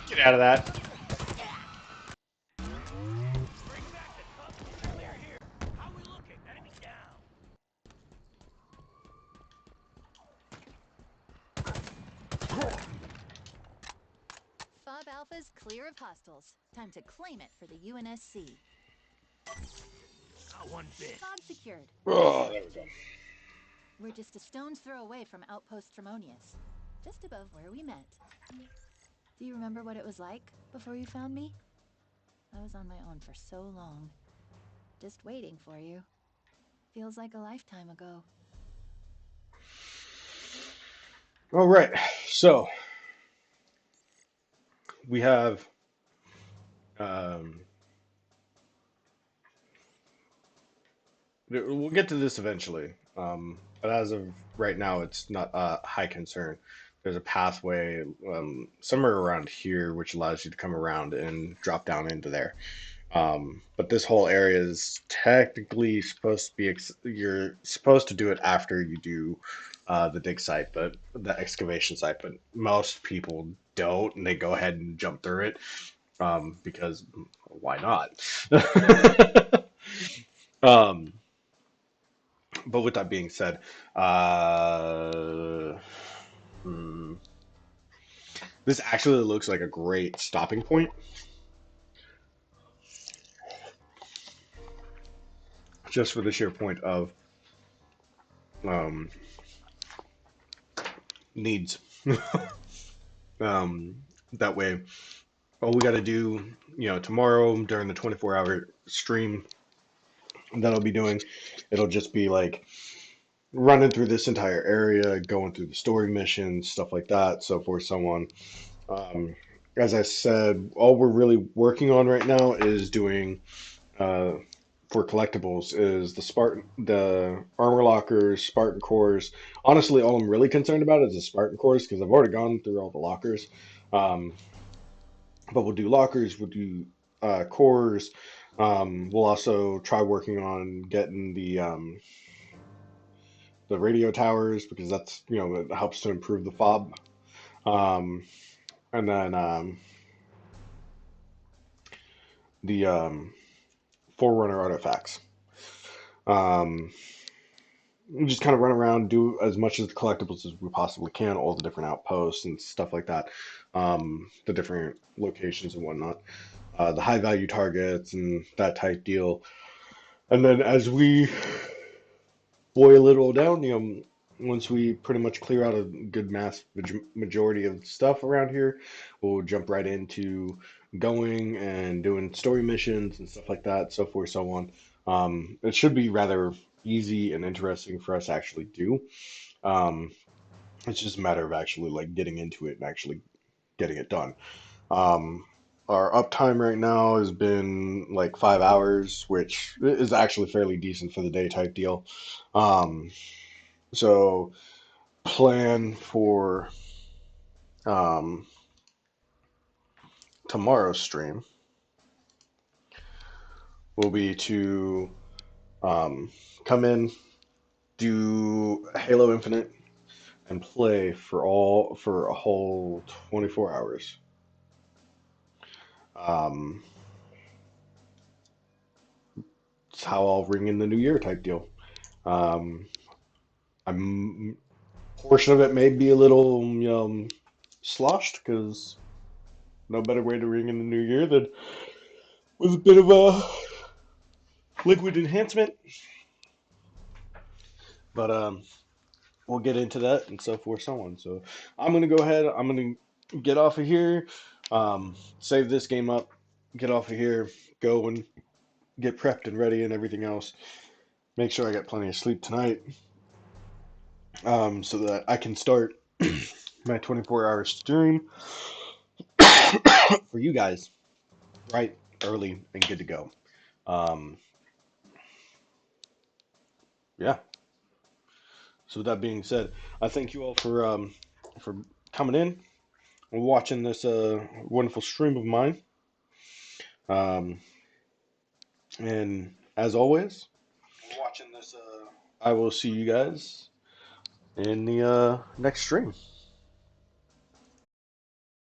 Get out of that. Bring back the cover. Clear here. How we looking? Enemy down. Fob Alpha's clear of hostiles. Time to claim it for the UNSC. Not one bit. Fob secured. Nice Oh, work, there we go. Chief. We're just a stone's throw away from Outpost Tremonius, just above where we met. Do you remember what it was like before you found me? I was on my own for so long, just waiting for you. Feels like a lifetime ago. All right, so we have um, we'll get to this eventually, but as of right now, it's not a high concern. There's a pathway somewhere around here which allows you to come around and drop down into there. But this whole area is technically supposed to be you're supposed to do it after you do the dig site, but the excavation site. But most people don't, and they go ahead and jump through it because why not? um, but with that being said, uh, hmm, this actually looks like a great stopping point, just for the sheer point of um, needs. um, that way, all we got to do, tomorrow during the 24-hour stream that I'll be doing, it'll just be like running through this entire area, going through the story missions, stuff like that, so forth, so on. Um, as I said, all we're really working on right now is doing uh, for collectibles is the armor lockers, Spartan cores. Honestly, all I'm really concerned about is the Spartan cores because I've already gone through all the lockers. Um, but we'll do lockers, we'll do cores. We'll also try working on getting the radio towers because that's it helps to improve the fob. Um, and then the Forerunner artifacts. Um, we just kind of run around, do as much of the collectibles as we possibly can, all the different outposts and stuff like that, the different locations and whatnot, the high value targets and that type deal. And then as we boil it all down, once we pretty much clear out a good majority of stuff around here, we'll jump right into going and doing story missions and stuff like that, so forth, so on. It should be rather easy and interesting for us to actually do. Um, it's just a matter of actually like getting into it and actually getting it done. Um, our uptime right now has been like 5 hours, which is actually fairly decent for the day type deal. Um, so plan for um, tomorrow's stream will be to um, come in, do Halo Infinite, and play for a whole 24 hours. Um, it's how I'll ring in the new year type deal. Um, I'm portion of it may be a little sloshed because no better way to ring in the new year than with a bit of a liquid enhancement. But we'll get into that and so forth, so on. So I'm gonna go ahead. I'm gonna get off of here, save this game up, get off of here, go and get prepped and ready and everything else. Make sure I get plenty of sleep tonight, so that I can start my 24-hour stream for you guys right early and good to go. Um, yeah. So with that being said, I thank you all for coming in and watching this wonderful stream of mine. Um, and as always, I will see you guys in the next stream.